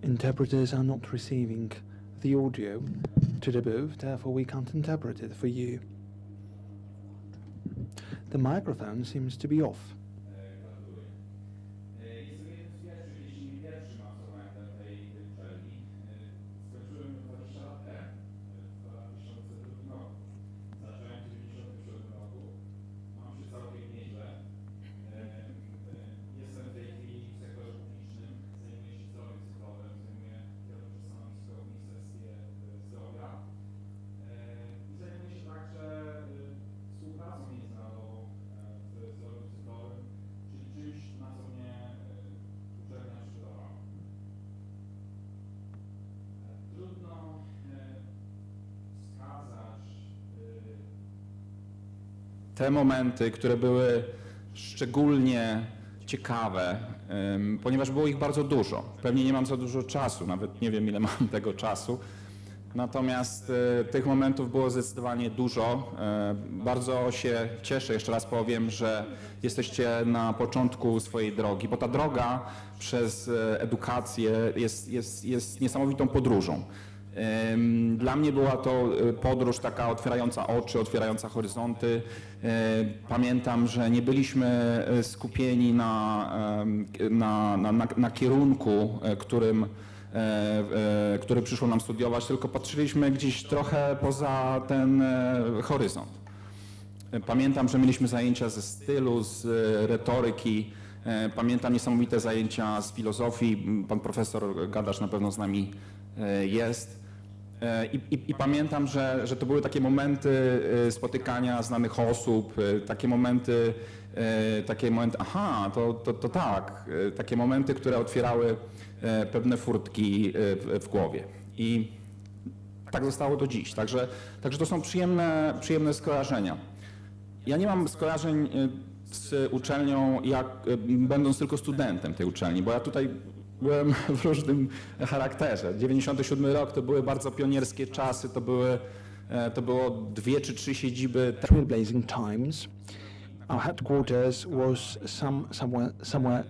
Interpreters are not receiving the audio to the booth, therefore we can't interpret it for you. The microphone seems to be off. Te momenty, które były szczególnie ciekawe, ponieważ było ich bardzo dużo. Pewnie nie mam za dużo czasu, nawet nie wiem, ile mam tego czasu. Natomiast tych momentów było zdecydowanie dużo. Bardzo się cieszę, jeszcze raz powiem, że jesteście na początku swojej drogi, bo ta droga przez edukację jest niesamowitą podróżą. Dla mnie była to podróż taka otwierająca oczy, otwierająca horyzonty. Pamiętam, że nie byliśmy skupieni na kierunku, który przyszło nam studiować, tylko patrzyliśmy gdzieś trochę poza ten horyzont. Pamiętam, że mieliśmy zajęcia ze stylu, z retoryki. Pamiętam niesamowite zajęcia z filozofii. Pan profesor Gadacz na pewno z nami jest. I pamiętam, że to były takie momenty spotykania znanych osób, takie momenty, aha, to tak, takie momenty, które otwierały pewne furtki w głowie. I tak zostało do dziś. Także to są przyjemne skojarzenia. Ja nie mam skojarzeń z uczelnią, będąc tylko studentem tej uczelni, bo ja tutaj byłem w różnym charakterze. 97 rok to były bardzo pionierskie czasy, to było 2 czy 3 siedziby. Trailblazing times. Our headquarters was somewhere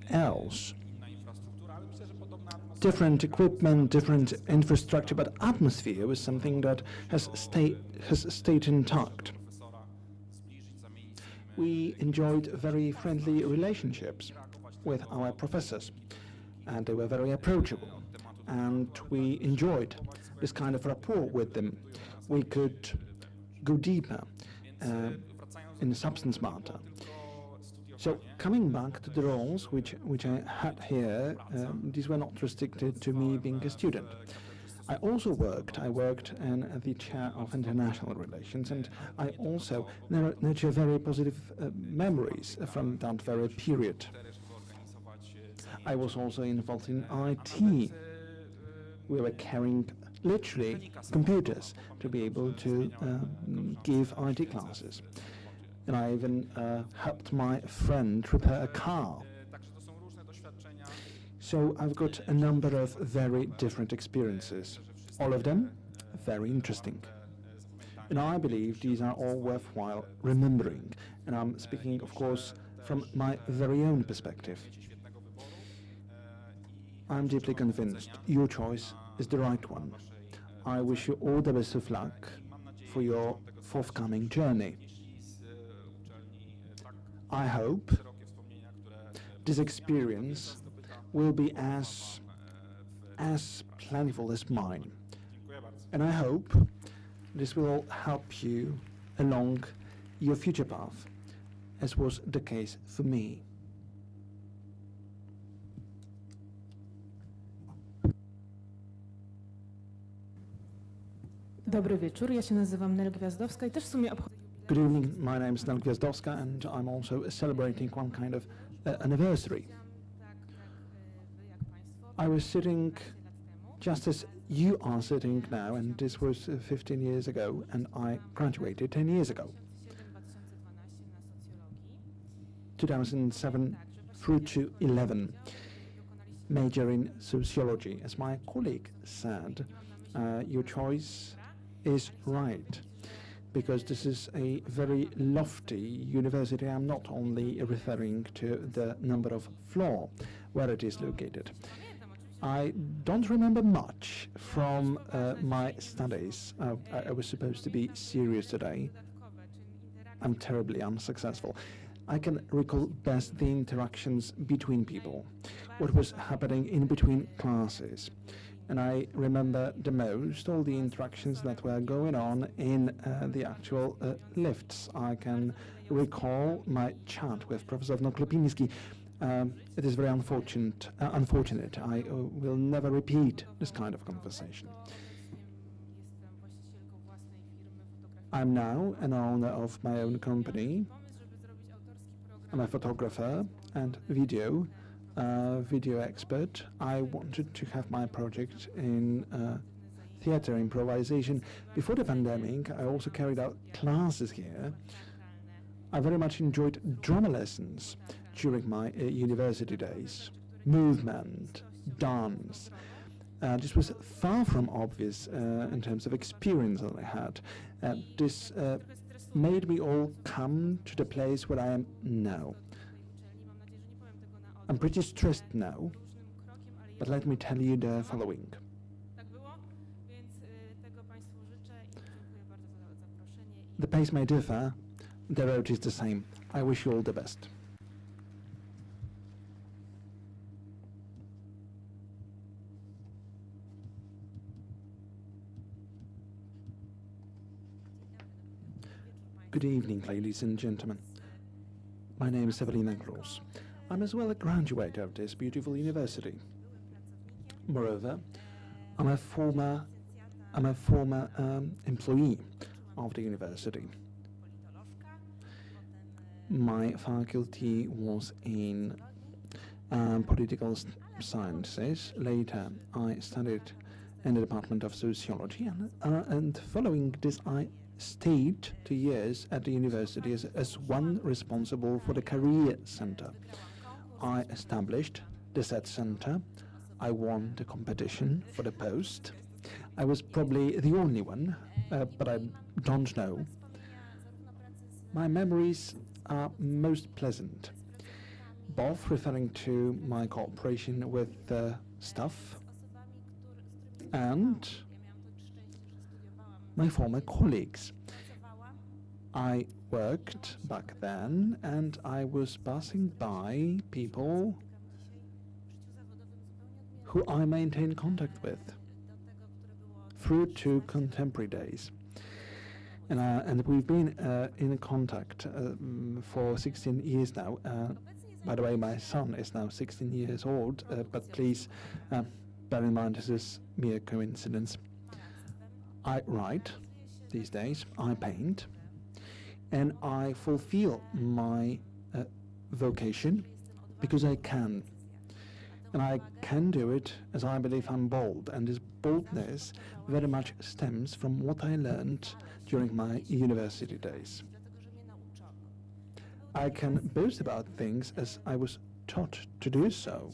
else. Different equipment, different infrastructure, but atmosphere was something that has stayed intact. We enjoyed very friendly relationships with our professors, and they were very approachable, and we enjoyed this kind of rapport with them. We could go deeper in the substance matter. So coming back to the roles which I had here, these were not restricted to me being a student. I worked in the chair of international relations, and I also nurture very positive memories from that very period. I was also involved in IT. We were carrying literally computers to be able to give IT classes. And I even helped my friend repair a car. So I've got a number of very different experiences, all of them very interesting. And I believe these are all worthwhile remembering. And I'm speaking, of course, from my very own perspective. I'm deeply convinced your choice is the right one. I wish you all the best of luck for your forthcoming journey. I hope this experience will be as plentiful as mine. And I hope this will help you along your future path, as was the case for me. Dobry wieczór, ja się nazywam Nel Gwiazdowska i też w sumie obchodzę. Good evening, my name is Nel Gwiazdowska, and I'm also celebrating one kind of anniversary. I was sitting just as you are sitting now, and this was 15 years ago, and I graduated 10 years ago. 2007 through to 11, major in sociology. As my colleague said, your choice is right, because this is a very lofty university. I'm not only referring to the number of floor where it is located. I don't remember much from my studies. I was supposed to be serious today. I'm terribly unsuccessful. I can recall best the interactions between people, what was happening in between classes. And I remember the most all the interactions that were going on in the actual lifts. I can recall my chat with Professor Klepiński. It is very unfortunate. I will never repeat this kind of conversation. I'm now an owner of my own company. I'm a photographer and video expert. I wanted to have my project in theater improvisation. Before the pandemic, I also carried out classes here. I very much enjoyed drama lessons during my university days. Movement, dance. This was far from obvious in terms of experience that I had. This made me all come to the place where I am now. I'm pretty stressed now, but let me tell you the following. The pace may differ, the road is the same. I wish you all the best. Good evening, ladies and gentlemen. My name is Ewelina Gross. I'm as well a graduate of this beautiful university. Moreover, I'm a former employee of the university. My faculty was in political sciences. Later, I studied in the Department of Sociology, and following this, I stayed 2 years at the university as one responsible for the career center. I established the said center. I won the competition for the post. I was probably the only one, but I don't know. My memories are most pleasant, both referring to my cooperation with the staff and my former colleagues. I worked back then, and I was passing by people who I maintain contact with through to contemporary days. And we've been in contact for 16 years now. By the way, my son is now 16 years old, but please bear in mind this is mere coincidence. I write these days, I paint, and I fulfill my vocation because I can. And I can do it as I believe I'm bold, and this boldness very much stems from what I learned during my university days. I can boast about things as I was taught to do so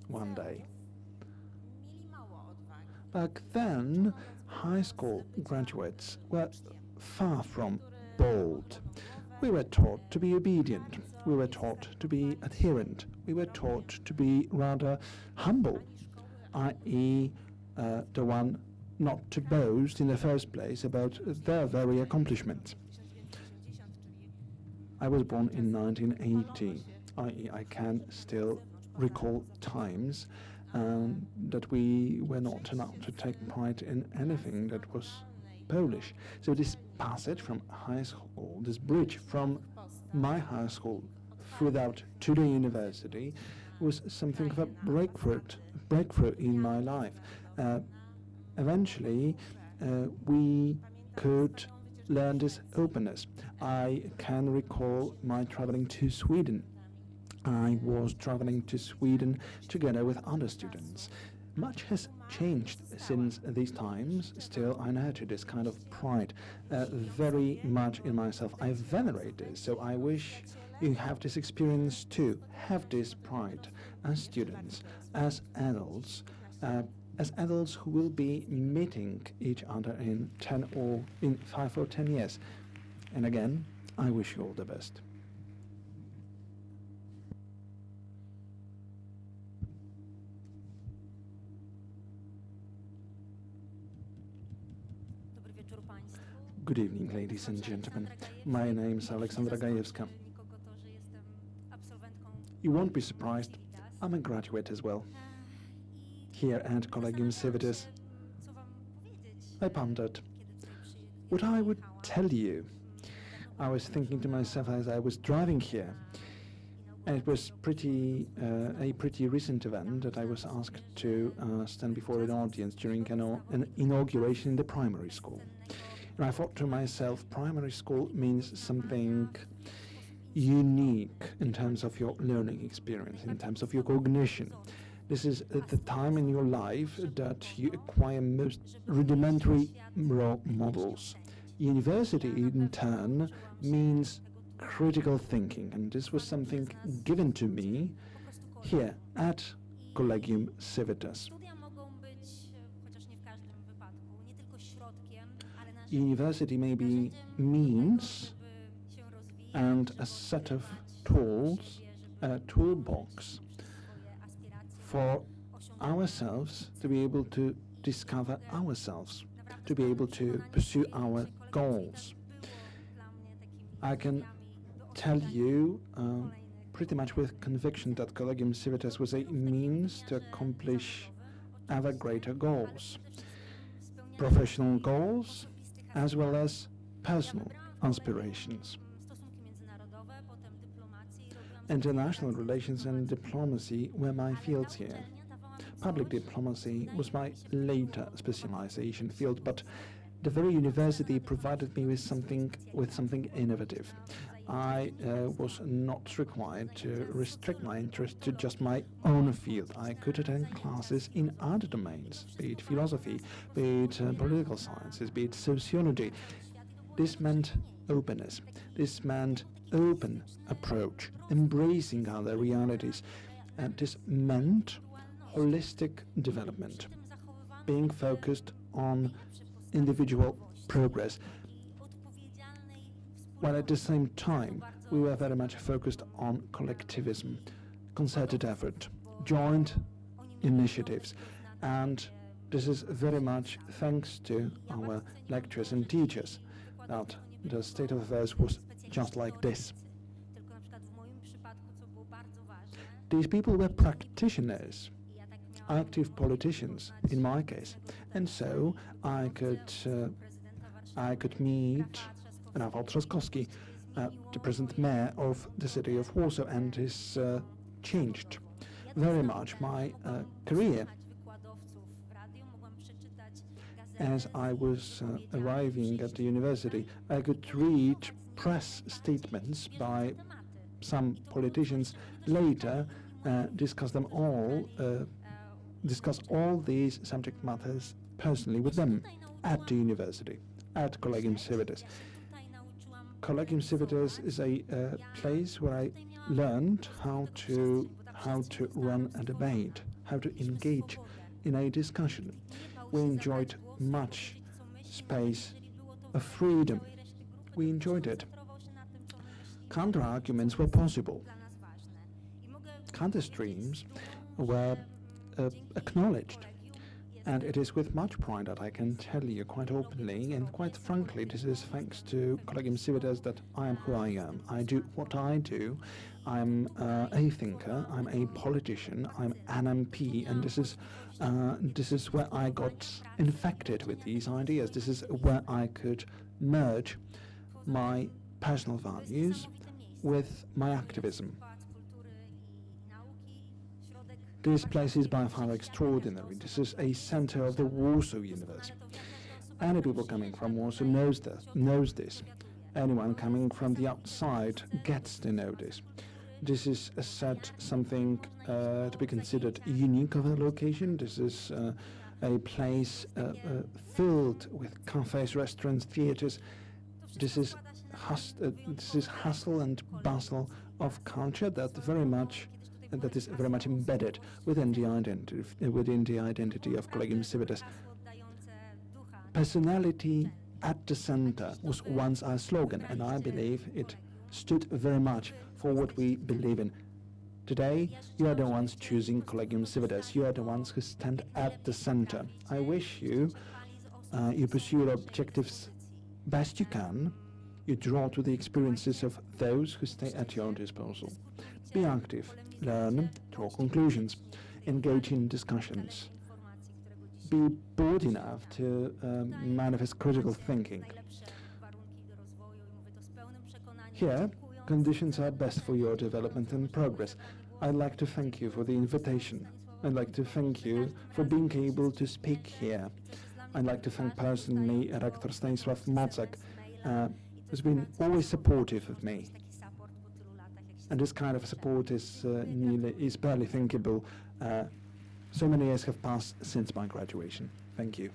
one day. Back then, high school graduates were far from bold. We were taught to be obedient. We were taught to be adherent. We were taught to be rather humble, i.e., the one not to boast in the first place about their very accomplishments. I was born in 1980, i.e., I can still recall times that we were not allowed to take part in anything that was Polish. So this passage from high school, this bridge from my high school throughout to the university, was something of a breakthrough in my life. Eventually, we could learn this openness. I can recall my traveling to Sweden. I was traveling to Sweden together with other students. Much has changed since these times. Still, I nurture this kind of pride very much in myself. I venerate this, so I wish you have this experience too. Have this pride as students, as adults who will be meeting each other in 5 or 10 years. And again, I wish you all the best. Good evening, ladies and gentlemen. My name is Aleksandra Gajewska. You won't be surprised, I'm a graduate as well. Here at Collegium Civitas, I pondered what I would tell you. I was thinking to myself as I was driving here, and it was a pretty recent event that I was asked to stand before an audience during an inauguration in the primary school. And I thought to myself, primary school means something unique in terms of your learning experience, in terms of your cognition. This is the time in your life that you acquire most rudimentary role models. University, in turn, means critical thinking, and this was something given to me here at Collegium Civitas. University may be means and a set of tools, a toolbox for ourselves to be able to discover ourselves, to be able to pursue our goals. I can tell you pretty much with conviction that Collegium Civitas was a means to accomplish ever greater goals, professional goals as well as personal aspirations. International relations and diplomacy were my fields here. Public diplomacy was my later specialization field, but the very university provided me with something innovative. I was not required to restrict my interest to just my own field. I could attend classes in other domains, be it philosophy, be it political sciences, be it sociology. This meant openness. This meant open approach, embracing other realities. And this meant holistic development, being focused on individual progress, while at the same time we were very much focused on collectivism, concerted effort, joint initiatives, and this is very much thanks to our lecturers and teachers that the state of affairs was just like this. These people were practitioners, active politicians in my case, and so I could meet Rafał Trzaskowski, the present mayor of the city of Warsaw, and this changed very much my career. As I was arriving at the university, I could read press statements by some politicians, later discuss all these subject matters personally with them at the university, at Collegium Civitas. Collegium Civitas is a place where I learned how to run a debate, how to engage in a discussion. We enjoyed much space of freedom. We enjoyed it. Counter-arguments were possible. Counter-streams were acknowledged. And it is with much pride that I can tell you quite openly and quite frankly, this is thanks to Collegium Civitas that I am who I am. I do what I do. I'm a thinker, I'm a politician, I'm an MP, and this is where I got infected with these ideas. This is where I could merge my personal values with my activism. This place is by far extraordinary. This is a center of the Warsaw universe. Any people coming from Warsaw knows this. Anyone coming from the outside gets to know this. This is something to be considered unique of a location. This is a place filled with cafes, restaurants, theaters. This is hustle and bustle of culture that is very much embedded within the identity of Collegium Civitas. Personality at the center was once our slogan, and I believe it stood very much for what we believe in. Today, you are the ones choosing Collegium Civitas. You are the ones who stand at the center. I wish you you pursue your objectives best you can, you draw to the experiences of those who stay at your disposal. Be active, learn, draw conclusions, engage in discussions. Be bold enough to manifest critical thinking. Here, conditions are best for your development and progress. I'd like to thank you for the invitation. I'd like to thank you for being able to speak here. I'd like to thank personally Rector Stanisław Mocek, who's been always supportive of me. And this kind of support is barely thinkable. So many years have passed since my graduation. Thank you.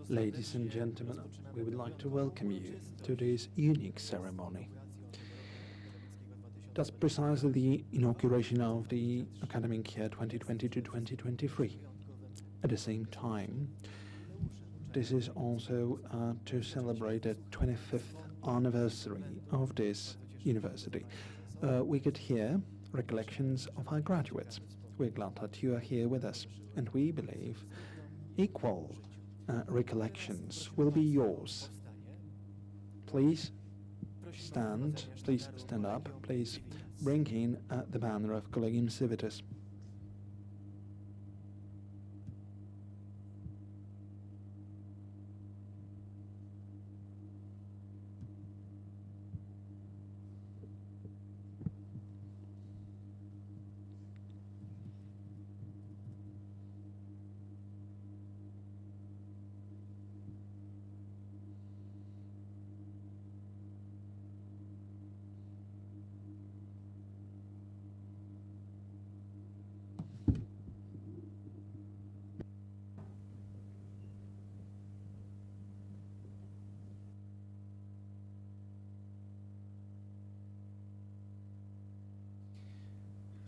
Ladies and gentlemen, we would like to welcome you to this unique ceremony. That's precisely the inauguration of the academic year 2020-2023. At the same time, this is also to celebrate the 25th anniversary of this university. We could hear recollections of our graduates. We're glad that you are here with us, and we believe equal recollections will be yours. Please stand up, please bring in the banner of Collegium Civitas.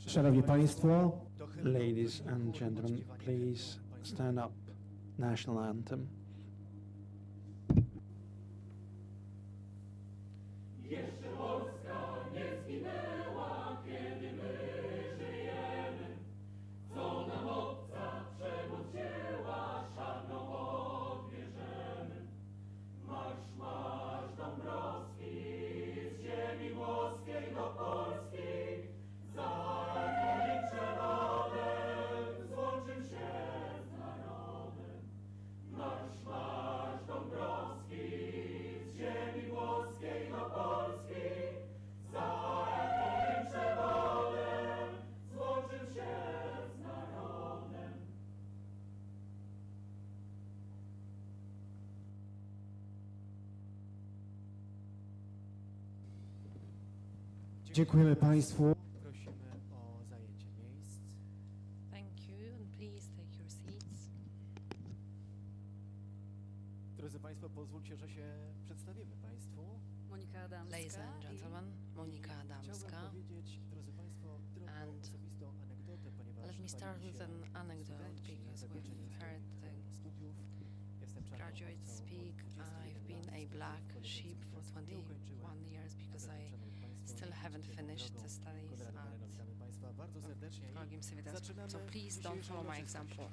Szanowni Państwo, Ladies and gentlemen, please stand up. National anthem. dziękujemy Państwu. Prosimy o zajęcie miejsc. Thank you, and please take your seats. Drodzy Państwo, pozwólcie, że się przedstawimy Państwu. Monika Adamska. Ladies and gentlemen, Monika Adamska. Chciałbym powiedzieć, drodzy Państwo, drobną And osobistą anegdotę, ponieważ let me start with an anecdote because we've heard the studiów. Jestem graduates speak. I've been a black sheep for 21 years because I still haven't finished the studies at bardzo serdecznie. Collegium Civitas. Zaczynamy So please don't follow my example.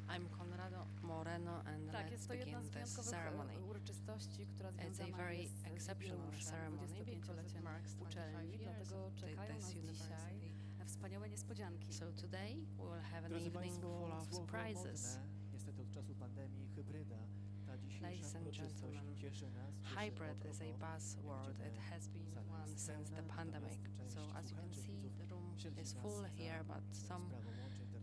I'm Conrado Moreno and Tak, let's jest to jedna begin z this wyjątkowych ceremony. uroczystości, która It's a związana very jest z exceptional jubileuszem ceremony because it 25-leciem marks 25 uczelni, years dlatego of czekają nas this dzisiaj university. wspaniałe niespodzianki. So today we will have an Drodzy evening Państwo, full of słowo surprises. modne, niestety od czasu pandemii, hybryda. Ta dzisiejsza Ladies and uroczystość gentlemen, cieszy nas, cieszy hybrid is a ogromnie. buzzword. It has been one since the pandemic. So as you can see, the room is full here, but some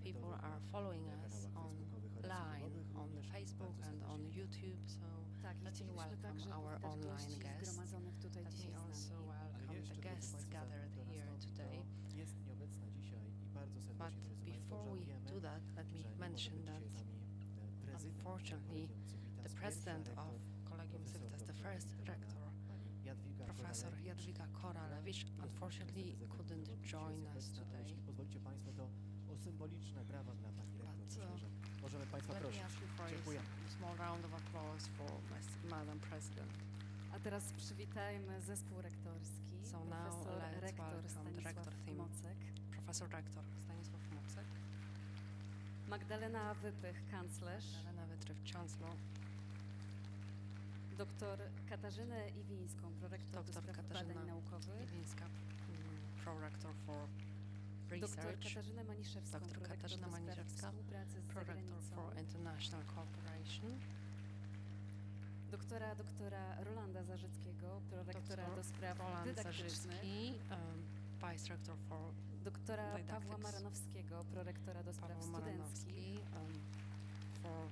people are following us online on Facebook and on YouTube, so Tak, i let me chcielibyśmy welcome także our powitać online gości guests. zgromadzonych tutaj Let dzisiaj me z also nami. welcome the guests gathered here today. Jest nieobecna dzisiaj i bardzo But serdecznie, drodzy Państwo, before we żałujemy, do that, let że me nie może mention być that dzisiaj z nami prezydent unfortunately Collegium Civitas, the pierwsza president rektor, of Collegium profesor Civitas, the doktor first habilitowana rector, pani Jadwiga Professor Koralewicz, Jadwiga Koralewicz, unfortunately couldn't join us ale today. jeśli pozwolicie Państwo, to o symboliczne brawa dla pani rektor. But, Myślę, że możemy Państwa Let me prosić. ask you for Dziękuję. a small round of applause for Madam President. A teraz przywitajmy zespół rektorski. So now Profesor let's rektor welcome the rector Stanisław team. Mocek, Professor Rector Stanisław Mocek, Magdalena Wypych, kanclerz, Elena Wytryw, Chancellor, doktor Katarzynę Iwińską, prorektor do Dr. spraw Katarzyna badań naukowych, Iwińska, Prorector for doktor Research, Katarzynę Maniszewską, Dr. prorektor Katarzyna do spraw Maniszewska, współpracy z Prorector zagranicą, for International Cooperation, doktora Rolanda Zarzyckiego, prorektora Dr. do spraw Roland dydaktycznych, Zarzycki, Vice Rector for doktora Pawła Didactics, Maranowskiego, prorektora do spraw Paweł studenckich, Maranowski, for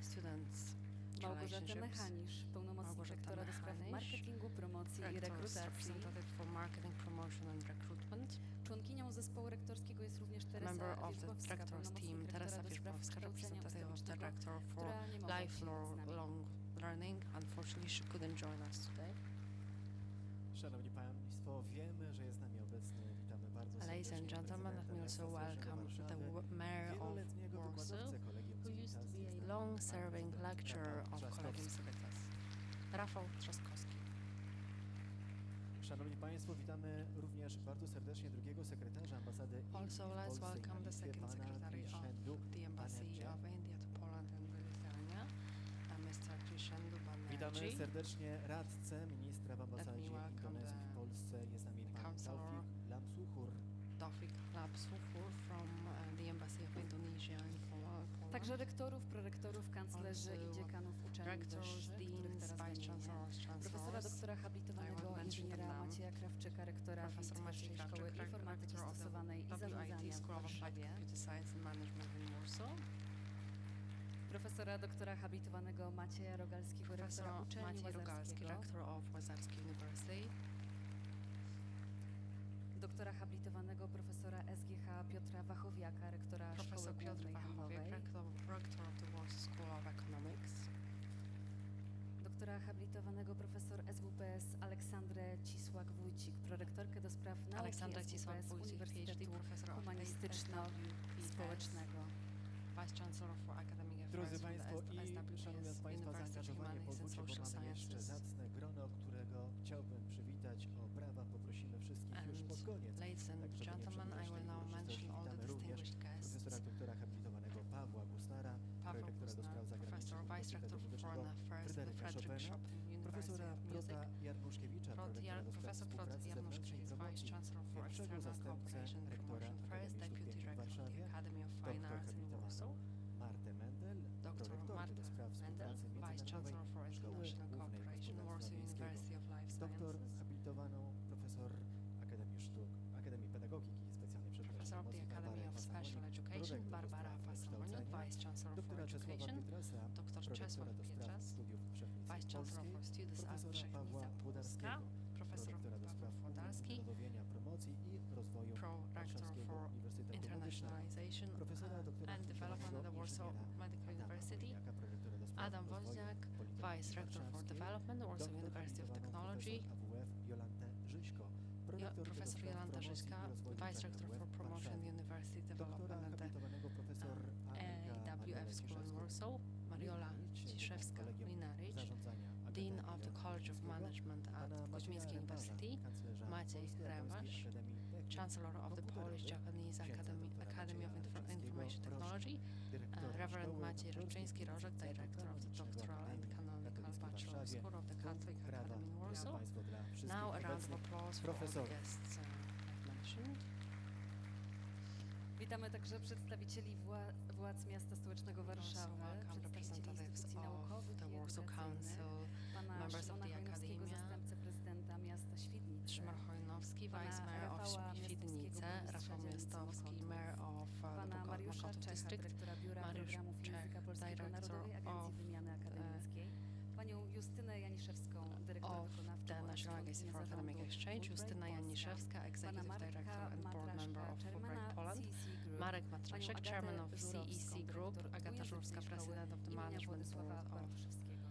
Students Małgorzatę Relationships, Mechanisz, pełnomocnik Małgorzata rektora do spraw Mechanisz, marketingu, promocji i Rector's rekrutacji. Representative for Marketing, Promotion and Recruitment, Członkinią zespołu rektorskiego jest również Teresa member of the Wierzbowska, Rector's pełnomocnik team, rektora Teresa do spraw Wierzbowska, kształcenia representative of the ustawicznego, Rector for która nie mogła być z nami. lifelong learning. Unfortunately, she couldn't join us today. Szanowni Państwo, wiemy, że jest z nami obecny. Witamy bardzo Ladies serdecznie and gentlemen, let prezydenta me also miasta welcome Stołecznego the Warszawy, mayor of wieloletniego Warsaw, wykładowcę Collegium who used to Civitas, be jest a nami long-serving pan lecturer Rafał of Collegium Trzaskowski. Civitas, Rafał Trzaskowski. Szanowni Państwo, witamy również bardzo serdecznie drugiego sekretarza ambasady Indii Also, w let's Polsce i welcome na the Litwie, second pana secretary of Kriszendu the Embassy Banerjee. of India to Poland and Lithuania, Mr. Krishendu Witamy Banerjee. serdecznie radcę ministra w ambasadzie welcome Indonezji w the Polsce. Jest z nami pan counselor Taufik Lamsuhur. Taufik Lapsuhur from the Embassy of Indonesia in Poland. Także rektorów, prorektorów, kanclerzy Also, i dziekanów uczelni Rectors, wyższych, których deans, teraz vice wymienię. chancellors, Profesora chancellors, doktora I habilitowanego will mention inżyniera them now. Macieja Krawczyka, rektora Professor Wyższej Maciej Szkoły Krawczyk, Informatyki Rector of the Stosowanej i WIT Zarządzania w School of Applied Warszawie. Computer Science and Management in Warsaw. Profesora doktora habilitowanego Macieja Rogalskiego, rektora Professor uczelni Maciej Rogalski, Łazarskiego. Rector of Łazarski University. Doktora habilitowanego profesora SGH Piotra Wachowiaka, rektora Professor Szkoły Piotr Głównej Wachowiak, Handlowej. Rector of the Warsaw School of Economics. Doktora habilitowanego profesor SWPS Aleksandrę Cisłak-Wójcik, prorektorkę do spraw nauki Aleksandra SWPS Cisłak-Wójcik, PhD, Uniwersytetu Professor of Humanistyczno-Społecznego. Vice Chancellor for Academic Affairs Drodzy from Państwo, the i SWPS szanując Państwa University of zaangażowanie, Humanities and pozwólcie, bo Social mamy jeszcze Sciences. zacne grono, którego chciałbym przywitać. O brawa poprosimy wszystkich już pod koniec. Ladies and Tak, żeby nie gentlemen, I przedłużać will tej now uroczystości, mention all the witamy również distinguished guests. profesora doktora habilitowanego Pawła Gusnara, Paweł prorektora do Gusnar, spraw Professor zagranicznych Vice Rector Uniwersytetu for Foreign Muzycznego Affairs at the Fryderyka Frederick Chopina, Chopin University profesora of Music. Prota Jarnuszkiewicza, prorektora do spraw Professor Prot współpracy zewnętrznej i Januszkiewicz, Vice promocji, Chancellor for pierwszego External zastępcę Cooperation and rektora Promotion, First Akademii Sztuk Deputy Pięknych w Rector of the Warszawie, Academy of Fine doktor Arts in Warsaw, habilitowaną Martę Mendel, Dr. prorektorkę Marta do spraw Mendel, współpracy Vice międzynarodowej Chancellor for Szkoły International Głównej Cooperation, Gospodarstwa Warsaw Miejskiego, University of Life doktor Sciences, habilitowaną profesor Akademii Sztuk, Akademii Pedagogiki, specjalnie Professor of the promocji Academy Barbarę of Special Pasamonik, Education, prorektor do Barbara spraw Pasamonik, kształcenia, Vice Chancellor for doktora Czesława Education, Pietrasa, Dr. Czesław prorektora do spraw Pietras, studiów wszechnicy Vice Chancellor polskiej, for Studies at profesora Pawła Wszechnica Włodarskiego, Polska, Professor prorektora do spraw Paweł Włodarski, umiejscowienia, promocji i rozwoju Pro-Rector Warszawskiego for Uniwersytetu Medycznego, Internationalization profesora doktora and Development at the Warsaw inżyniera Medical Adama University, Woźniaka, prorektora do spraw Adam rozwoju Woźniak, Politechniki Vice Rector for Warszawskiej, Development, Warsaw doktor University of habilitowaną Technology, profesor AWF Jolantę Żyśko, prorektor do Professor spraw Jolanta promocji i Żyska, rozwoju Vice uczelni Rector AWF for w Promotion Warszawie, University doktora Development at the habilitowanego profesor AWF School in Warsaw, Mariola Ciszewska-Linaryć, Dean of the College of Management at Koźmińskiej University, Maciej Rewasz, Chancellor of the Polish Japanese Academy of Information Technology, Reverend Maciej Rybczyński-Rożek, Director of the Doctoral and Canonical Bachelor School of the Catholic Academy in Warsaw. Now a round of applause for all the guests I've mentioned. Witamy także przedstawicieli władz miasta stołecznego Warszawy, Welcome przedstawicieli instytucji representatives naukowych of the i Warsaw edukacyjnych, Council, pana members of Szymona the Hojnowskiego, Academia, zastępcę prezydenta miasta Świdnicy, Szymon Hojnowski, pana Vice Mayor of Rafała Świdnice, Miastowskiego, Rafał burmistrza Gniazdowski, Mayor of pana Mariusza Mokotów Czecha, District, dyrektora Biura Mariusz Programów Czech, Języka Polskiego Director Narodowej of Agencji Wymiany Akademickiej, panią Justynę Janiszewską, dyrektor of wykonawczą the oraz National Agency for członkinię Academic zarządu Exchange, Justyna Fulbright Janiszewska, Polska, Executive pana Director Marka and Board Member of Matraszka, Fulbright chairmana Poland, CEC Group, Marek panią Matraszek, Agatę Chairman of Żurowską, CEC Group, dyrektor Agata Ujęzycznej Żurowska, Szkoły President of the imienia Management Władysława Board of Bartoszewskiego.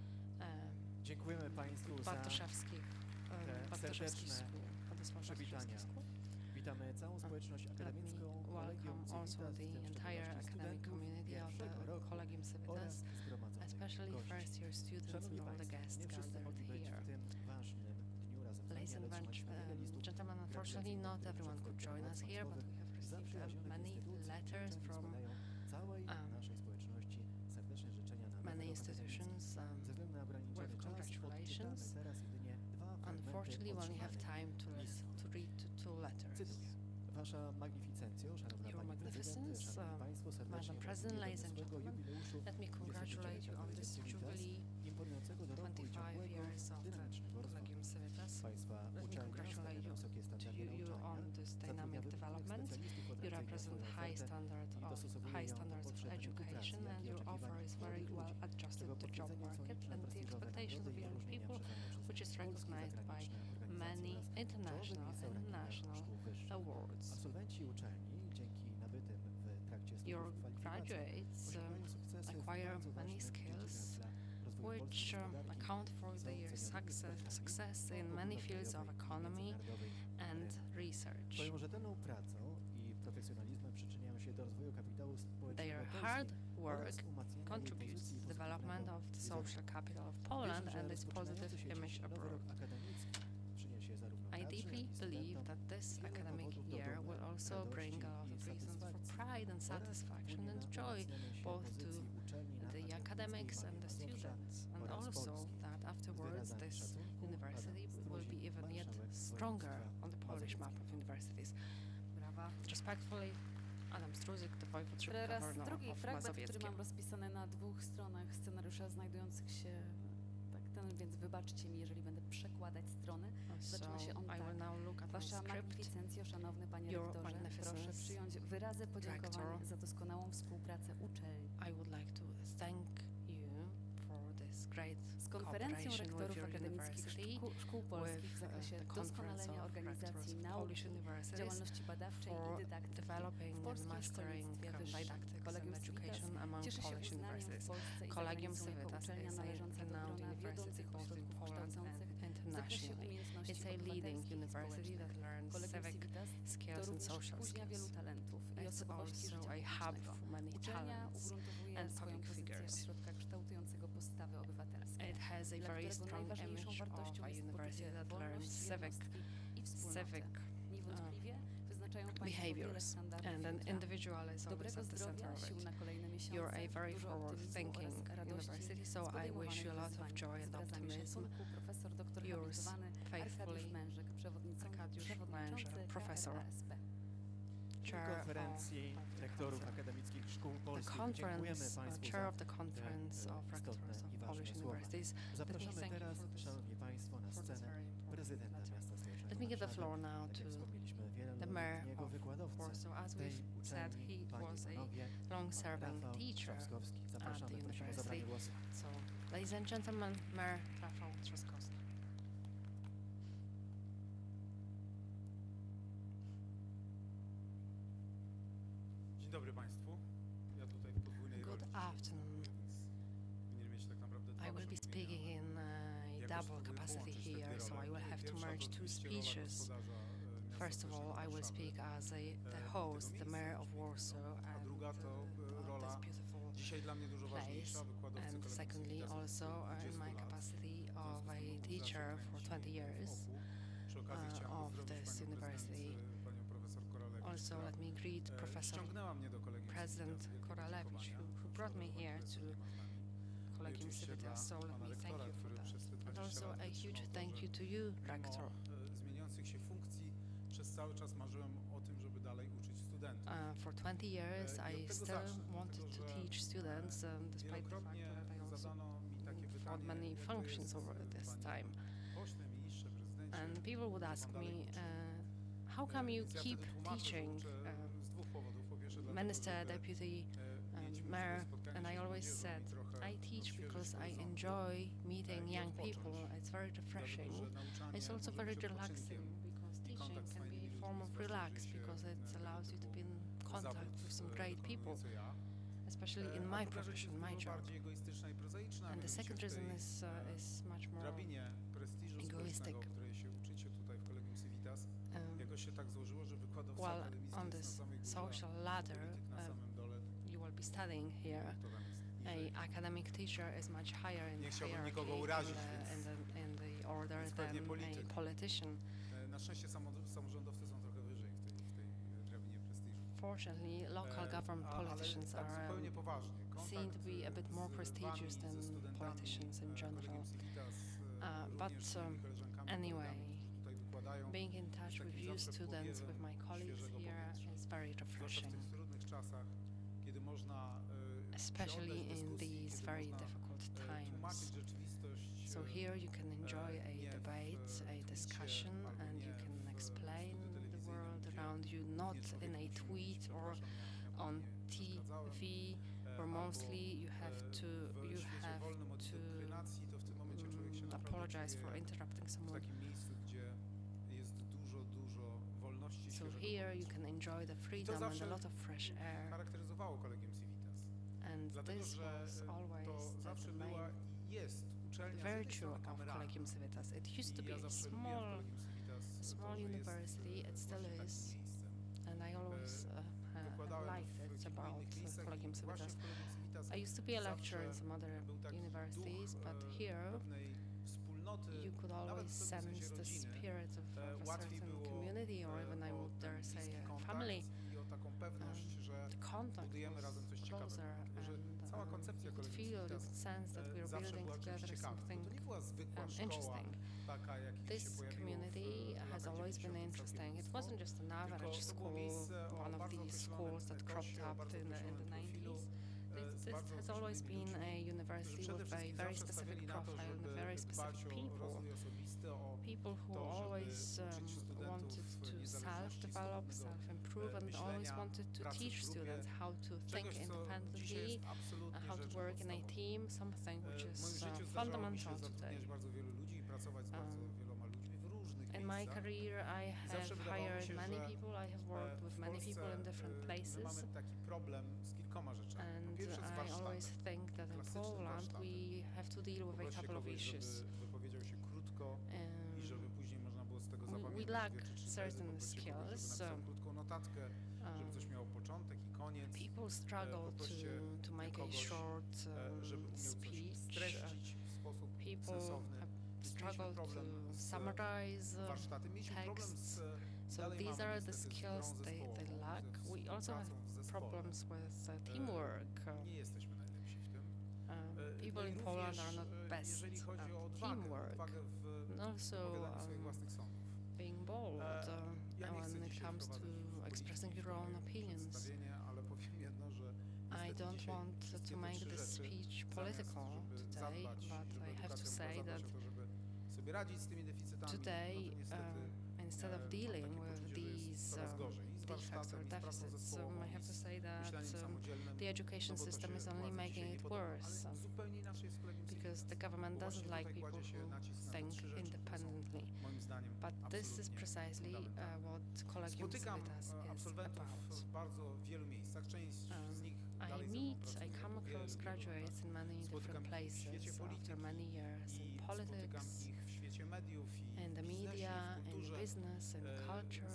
Dziękujemy Państwu za Bartoszewskich, Bartoszewski serdeczne School, Władysław przywitania. Bartoszewski School. Witamy całą społeczność Let me akademicką Collegium welcome also Civitas, the w tym entire szczególności academic studentów community of pierwszego the roku Collegium oraz Civitas, zgromadzonych especially gości. first year students Szanowni and all the Państwo, guests nie wszyscy gathered mogli być here. w tym ważnym dniu razem z nami, Ladies and ale otrzymaliśmy wiele listów gentlemen, unfortunately not everyone could join us here, but we have received many letters from całej naszej społeczności. Serdeczne życzenia na many nowy rok institutions. akademicki. Ze względu na ograniczony with czas congratulations. odczytamy teraz jedynie dwa fragmenty Unfortunately, we only have otrzymanych time to read two letters. Cytuję. Wasza magnificencjo, szanowna Your Pani Prezydent, Magnificence, szanowni Państwo, serdecznie Madam President, gratuluję ladies and do gentlemen, jubileuszu let me congratulate you on this 25 jubilee, imponującego dorobku i 25 ciągłego, years of the dynamicznego rozwoju. Collegium Civitas. Państwa Let me uczelnia congratulate stawia wysokie you standardy on nauczania, this zatrudnia dynamic wybitnych development. specjalistów od You rdzenia represent swoją high ofertę i dostosowuje high ją do standards of potrzeb rynku pracy, education, jak and i your oczekiwań offer is very młodych well ludzi, adjusted czego to job potwierdzeniem są market liczne and the prestiżowe expectations nagrody of i young wyróżnienia people, przyznane which przez is polskie i recognized by zagraniczne organizacje many oraz international czołowe and miejsca national szkół wyższych. awards. Absolwenci uczelni dzięki nabytym w trakcie Your studiów kwalifikacjom graduates osiągają sukcesy w acquire bardzo many ważnych skills dziedzinach dla rozwoju which polskiej gospodarki, account for są their cenionymi success ekspertami in many fields of ogólnokrajowej i economy międzynarodowej and areny. research. Swoją rzetelną pracą i profesjonalizmem przyczyniają się do rozwoju kapitału społecznego Their Polski hard oraz work umacniania jej contributes pozycji to the development pozytywnego of the wizerunku. social capital of Wierzę, Poland że and its rozpoczynający positive się image dziś nowy abroad. rok akademicki przyniesie zarówno I kadrze, deeply jak i believe studentom that this wiele academic powodów do year dumy, will also radości bring a lot i of reasons for satysfakcji pride and oraz satisfaction wpłynie and na joy umacnianie się both to pozycji uczelni na the akademickiej academics and the mapie Mazowsza students, and oraz also Polski. that Z afterwards wyrazami this szacunku, university Adam will be Struzik, even yet marszałek stronger województwa on the Polish map of universities. Brawa. Respectfully, Adam Struzik, the Voivodeship Teraz Governor drugi of fragment, który Mazowieckie. mam rozpisany na 2 stronach scenariusza znajdujących się, tak ten, więc wybaczcie mi, jeżeli będę przekładać strony. So Zaczyna się on I tak. will now look at my Wasza script. magnificencjo, szanowny panie Your rektorze, magnificence, proszę przyjąć wyrazy podziękowania Rector. za doskonałą współpracę uczelni. I would like to thank you for this great Z konferencją cooperation rektorów with your akademickich university, szkół polskich with w zakresie the Conference doskonalenia of organizacji Rectors of nauki, Polish Universities działalności badawczej for i dydaktyki developing w and polskim mastering szkolnictwie wyższym. didactics Collegium and Civitas education among cieszy się Polish uznaniem w universities. Polsce i za Collegium granicą jako Civitas uczelnia is a należąca do renowned grona university wiodących both in ośrodków Poland kształcących and w zakresie internationally. umiejętności It's a leading obywatelskich i university that społecznych. learns Collegium civic Civitas skills to and również social kuźnia wielu skills. talentów i It's osobowości also życia a hub publicznego. for many Uczelnia talents ugruntowuje and swoją public pozycję figures. ośrodka kształtującego postawy obywatelskie, It has a dla very którego strong najważniejszą image wartością of a jest university poczucie that wolności, learns jednostki i wspólnoty. civic Niewątpliwie wyznaczają Państwo wiele behaviors, standardów and an jutra. individual is always Dobrego at the center zdrowia, of sił it. na kolejne miesiące, You're a very dużo optymizmu forward-thinking oraz radości university, z so I podejmowanych wish you a lot of wyzwań. joy Z and wyrazami optimism. szacunku profesor doktor Yours habilitowany faithfully, Arkadiusz Mężek, Arkadiusz przewodniczący Mężek, professor. KRASP. Chair konferencji of the rektorów council. akademickich szkół The polskich dziękujemy conference, Państwu chair za of the te conference of istotne rectors i of ważne Polish słowa. universities. Let me Zapraszamy thank you teraz, for this, Szanowni Państwo, na for this scenę very important prezydenta letter. miasta stołecznego Let me give the Warszawy. floor now Tak jak to wspomnieliśmy, the mayor wieloletniego of wykładowcę Warsaw. As tej we've said, uczelni, he panie was i a panowie, long-serving Rafał teacher Trzaskowski. at the Zapraszamy, prosimy o zabranie university. głosu. So, ladies and gentlemen, Mayor Rafał Trzaskowski. Dzień dobry Państwu. Ja tutaj w podwójnej roli Good dzisiaj afternoon. występuję, więc powinienem mieć tak naprawdę dwa I will be wystąpienia. speaking in Jakoś double spróbuję capacity połączyć te dwie here, so role. I will have to Pierwsza merge to two oczywiście rola speeches. gospodarza, miasta First of stołecznego all, I will Warszawy, speak as the tego host, the miejsca mayor of pięknego. Warsaw, A and druga to of rola this beautiful dzisiaj dla mnie dużo place. ważniejsza, wykładowcy And Collegium secondly, Civitas od also in 20 my lat. capacity W of związku z a tym organizacją teacher for 20 najmniej years. wokół. Przy okazji chciałem of pozdrowić this panią university. prezydent, panią profesor Koralewicz, Also, która let me greet Professor ściągnęła mnie do Collegium President Civitas. Wielkie Koralewicz, podziękowania. who brought me Szanowna here pani to prezydent, nie ma z nami. Collegium oczywiście dla Civitas, so let pana me thank rektora, you for który that. przez te And 20 also lat a wytrzymał huge to, thank że you to you, Rector. mimo zmieniających się funkcji przez cały czas marzyłem o tym, żeby dalej uczyć studentów. For 20 years, I od I tego still zacznę, wanted dlatego, to że, teach students, despite the fact Wielokrotnie that I also zadano mi takie fought pytanie, many jak to functions jest, over this panie time. pośle, ministrze, prezydencie, And people would że ask pan me, dalej uczy. how come you Więc ja keep wtedy tłumaczę, że teaching uczę minister, deputy, mayor, and I always said, I teach because I enjoy meeting young people. It's very refreshing. It's also very relaxing because teaching can be a form of relax because it allows you to be in contact with some great people, especially in my profession, my job. And the second reason is much more egoistic. While on this social ladder, you will be studying here, an academic teacher is much higher in the hierarchy, in the order than a politician. Fortunately, local government politicians are seen to be a bit more prestigious than politicians in general. But anyway, being in touch with you students, with my colleagues here, is very refreshing, especially in these very difficult times. So here you can enjoy a debate, a discussion, and you can explain the world around you, not in a tweet or on TV, where mostly you have to apologize for interrupting someone. So here you can enjoy the freedom and a lot of fresh air. And this was always the main virtue of Collegium Civitas. It used to be a small university, it still is, and I always liked it about Collegium Civitas. I used to be a lecturer in some other universities, but here you could always sense the spirit of a certain community, or even, I would dare say, a family. The contact was closer, and you could feel, you could sense that we were building together something interesting. This community has always been interesting. It wasn't just an average school, one of these schools that cropped up in the 90s. This has always been a university with a very specific profile and very specific people who always wanted to self-develop, self-improve, and always wanted to teach students how to think independently, how to work in a team, something which is fundamental today. In my career, I have hired many people, I have worked with many people in different places, and I always think that in Poland we have to deal with a couple of issues. We lack certain skills. People struggle to make a short speech. People struggle to summarize texts. So these are the skills they lack. We also have problems with teamwork. People in Poland are not best at teamwork. And also being bold when it comes to expressing your own opinions. I don't want to make this speech political today, but I have to say that today, instead of dealing with these defects or deficits, I have to say that the education system is only making it worse, because the government doesn't like people who think independently. But this is precisely what Collegium Civitas is about. I come across graduates in many different places after many years in politics, in the media, in business, in culture.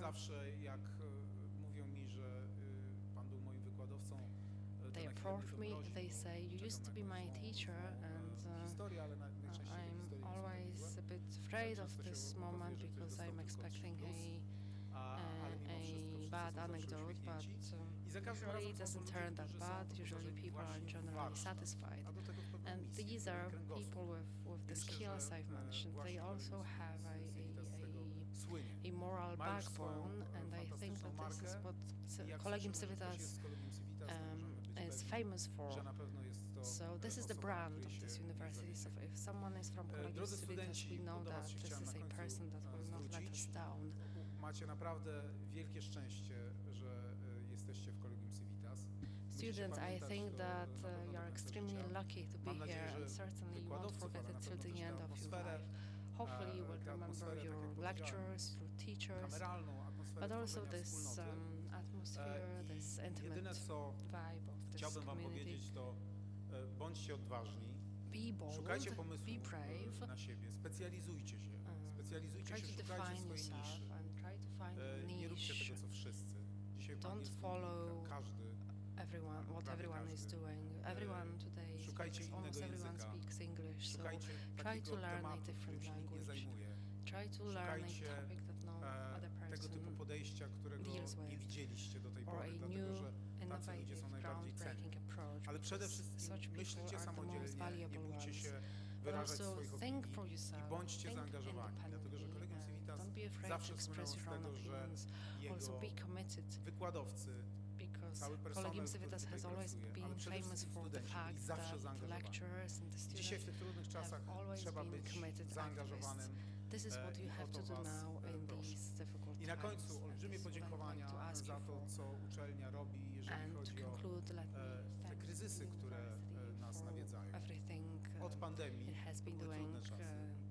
They approach me, they say, you used to be my teacher, and I'm always a bit afraid of this moment because I'm expecting a bad anecdote, but usually it doesn't turn that bad. Usually people are generally satisfied. And these are people with the skills I've mentioned. They also have a moral backbone, and I think that this is what Collegium Civitas is famous for. So this is the brand of this university. So if someone is from Collegium Civitas, we know that this is a person that will not let us down. Macie naprawdę wielkie szczęście, że jesteście w Collegium Civitas. Students, I think that you're extremely lucky to be here, and certainly you won't forget it till the end of your life. Hopefully you will remember your lectures, your teachers, but also this atmosphere, this intimate vibe of this Chciałbym wam community. powiedzieć, to bądźcie odważni, Be bold, szukajcie pomysłów be brave, na siebie, specjalizujcie się, try to szukajcie define swojej yourself niszy. and try to find a Nie róbcie niche. tego, co wszyscy. Dzisiaj po Don't angielsku follow każdy. everyone, what prawie everyone is każdy. doing. Everyone today Szukajcie speaks, almost innego everyone języka. speaks English, so Szukajcie try takiego to learn a tematu, którym different się nikt nie language. zajmuje. Try to learn a Szukajcie topic that no other tego typu person podejścia, którego deals with, nie widzieliście do tej or pory, a dlatego new, że tacy ludzie innovative, są najbardziej groundbreaking cenni. approach, Ale przede because wszystkim such people myślcie are the most samodzielnie, nie valuable bójcie ones. się But wyrażać also swoich think opinii for i yourself, bądźcie think zaangażowani, dlatego że independently, Collegium and Civitas don't be afraid to zawsze wspominało express z your own tego, że opinions. Also jego be committed, wykładowcy, because cały personel, Collegium który Civitas tutaj has always pracuje, ale been przede famous wszystkim for the studenci byli fact zawsze that the zaangażowani. lecturers and the Dzisiaj w students tych trudnych czasach have always trzeba been być committed zaangażowanym. activists. This is what you I have o to to do was now in proszę. these difficult I na times. końcu And olbrzymie this is what I'd podziękowania like to ask za you to, for. co uczelnia robi, jeżeli And to chodzi o conclude, let me te thank kryzysy, the które university nas for nawiedzają. everything Od pandemii it has to been były doing trudne czasy.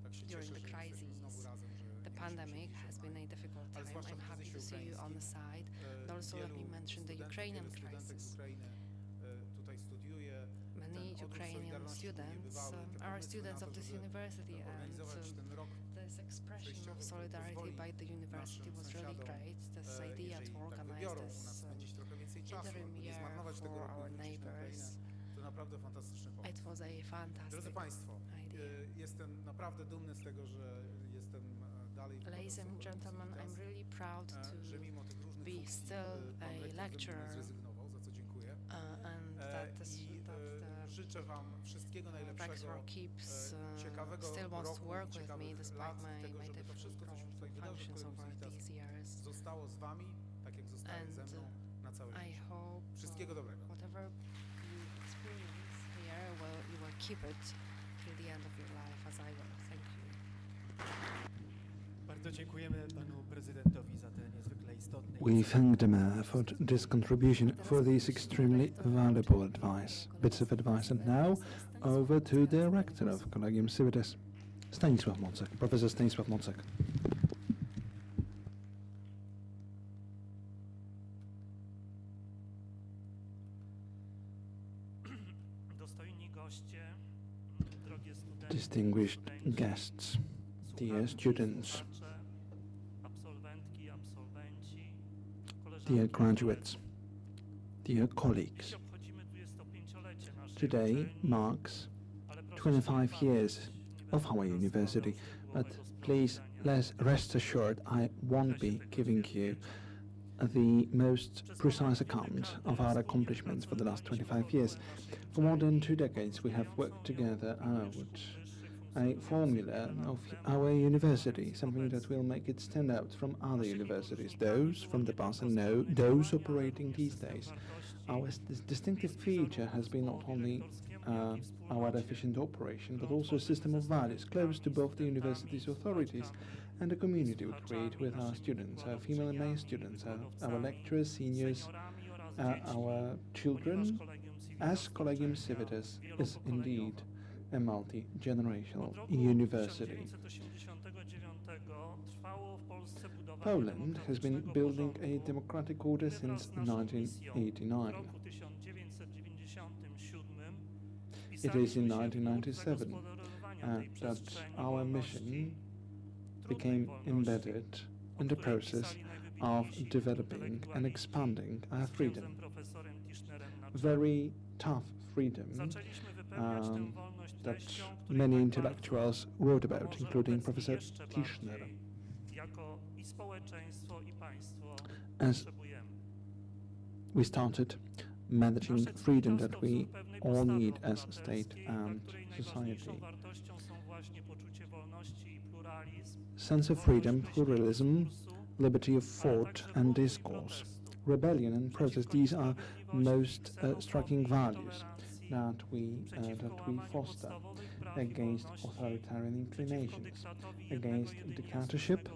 Tak się during cieszę, the że jesteśmy crises. znowu razem, że The mieliśmy pandemic się has dzisiaj been a difficult Ale time. zwłaszcza w I'm happy kryzysie to see you on the side. ukraińskim. But also let me Wielu mention the studentów, Ukrainian wielu studentek z crisis. Ukrainy tutaj studiuje. Many Ten odruch Ukrainian solidarności był students niebywały. Te are pomysły students na of to, this żeby university, and organizować ten rok this expression przejściowy, of który solidarity pozwoli by the university naszym was really sąsiadom, great. This idea jeżeli to tak organize wybiorą u nas this spędzić trochę więcej czasu, interim aby nie year zmarnować tego for roku our i wrócić na Ukrainę, neighbors. to naprawdę fantastyczny pomysł. It was a Drodzy fantastic Państwo, idea. jestem naprawdę dumny z tego, że jestem dalej Ladies and wykładowcą gentlemen, Civitas, I'm really proud że to mimo tych różnych be funkcji still pan a rektor ze mnie lecturer, zrezygnował, za co dziękuję. and that I the życzę Wam wszystkiego najlepszego, Rector keeps ciekawego still wants to roku work i with me ciekawych despite lat, my tego, żeby to different wszystko, co się tutaj wydarzy w functions Collegium over Civitas, these years. zostało z Wami, tak jak zostaje ze And mną na całe I życie. hope Wszystkiego dobrego. whatever you experience here, you will keep it till the end of your life, as I will. Thank you. Bardzo dziękujemy panu prezydentowi za te niezwykle istotne We thank the mayor for this contribution, for this extremely valuable advice, bits of advice. And now, over to the rector of Collegium Civitas, Stanisław Mocek, Professor Stanisław Mocek. Dostojni goście, drogie studenty, Distinguished studenci, guests, dear słuchacze, students, słuchacze, absolwentki, absolwenci, dear koleżanki, graduates, dear koledzy. colleagues. Dziś obchodzimy 25-lecie naszej Today uczelni, marks ale proszę 25 się nie years martwić, nie of będę our teraz university, składał but szczegółowego please sprawozdania. rest assured I won't be giving you the most precise account of our accomplishments for the last 25 years. For more than 2 decades we have worked together out a formula of our university, something that will make it stand out from other universities, those from the past and those operating these days. Our distinctive feature has been not only our efficient operation, but also a system of values close to both the university's authorities and the community we create with our students, our female and male students, our lecturers, seniors, our children, as Collegium Civitas is indeed a multi-generational university. Poland has been building a democratic order since 1989. It is in 1997 that our mission became embedded in the process of developing and expanding our freedom. Very tough freedom that many intellectuals wrote about, including Professor Tischner. As we started managing freedom that we all need as state and society. Sense of freedom, pluralism, liberty of thought and discourse, rebellion and protest, these are most striking values that we foster against authoritarian inclinations, against the dictatorship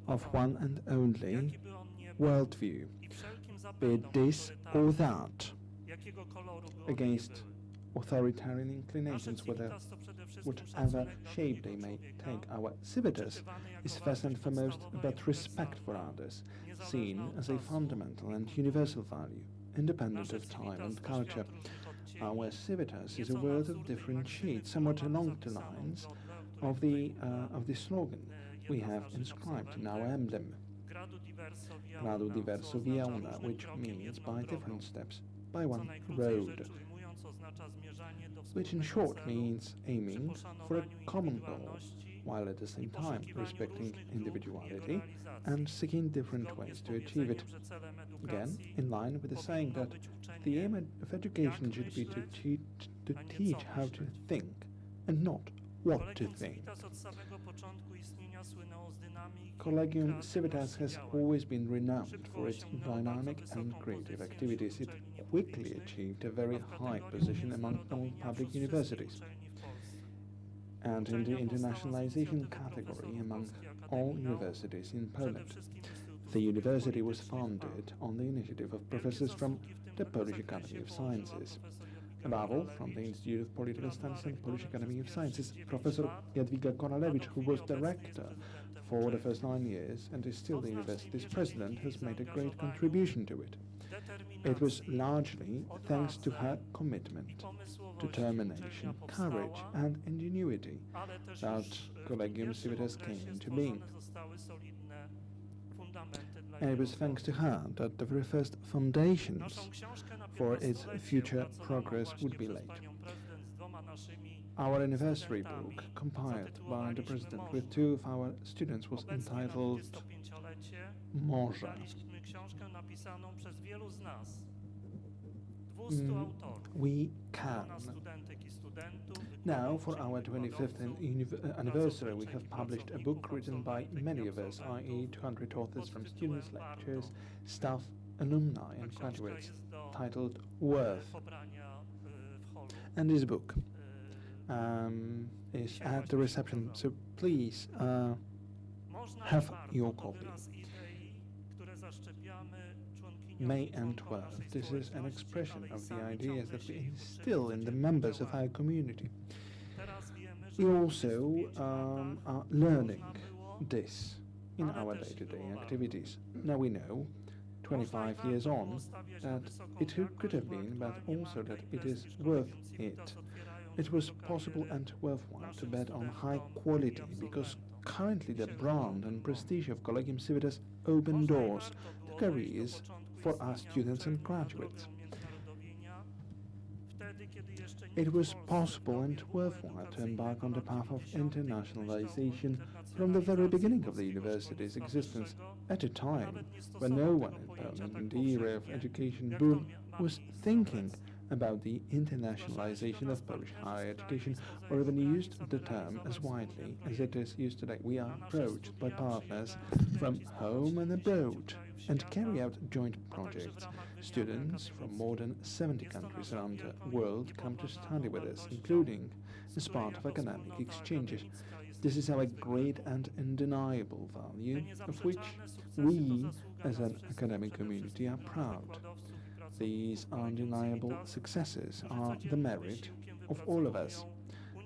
of one and only worldview, be it this or that, jakiego koloru by one against nie były. authoritarian Nasze inclinations, civitas to przede wszystkim whatever szacunek do shape they drugiego may człowieka, take. Our civitas odczytywany jako is first and wartość foremost podstawowa about i respect for uniwersalna, others, niezależna seen od as a czasu fundamental i and kultury. universal value, independent Nasze of time civitas and to culture. świat różnych odcieni, Our civitas is a nieco word of absurdnej different maksymy, shades, którą somewhat mamy along the zapisaną lines w godle, of o której the mówiła of the slogan we jedna z have naszych inscribed in our absolwentek. emblem, Gradu diverso via Gradu una, diverso co via oznacza una, różnym which krokiem means jedną by drogą. different steps, by Co one najkrócej road, rzecz ujmując oznacza zmierzanie do which in wspólnego short celu, means przy aiming for poszanowaniu a common goal, indywidualności while at the same i time poszukiwaniu respecting różnych dróg jego individuality realizacji. and seeking different Zgodnie ways z to achieve it. powiedzeniem, że celem Again, edukacji in line with the saying powinno that być uczenie, the aim of education jak should be to myśleć, a nie teach co how to myśleć. think and not what to Collegium think. Civitas od samego początku istnienia słynęło z dynamiki, Collegium kreatywności Civitas has działań. always been renowned Szybko for its osiągnęło dynamic bardzo and wysoką creative pozycję activities. wśród It uczelni quickly niepublicznych, achieved a a very w high kategorii position among all umiędzynarodowienia public wśród universities, wszystkich uczelni w Polsce. and in the Uczelnia powstała z internationalization inicjatywy category profesorów among Polskiej all Akademii Nauk, universities in przede Poland. wszystkim Instytutu The university was Politycznych founded on the initiative of Wielkie professors from zasługi w tym the Polish zakresie Academy of położyła Sciences. profesor Jadwiga Above all, from the Koralewicz, Institute of Political która była Studies and Polish rektorem Academy of przez Sciences, pierwszych 9 Professor lat, Jadwiga a do Koralewicz, who chwili was the obecnej jest rector prezydentem for the uczelni. first 9 years and is still the O university's znacznej president, wierze has made a great zaangażowaniu, contribution to it. It was determinacji largely thanks to her i commitment, pomysłowości determination, uczelnia courage, powstała, and ingenuity ale też that już w Collegium pierwszym Civitas okresie came into stworzone being. zostały solidne fundamenty dla And it jej was thanks to rozwoju. her that the very first foundations Naszą książkę na for its 15-lecie future opracowaną progress właśnie would be przez laid. panią prezydent z 2 naszymi Our anniversary studentami book, compiled by the zatytułowaliśmy president Morzu. with 2 of our students, was Obecnie na entitled 25-lecie Morze. wydaliśmy książkę napisaną przez wielu z nas, 200 autorów, We pełna can. studentek i studentów, Now, for our wykładowczyń, 25th wykładowców, anniversary, we have pracowniczek i published a book pracowników, written by absolwentek many i of us, i.e. absolwentów, 200 authors from pod students, tytułem lecturers, Warto. staff, alumni, Ta and książka graduates, jest do titled Worth. pobrania w holu. And this book is Dzisiaj at the właśnie reception, pokazał. so please Można have i warto, your to copy. wyraz idei, które zaszczepiamy członkiniom May i and członkom worth. naszej This is an społeczności, expression ale i of the sami ideas ciągle that we się ich instill uczymy in the codziennie members of działania. our community. Teraz wiemy, że We po also 25 latach are learning można było, this in ale our też i day-to-day było warto. activities. Now we know, Można i 25 years warto on, było stawiać na that wysoką it could have jakość, been, bo but aktualnie also marka that i it is prestiż worth Collegium it. Civitas otwierają It was drogę possible kariery and worthwhile to naszym bet on high studentom quality i because absolwentom. currently the Dzisiaj brand już and było. prestige of Collegium Civitas open Można i doors warto to było dojść do careers początku for our istnienia students and uczelni na drogę graduates. umiędzynarodowienia, wtedy, kiedy jeszcze nikt It w was Polsce possible prawie and w ogóle worthwhile to embark on the edukacyjnego path of lat 90. nie internationalization myślał o from the very beginning of the polskiego university's szkolnictwa existence, wyższego, at a time nawet nie when no stosował one tego in pojęcia Poland tak in the era of powszechnie, education jak boom to mamy was miejsce thinking obecnie. about the internationalization of Polish higher education, or even used the term as widely as it is used today. We are approached by partners from home and abroad and carry out joint projects. Students from more than 70 countries around the world come to study with us, including as part of academic exchanges. This is our great and undeniable value, of which we, as an academic community, are proud. These undeniable successes are the merit of all of us,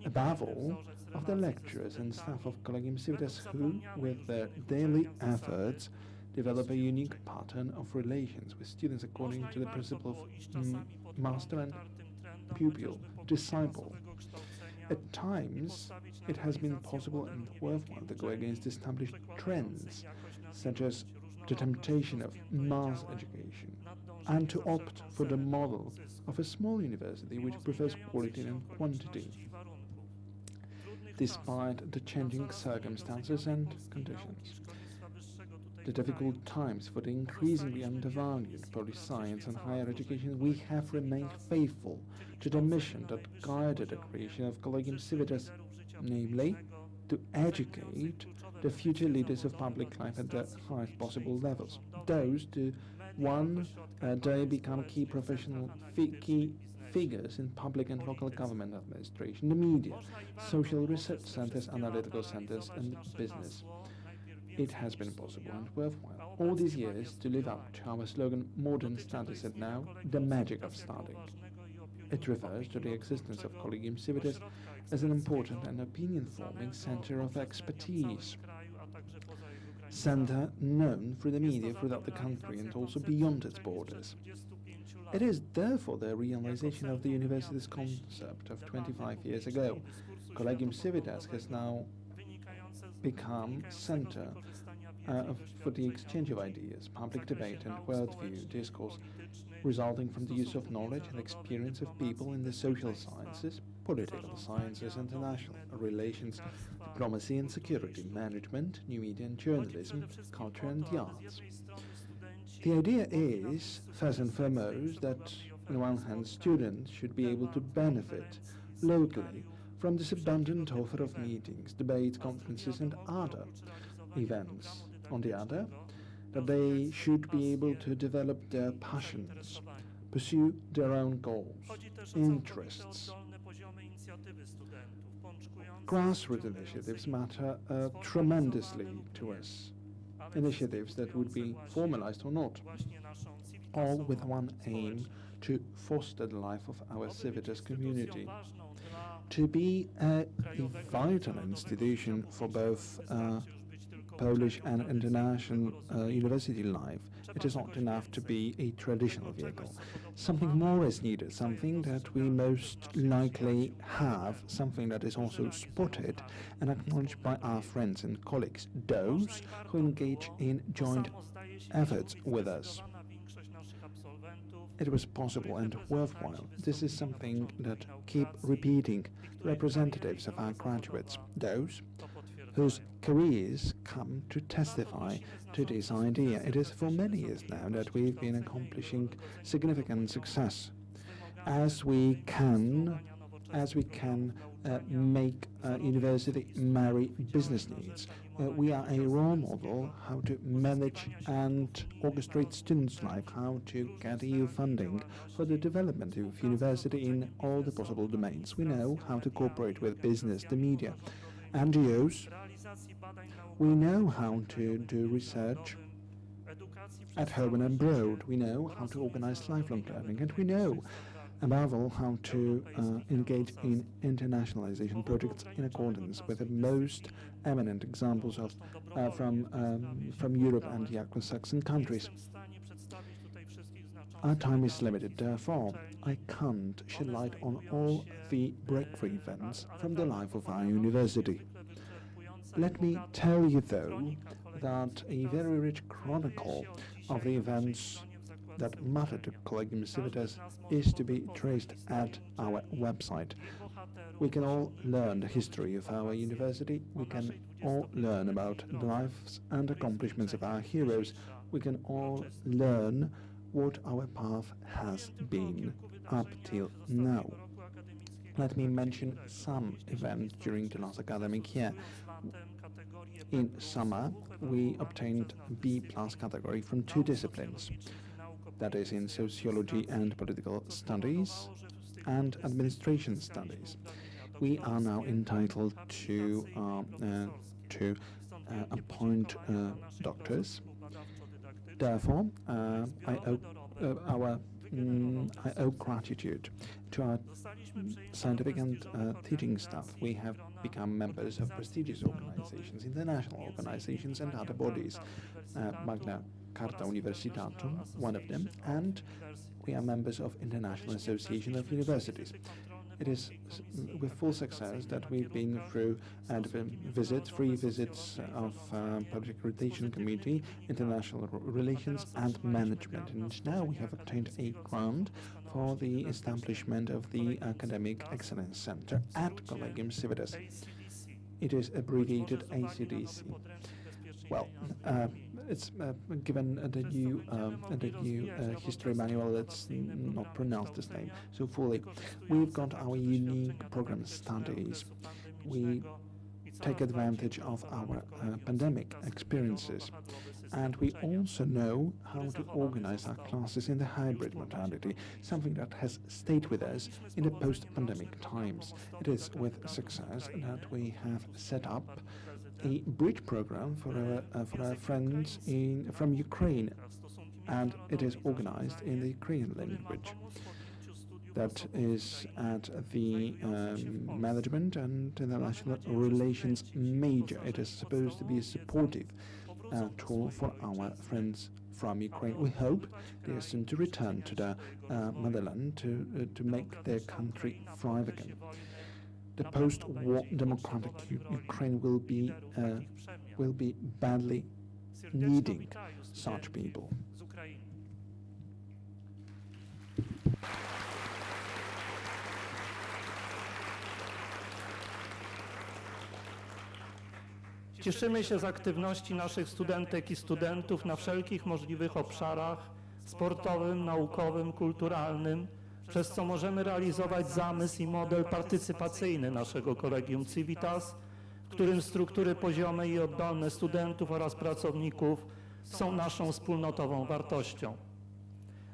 above all, of the lecturers and staff of Collegium Civitas who, with their daily efforts, develop a unique pattern of relations with students according to the principle of master and pupil, disciple. At times, it has been possible and worthwhile to go against established trends, such as the temptation of mass education, and to opt for the model of a small university which prefers quality and quantity, despite the changing circumstances and conditions. The difficult times for the increasingly undervalued Polish science and higher education, we have remained faithful to the mission that guided the creation of Collegium Civitas, namely, to educate the future leaders of public life at the highest possible levels, those to one day become key professional key figures in public and local government administration, the media, social research centers, analytical centers, and business. it has been possible and worthwhile all these years to live up to our slogan, modern studies, and now the magic of studying. It refers to the existence of Collegium Civitas as an important and opinion-forming center of expertise, center known through the media throughout the country and also beyond its borders. It is therefore the realization of the university's concept of 25 years ago. Collegium Civitas has now become center for the exchange of ideas, public debate and worldview discourse, resulting from the use of knowledge and experience of people in the social sciences, political sciences, international relations, diplomacy and security, management, new media and journalism, culture and the arts. The idea is, first and foremost, that on the one hand students should be able to benefit locally from this abundant offer of meetings, debates, conferences and other events. On the other, that they should be able to develop their passions, pursue their own goals, interests. Grassroots initiatives matter tremendously to us. Initiatives that would be formalized or not, all with one aim: to foster the life of our Civitas community. To be a vital institution for both Polish and international university life, it is not enough to be a traditional vehicle. Something more is needed, something that we most likely have, something that is also spotted and acknowledged by our friends and colleagues, those who engage in joint efforts with us. It was possible and worthwhile. This is something that keep repeating representatives of our graduates, those whose careers come to testify to this idea. It is for many years now that we've been accomplishing significant success as we can make university marry business needs. We are a role model how to manage and orchestrate students' life, how to get EU funding for the development of university in all the possible domains. We know how to cooperate with business, the media, NGOs. We know how to do research at home and abroad. We know how to organize lifelong learning, and we know above all how to engage in internationalization projects in accordance with the most eminent examples of from Europe and the Anglo-Saxon countries. Our time is limited, therefore I can't shed light on all the breakthrough events from the life of our university. Let me tell you, though, that a very rich chronicle of the events that matter to Collegium Civitas is to be traced at our website. We can all learn the history of our university. We can all learn about the lives and accomplishments of our heroes. We can all learn what our path has been up till now. Let me mention some events during the last academic year. In summer, we obtained B+ category from 2 disciplines, that is in sociology and political studies and administration studies. We are now entitled to appoint doctors. Therefore, I owe gratitude to our scientific and teaching staff. We have become members of prestigious organizations, international organizations and other bodies. Magna Carta Universitatum, one of them, and we are members of International Association of Universities. It is with full success that we've been through free visits of Public Accreditation Committee, International Relations and Management. And now we have obtained a grant for the establishment of the Academic Excellence Center at Collegium Civitas. It is abbreviated ACDC. Well, it's given the new history manual that's not pronounced this name so fully. We've got our unique program studies. We take advantage of our pandemic experiences, and we also know how to organize our classes in the hybrid modality, something that has stayed with us in the post-pandemic times. It is with success that we have set up a bridge program for our friends from Ukraine, and it is organized in the Ukrainian language. That is at the Management and International Relations major. It is supposed to be a supportive tool for our friends from Ukraine. We hope they are soon to return to their motherland to make their country thrive again. The post-war democratic Ukraine will be badly needing such people. Cieszymy się z aktywności naszych studentek i studentów na wszelkich możliwych obszarach sportowym, naukowym, kulturalnym, przez co możemy realizować zamysł i model partycypacyjny naszego Collegium Civitas, w którym struktury poziome i oddolne studentów oraz pracowników są naszą wspólnotową wartością.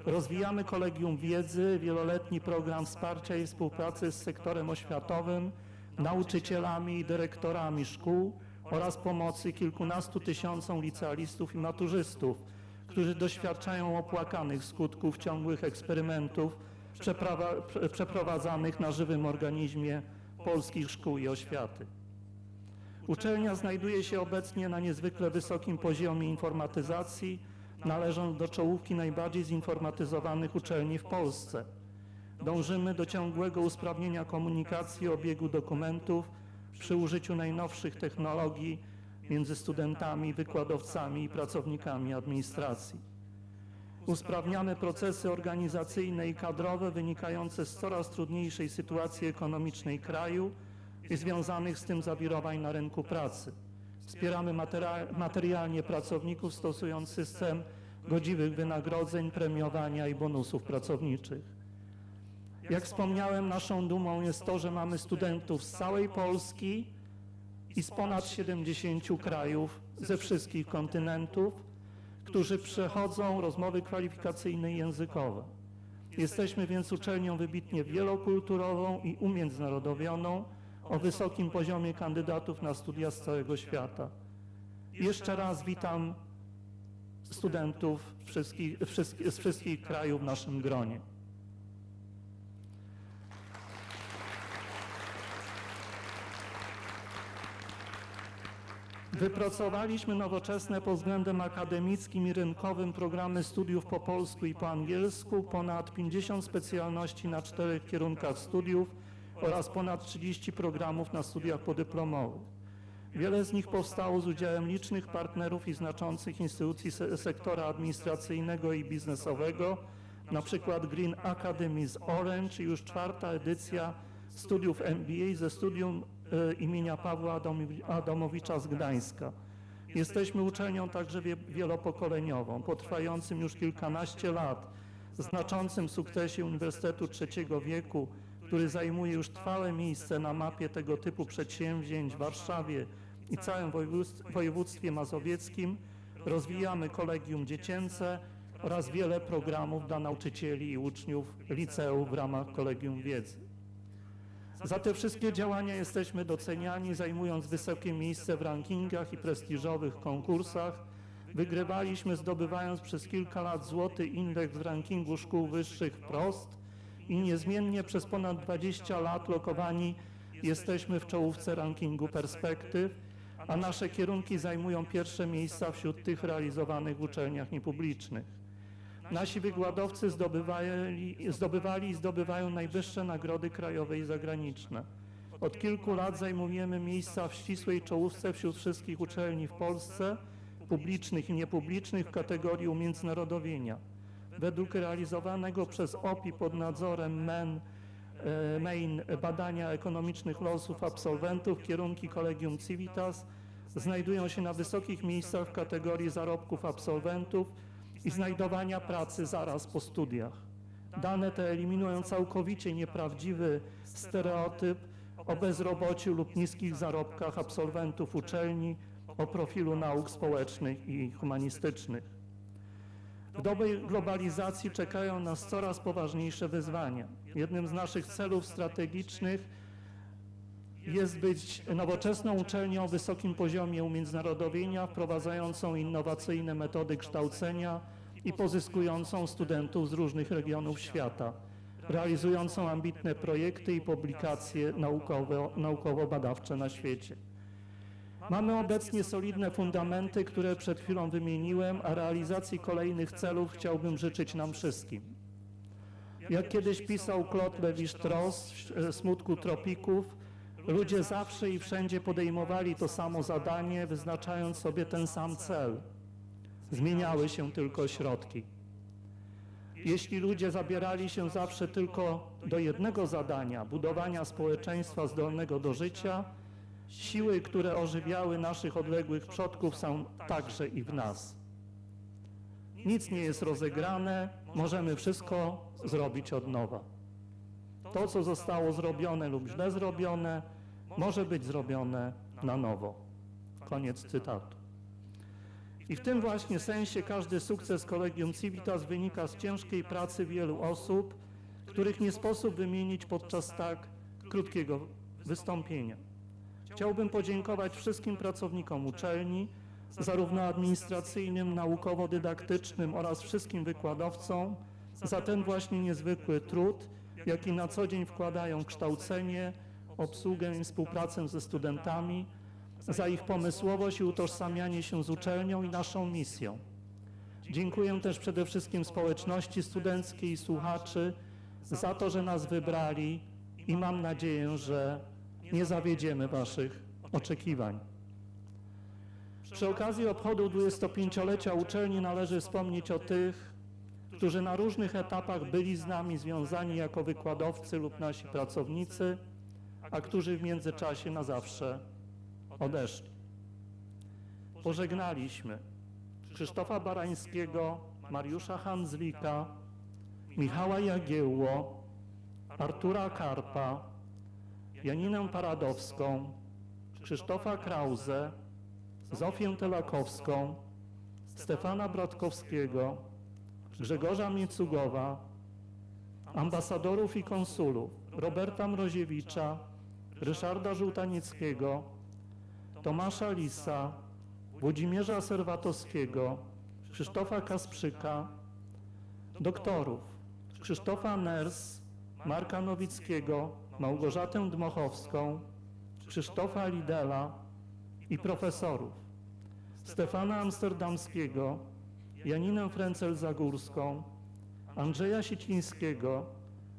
Rozwijamy Collegium Wiedzy, wieloletni program wsparcia i współpracy z sektorem oświatowym, nauczycielami i dyrektorami szkół oraz pomocy kilkunastu tysiącom licealistów i maturzystów, którzy doświadczają opłakanych skutków ciągłych eksperymentów przeprowadzanych na żywym organizmie polskich szkół i oświaty. Uczelnia znajduje się obecnie na niezwykle wysokim poziomie informatyzacji, należąc do czołówki najbardziej zinformatyzowanych uczelni w Polsce. Dążymy do ciągłego usprawnienia komunikacji i obiegu dokumentów przy użyciu najnowszych technologii między studentami, wykładowcami i pracownikami administracji. Usprawniamy procesy organizacyjne i kadrowe wynikające z coraz trudniejszej sytuacji ekonomicznej kraju i związanych z tym zawirowań na rynku pracy. Wspieramy materialnie pracowników, stosując system godziwych wynagrodzeń, premiowania i bonusów pracowniczych. Jak wspomniałem, naszą dumą jest to, że mamy studentów z całej Polski i z ponad 70 krajów ze wszystkich kontynentów, którzy przechodzą rozmowy kwalifikacyjne i językowe. Jesteśmy więc uczelnią wybitnie wielokulturową i umiędzynarodowioną, o wysokim poziomie kandydatów na studia z całego świata. Jeszcze raz witam studentów z wszystkich krajów w naszym gronie. Wypracowaliśmy nowoczesne pod względem akademickim i rynkowym programy studiów po polsku i po angielsku, ponad 50 specjalności na 4 kierunkach studiów oraz ponad 30 programów na studiach podyplomowych. Wiele z nich powstało z udziałem licznych partnerów i znaczących instytucji sektora administracyjnego i biznesowego, na przykład Green Academy z Orange i już 4. edycja studiów MBA ze studium imienia Pawła Adamowicza z Gdańska. Jesteśmy uczelnią także wielopokoleniową, potrwającym już kilkanaście lat, znaczącym sukcesie Uniwersytetu Trzeciego Wieku, który zajmuje już trwałe miejsce na mapie tego typu przedsięwzięć w Warszawie i całym województwie mazowieckim. Rozwijamy kolegium dziecięce oraz wiele programów dla nauczycieli i uczniów liceów w ramach Collegium Wiedzy. Za te wszystkie działania jesteśmy doceniani, zajmując wysokie miejsce w rankingach i prestiżowych konkursach. Wygrywaliśmy, zdobywając przez kilka lat złoty indeks w rankingu szkół wyższych wprost i niezmiennie przez ponad 20 lat lokowani jesteśmy w czołówce rankingu perspektyw, a nasze kierunki zajmują pierwsze miejsca wśród tych realizowanych w uczelniach niepublicznych. Nasi wykładowcy zdobywali i zdobywają najwyższe nagrody krajowe i zagraniczne. Od kilku lat zajmujemy miejsca w ścisłej czołówce wśród wszystkich uczelni w Polsce, publicznych i niepublicznych w kategorii umiędzynarodowienia. Według realizowanego przez OPI pod nadzorem Main badania ekonomicznych losów absolwentów kierunki Collegium Civitas znajdują się na wysokich miejscach w kategorii zarobków absolwentów i znajdowania pracy zaraz po studiach. Dane te eliminują całkowicie nieprawdziwy stereotyp o bezrobociu lub niskich zarobkach absolwentów uczelni o profilu nauk społecznych i humanistycznych. W dobie globalizacji czekają nas coraz poważniejsze wyzwania. Jednym z naszych celów strategicznych jest być nowoczesną uczelnią o wysokim poziomie umiędzynarodowienia, wprowadzającą innowacyjne metody kształcenia i pozyskującą studentów z różnych regionów świata, realizującą ambitne projekty i publikacje naukowo-badawcze na świecie. Mamy obecnie solidne fundamenty, które przed chwilą wymieniłem, a realizacji kolejnych celów chciałbym życzyć nam wszystkim. Jak kiedyś pisał Claude Lévi-Strauss w Smutku tropików, ludzie zawsze i wszędzie podejmowali to samo zadanie, wyznaczając sobie ten sam cel. Zmieniały się tylko środki. Jeśli ludzie zabierali się zawsze tylko do jednego zadania, budowania społeczeństwa zdolnego do życia, siły, które ożywiały naszych odległych przodków, są także i w nas. Nic nie jest rozegrane, możemy wszystko zrobić od nowa. To, co zostało zrobione lub źle zrobione, może być zrobione na nowo. Koniec cytatu. I w tym właśnie sensie każdy sukces Collegium Civitas wynika z ciężkiej pracy wielu osób, których nie sposób wymienić podczas tak krótkiego wystąpienia. Chciałbym podziękować wszystkim pracownikom uczelni, zarówno administracyjnym, naukowo-dydaktycznym oraz wszystkim wykładowcom za ten właśnie niezwykły trud, jaki na co dzień wkładają w kształcenie, obsługę i współpracę ze studentami, za ich pomysłowość i utożsamianie się z uczelnią i naszą misją. Dziękuję też przede wszystkim społeczności studenckiej i słuchaczy za to, że nas wybrali i mam nadzieję, że nie zawiedziemy waszych oczekiwań. Przy okazji obchodu 25-lecia uczelni należy wspomnieć o tych, którzy na różnych etapach byli z nami związani jako wykładowcy lub nasi pracownicy, a którzy w międzyczasie na zawsze odeszli. Pożegnaliśmy Krzysztofa Barańskiego, Mariusza Handzlika, Michała Jagiełło, Artura Karpa, Janinę Paradowską, Krzysztofa Krause, Zofię Telakowską, Stefana Bratkowskiego, Grzegorza Miecugowa, ambasadorów i konsulów Roberta Mroziewicza, Ryszarda Żółtanieckiego, Tomasza Lisa, Włodzimierza Serwatowskiego, Krzysztofa Kasprzyka, doktorów Krzysztofa Ners, Marka Nowickiego, Małgorzatę Dmochowską, Krzysztofa Lidela i profesorów Stefana Amsterdamskiego, Janinę Frencel-Zagórską, Andrzeja Sicińskiego,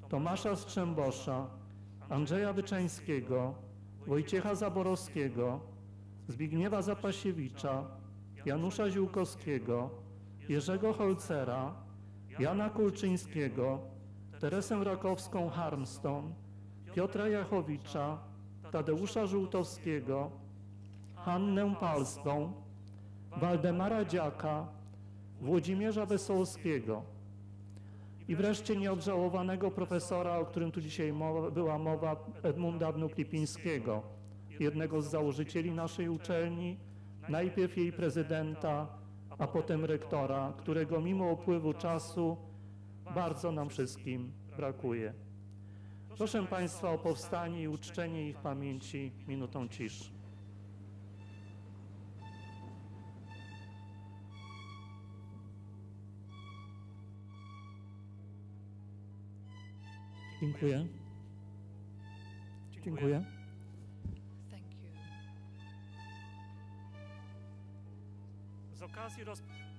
Tomasza Strzembosza, Andrzeja Wyczańskiego, Wojciecha Zaborowskiego, Zbigniewa Zapasiewicza, Janusza Ziółkowskiego, Jerzego Holcera, Jana Kulczyńskiego, Teresę Rakowską-Harmston, Piotra Jachowicza, Tadeusza Żółtowskiego, Hannę Palską, Waldemara Dziaka, Włodzimierza Wesołowskiego i wreszcie nieodżałowanego profesora, o którym tu dzisiaj była mowa, Edmunda Wnuk-Lipińskiego, jednego z założycieli naszej uczelni, najpierw jej prezydenta, a potem rektora, którego mimo upływu czasu bardzo nam wszystkim brakuje. Proszę Państwa o powstanie i uczczenie ich pamięci minutą ciszy. Dziękuję. Dziękuję. Thank you.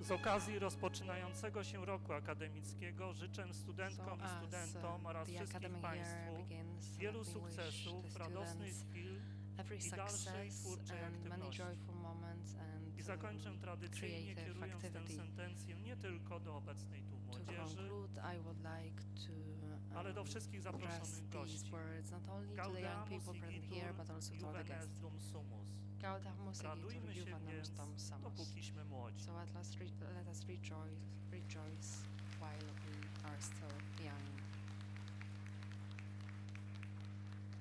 Z okazji rozpoczynającego się roku akademickiego życzę studentkom i studentom oraz wszystkim Państwu wielu sukcesów, radosnych chwil i dalszej twórczej aktywności. I zakończę tradycyjnie kierując tę sentencję nie tylko do obecnej tu młodzieży, ale do wszystkich zaproszonych gości. Gaudamus igitur juvenes dum sumus. Radujmy się więc, dopókiśmy młodzi. So at last let us rejoice while we are still young.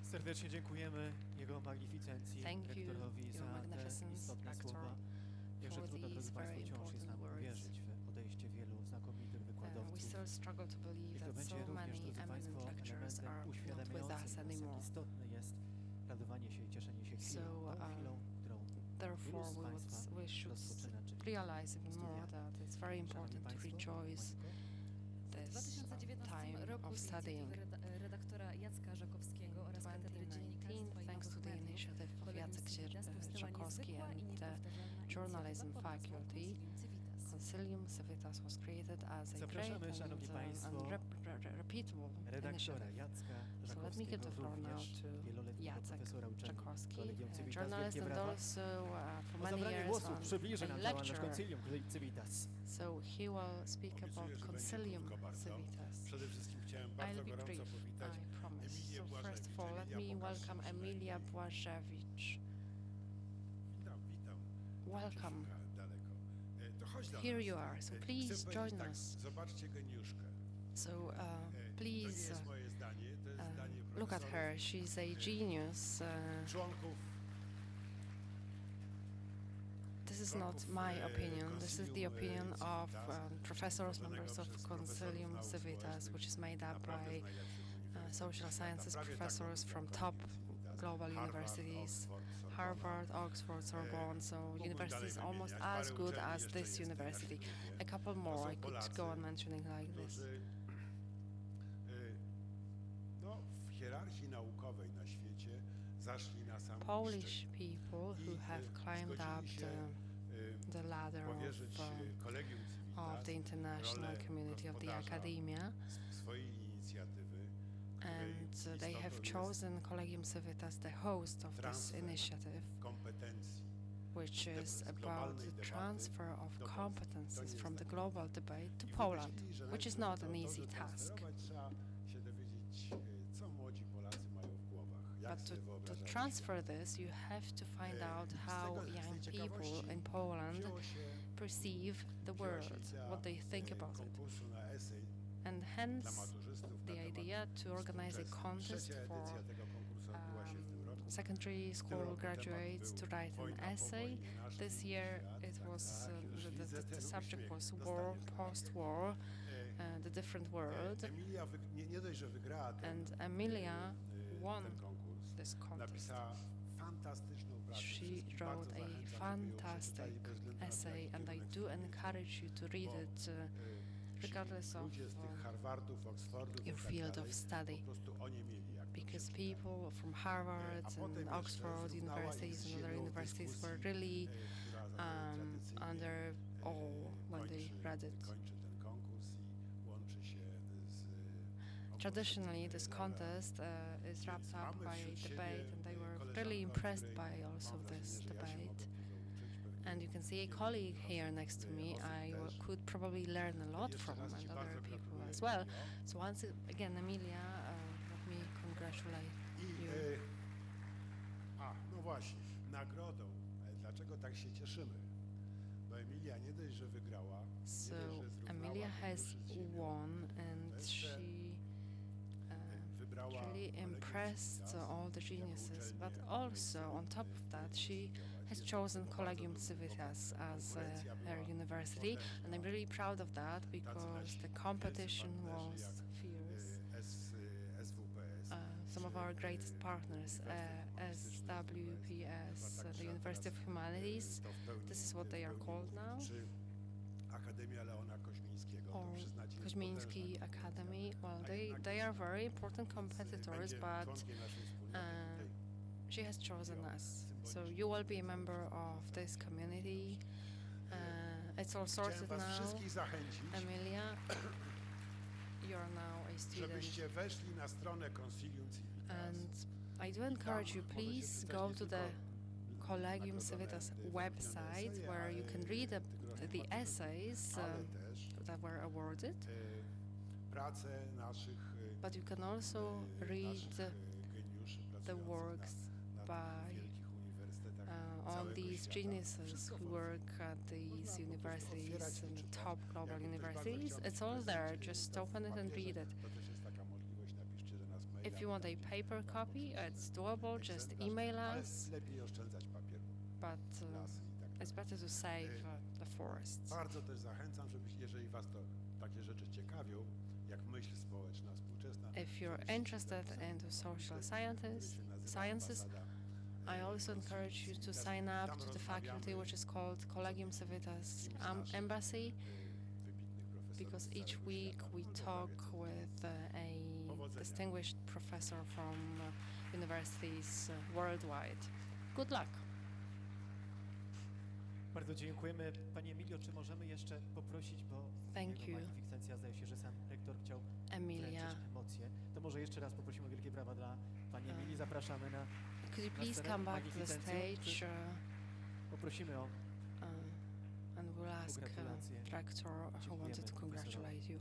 Serdecznie dziękujemy Jego Magnificencji, rektorowi, za te istotne słowa. Jakże trudno, drodzy Państwo, wciąż jest nam uwierzyć w odejście wielu znakomitych wykładowców. I to będzie również, drodzy Państwo, elementem uświadamiającym nas, jak istotne jest radowanie się i cieszenie się chwilą, tą chwilą, którą Therefore, wielu z Państwa we should rozpoczyna, czyli realize even more studia. that it's very important to Państwo, rejoice W this 2019 time roku of z studying. inicjatywy redaktora Jacka Żakowskiego oraz Katedry 2019, Dziennikarstwa i thanks to the Nowych initiative Mediów, of Collegium Jacek Civitas powstała Żakowski niezwykła i and the niepowtarzalna journalism inicjatywa pod nazwą faculty, Collegium Civitas. Concilium Civitas was created as a great Zapraszamy, szanowni and państwo, repeatable redaktora initiative. Jacka So let me give Żakowskiego, the floor now również to wieloletniego Jacek profesora uczelni Żakowski, Collegium Civitas. journalist Wielkie and brawa. also for O many zabranie years głosu on przybliży a nam działalność lecturer. Concilium Civitas. So he will speak Obiecuję, about że będzie Concilium krótko bardzo. Civitas. Przede wszystkim chciałem I'll bardzo be gorąco brief, powitać I promise. Emilię So first of Błażewicz. all, let me Emilia, pokaż welcome się Emilia przynajmniej. Błażewicz. Witam. Welcome. Daleko. To chodź do Here nas. you are, so Chcę please powiedzieć join tak, us. Zobaczcie geniuszkę. So To nie please jest moje zdanie, to jest zdanie look at her. profesorów, She's a genius. członków. This is not my opinion. This is the opinion of professors, members of Concilium Civitas, which is made up by social sciences professors from top global universities, Harvard, Oxford, Sorbonne, so universities almost as good as this university. A couple more I could go on mentioning like this. No, w hierarchii naukowej na świecie zaszli na sam Polish szczyt. people who have climbed up the ladder Collegium of Civitas the international community of the academia, swojej inicjatywy, and they have chosen Collegium Civitas, the host of this initiative, kompetencji which is about the transfer of competences from the global debate to Poland, which is not an easy task. Trzeba się dowiedzieć, co młodzi Polacy mają w głowach, jak But sobie to wyobrażają transfer this, you have to find out how young people in Poland perceive the world, what they think about it. konkursu na esej And dla hence maturzystów na the temat idea to organize a współczesny. contest Trzecia for edycja tego konkursu odbyła się w tym roku. secondary school graduates to write an essay. This year it was the subject was war, post-war, the different world, Emilia nie dość, że wygrała and Emilia won ten konkurs, this contest. napisała fantastyczną pracę. She Wszystkich wrote bardzo a zachęcam, żeby ją fantastic przeczytali bez względu na to, essay, jaki and I kierunek do studiujecie. encourage you to read it regardless of Ludzie z tych Harvardów, Oxfordów your i tak field dalej, of study, po prostu oniemieli, jak to because przeczytali. people from Harvard and Oxford universities and other universities were really under awe when they read it. Kończy ten konkurs i łączy się z Traditionally, this contest is wrapped up by a debate, and they were really impressed by also this debate. And you can see a colleague here next to me. I could probably learn a lot from, and other people as well. So once again, Emilia, let me congratulate you. No właśnie, nagrodą. Dlaczego tak się cieszymy? Bo Emilia nie dość, że wygrała, So Emilia has won, and she really impressed all the geniuses, but also on top of that, she has chosen Collegium Civitas as her university, and I'm really proud of that because the competition was fierce. Some of our greatest partners, SWPS, the University of Humanities, this is what they are called now, or Koźmiński Academy. Well, they are very important competitors, but she has chosen us. So you will be a member of this community. It's all sorted now. Emilia, you're now a student. Żebyście weszli na stronę Concilium Civitas. And I do encourage you, please go to the Collegium Civitas website where you can read the essays that were awarded, but you can also read the works by all these geniuses who work at these universities and the top global universities. It's all there, just open it and read it. If you want a paper copy, it's doable, just email us, but it's better to save the forests. Bardzo też zachęcam, jeżeli was to takie rzeczy ciekawią, jak myśl społeczna współczesna. If you're interested in the social scientists, Sciences. I also encourage you to sign up to the faculty which is called Collegium Civitas Embassy, because each week we talk with a distinguished professor from universities worldwide. Good luck. Bardzo dziękujemy. Pani Emilio, czy możemy jeszcze poprosić, bo Thank you. magnificencja, zdaje się, że sam rektor chciał Emilia. wręczyć emocje. To może jeszcze raz poprosimy o wielkie brawa dla pani Emilii. Zapraszamy na Could you please come back to the stage? Poprosimy o And we'll ask Rector who wanted to congratulate you.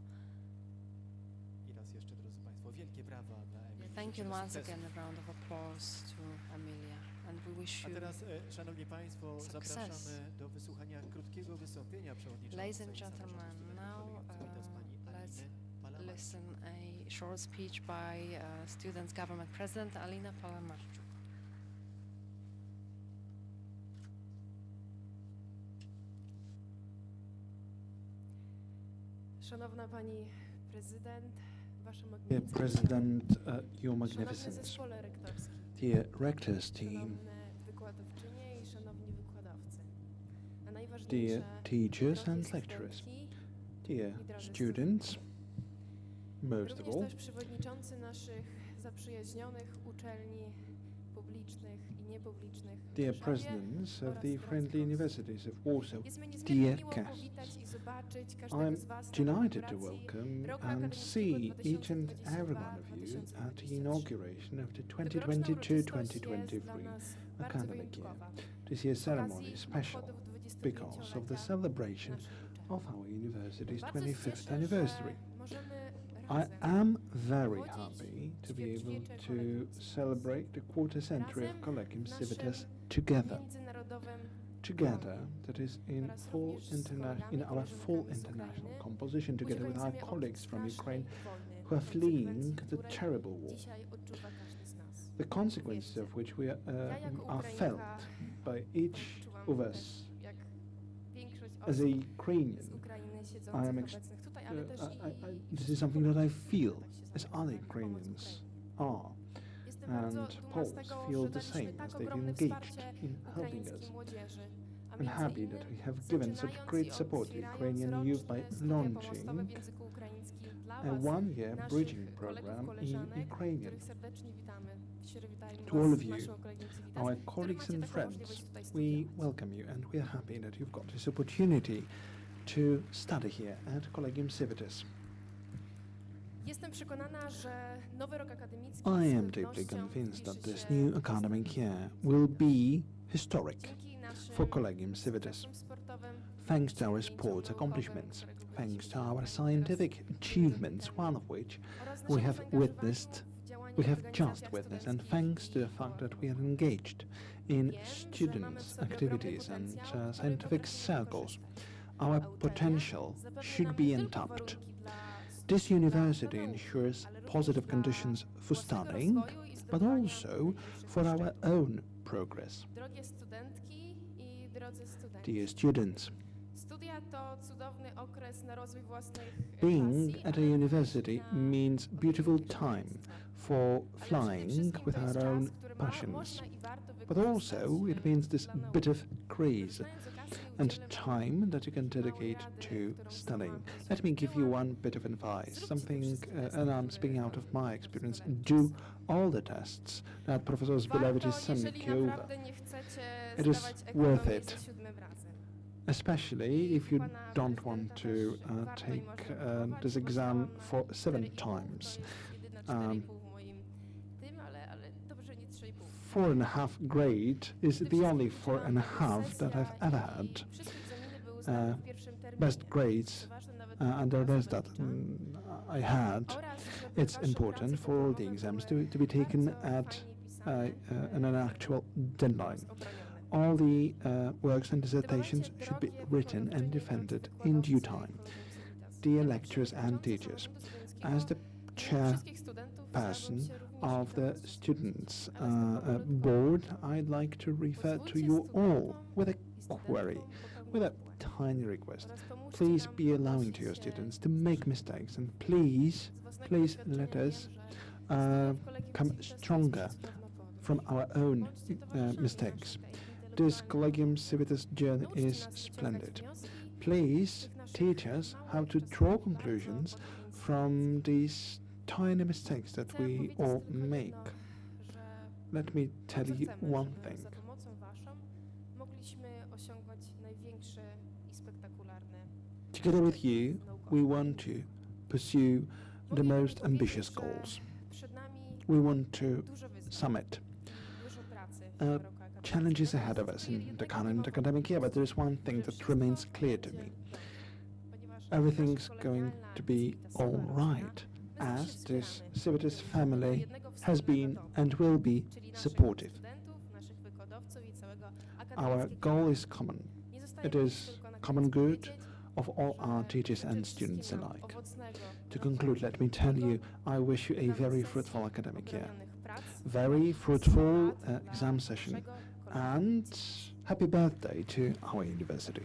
i raz jeszcze, drodzy Państwo, wielkie brawa dla Emilii. Thank you once again, a round of applause to Emilia. And we wish A you teraz, Szanowni Państwo, success. zapraszamy do wysłuchania krótkiego wystąpienia przewodniczącej. Ladies and gentlemen, now let's listen a short speech by Students' Government President Alina Palamarczuk. Szanowna Pani Prezydent, Wasza Dear Magnificencja, President, Your Szanowny Magnificence, Zespole Rektorski, dear Rector's team, szanowne wykładowczynie i szanowni wykładowcy, a dear najważniejsze teachers drogie and lecturers, studentki dear i drodzy students, most of również all, też przewodniczący naszych zaprzyjaźnionych uczelni publicznych i niepublicznych w dear Warszawie presidents of oraz the drodzy friendly goście. universities of Warsaw, Jest mi niezmiernie dear miło guests. powitać i zobaczyć każdego I'm z Was na delighted to inauguracji welcome roku and akademickiego see each and every one of you at the 2022-2023. inauguration of the Tegoroczna uroczystość jest dla 2022-2023 nas bardzo academic year. wyjątkowa. This year's Z ceremony okazji is special obchodów 25-lecia because of the celebration naszej uczelni. of our university's Bardzo się 25th cieszę, anniversary. że możemy I razem am very obchodzić happy to be able ćwierćwiecze to Collegium Civitas. celebrate the quarter century of Razem Collegium w naszym Civitas together. międzynarodowym Together, that is in oraz full również z international, in kolegami, our full koleżankami z international Ukrainy, composition, together with our uciekającymi od colleagues from strasznej Ukraine wojny, who are fleeing konsekwencji the której terrible war, dzisiaj odczuwa każdy z nas. the consequences Wierzcie, of which we ja jako are felt Ukrainka by each odczuwam of też, us. jak większość As a osób Ukrainian, z Ukrainy I am siedzących ex- obecnych tutaj, ale też this is something that I feel as other Ukrainians are, Jestem bardzo and dumna Poles z tego, feel że the daliśmy same tak as they've ogromne engaged wsparcie in helping us. ukraińskiej młodzieży, a I'm między happy innymi that we have given such zaczynając great i support to otwierając Ukrainian youth by roczne studia pomostowe launching w języku ukraińskim dla a Was, one-year naszych bridging kolegów, program in koleżanek, Ukrainian. których serdecznie witamy. Witajmy To all Was of w you, naszym Collegium Civitas, our w którym colleagues macie and taką friends, możliwość tutaj we studiować. welcome you and we are happy that you've got this opportunity to study here at Collegium Civitas. Jestem przekonana, że nowy rok akademicki I z am deeply pewnością convinced that wpisze this się new w academic historię. year will be historic Dzięki naszym for Collegium Civitas, sukcesom sportowym, thanks to our osiągnięciom sports naukowym, accomplishments, którego thanks to byliśmy our świadkami scientific teraz achievements, one of which oraz we naszemu have zaangażowaniu witnessed, w działania we w have organizacjach just witnessed, and studenckich thanks to i the fact that we are społecznych. engaged in Wiem, że mamy w students' sobie ogromny activities and potencjał, który scientific potrafimy circles. wykorzystać. Our A uczelnia potential zapewnia should nam be nie tylko untapped. warunki dla This studiów, dla university nauki, ensures ale również positive dla conditions for własnego studying, rozwoju i but zdobywania also największych for our oszczędności. own progress. Drogie studentki i drodzy studenci, Dear students, studia to cudowny okres na rozwój własnych being pasji, at a ale university również na means beautiful odkrycie time dziedzictwa. for Ale przede flying wszystkim with to jest our czas, own który passions. można i warto But wykorzystać, also it means this dla nauki. bit of craze Korzystając z okazji, and udzielę wam time that you can małej dedicate rady, to którą studying. sama Let me give you doświadczyłam. one bit of advice, Zróbcie something, wszystkie testy, and I'm które speaking out of my profesor experience. Gadacz Do all the tests that Professor Gadacz is warto, sending jeżeli you over, naprawdę nie chcecie It is zdawać worth ekonomii it. za 7 razem. especially if you don't want to take this exam for 7 times. 4.5 grade is the only 4.5 that I've ever had. Best grades and the rest that I had. It's important for all the exams to be taken at an actual deadline. All the works and dissertations should be written and defended in due time. Dear lecturers and teachers, as the chairperson of the students' board, I'd like to refer to you all with a query, with a tiny request. Please be allowing to your students to make mistakes, and please let us come stronger from our own mistakes. This Collegium Civitas journey is splendid. Please teach us how to draw conclusions from these tiny mistakes that we all make. Let me tell you one thing. Together with you, we want to pursue the most ambitious goals. We want to summit challenges ahead of us in the current academic year, but there is one thing that remains clear to me. Everything's going to be all right, as this Civitas family has been and will be supportive. Our goal is common. It is common good of all our teachers and students alike. To conclude, let me tell you, I wish you a very fruitful academic year, very fruitful exam session, and happy birthday to our university.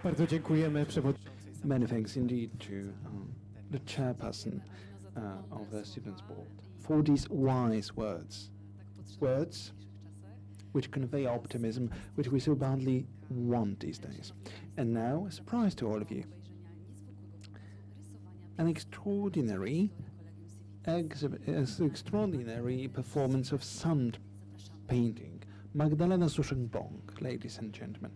Bardzo dziękujemy przewodniczącej. Many thanks indeed to the chairperson of the Students' Board for these wise words. Words which convey optimism, which we so badly want these days. And now, a surprise to all of you. An extraordinary performance of sand painting. Magdalena Suszek-Bąk, ladies and gentlemen.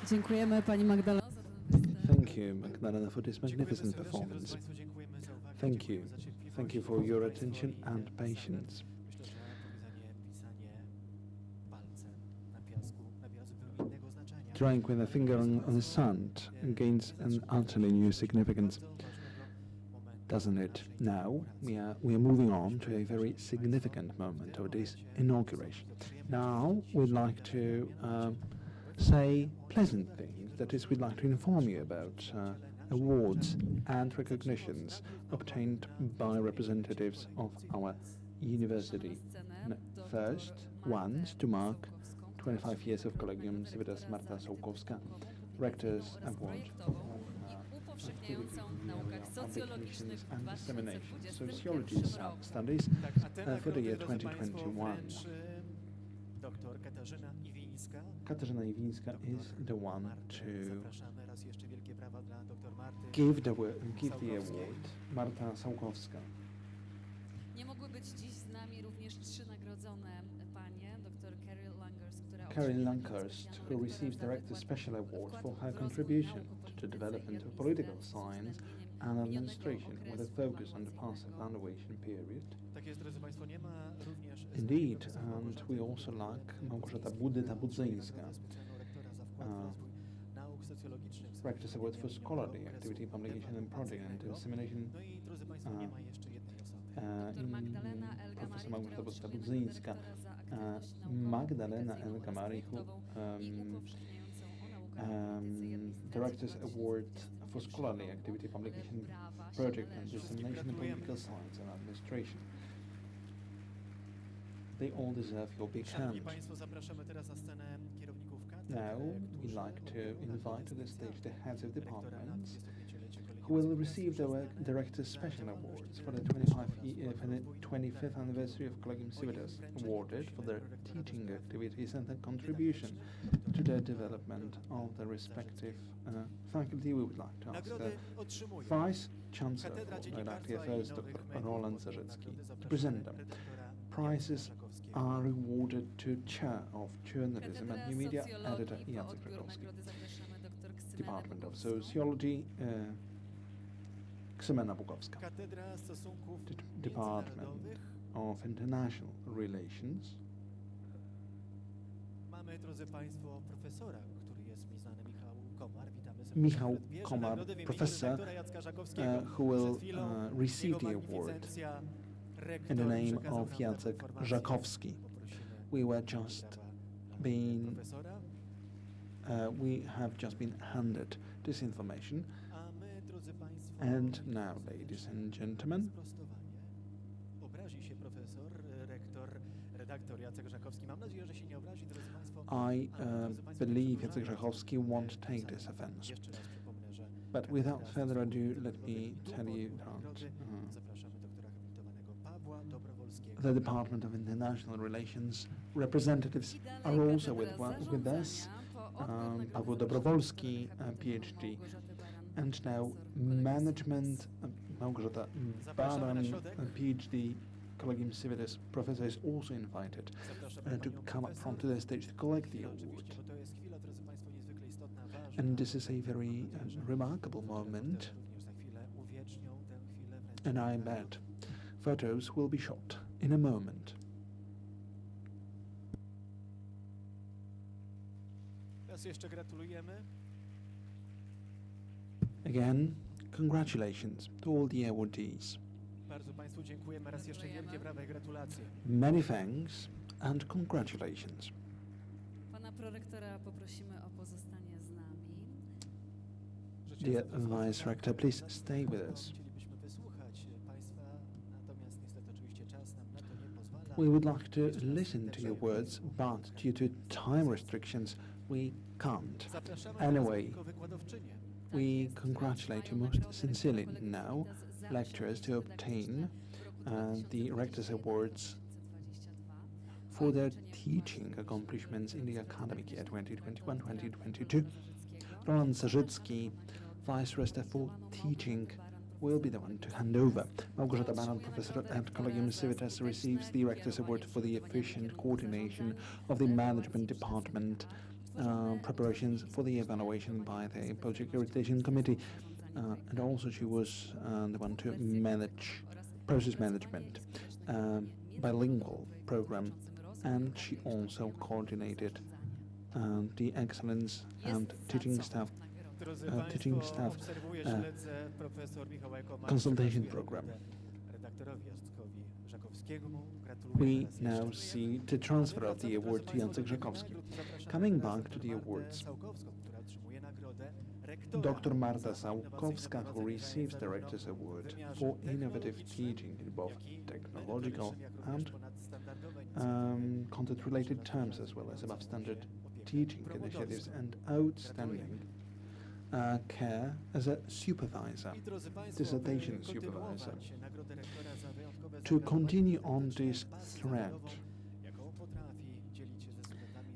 Dziękujemy pani Magdalena za ten występ. Thank you, Magdalena, for this magnificent performance. Thank you. Thank you for your attention and patience. Drawing with a finger on the sand gains an utterly new significance, doesn't it? Now we are moving on to a very significant moment of this inauguration. Now we'd like to say pleasant things. That is, we'd like to inform you about awards and recognitions obtained by representatives of our university. First, ones to mark 25 years of Collegium Civitas Marta Sołkowska, Rector's Award and Dissemination, Sociology Studies for the year 2021. Katarzyna Iwińska is the one to give the award. Marta Sołkowska. Nie mogły być dziś z nami również 3 nagrodzone panie, dr Carol Lankhurst, who receives the Rector's Special Award for her contribution to the development of political science and administration, with a focus on the past evaluation period. Indeed, and we also like Małgorzata Budzyta-Budzyńska, Rector's Award for Scholarly Activity, Publication and Project and Dissemination. Professor Małgorzata Budzyta-Budzyńska, Magdalena Elgamari, who Director's Award for Scholarly Activity, Publication, Project and Dissemination in Political Science and Administration. They all deserve your big hand. Now, we'd like to invite to the stage the heads of departments who will receive the Director's Special Awards for the 25th anniversary of Collegium Civitas, awarded for their teaching activities and their contribution to the development of the respective faculty. We would like to ask the Vice Chancellor for Didactic Affairs, Dr. Roland Zarzecki, to present them. Prizes are awarded to Chair of Journalism and New Media, Editor Jacek Żakowski. Department of Sociology, Ksymena Bukowska. Department of International Relations. Mamy, drodzy Państwo, profesora, który jest mi znany, Michał Komar, professor, who will receive the award in the name of Jacek Żakowski. We have just been handed this information. And now, ladies and gentlemen, I believe Jacek Żakowski won't take this offense. But without further ado, let me tell you that the Department of International Relations representatives are also with us. Paweł Dobrowolski, PhD. And now management, Małgorzata Baran, PhD, Collegium Civitas professor, is also invited to come up front to the stage to collect the award. And this is a very remarkable moment, and I bet photos will be shot in a moment. Raz jeszcze gratulujemy. Again, congratulations to all the awardees. Bardzo Państwu dziękujemy. Raz jeszcze wielkie brawa i gratulacje. Many thanks and congratulations. Pana prorektora poprosimy o pozostanie z nami. Dear Vice Rector, please stay with us. Chcielibyśmy wysłuchać Państwa, natomiast niestety oczywiście czas nam na to nie pozwala. We would like to listen to your words, but due to time restrictions, we can't. Anyway, we congratulate you most sincerely now, lecturers, to obtain the Rector's Awards for their teaching accomplishments in the academic year 2021-2022. Roland Zarzecki, Vice Rector for Teaching, will be the one to hand over. Małgorzata Baran, Professor at Collegium Civitas, receives the Rector's Award for the efficient coordination of the Management Department preparations for the evaluation by the Project Accreditation Committee, and also she was the one to manage process management, bilingual program, and she also coordinated the excellence and teaching staff consultation program. We now see the transfer of the award to Jacek Żakowski. Coming back to the awards, Dr. Marta Sałkowska, who receives the Rector's Award for innovative teaching in both technological and content-related terms, as well as above-standard teaching initiatives and outstanding care as a supervisor, dissertation supervisor. To continue on this thread,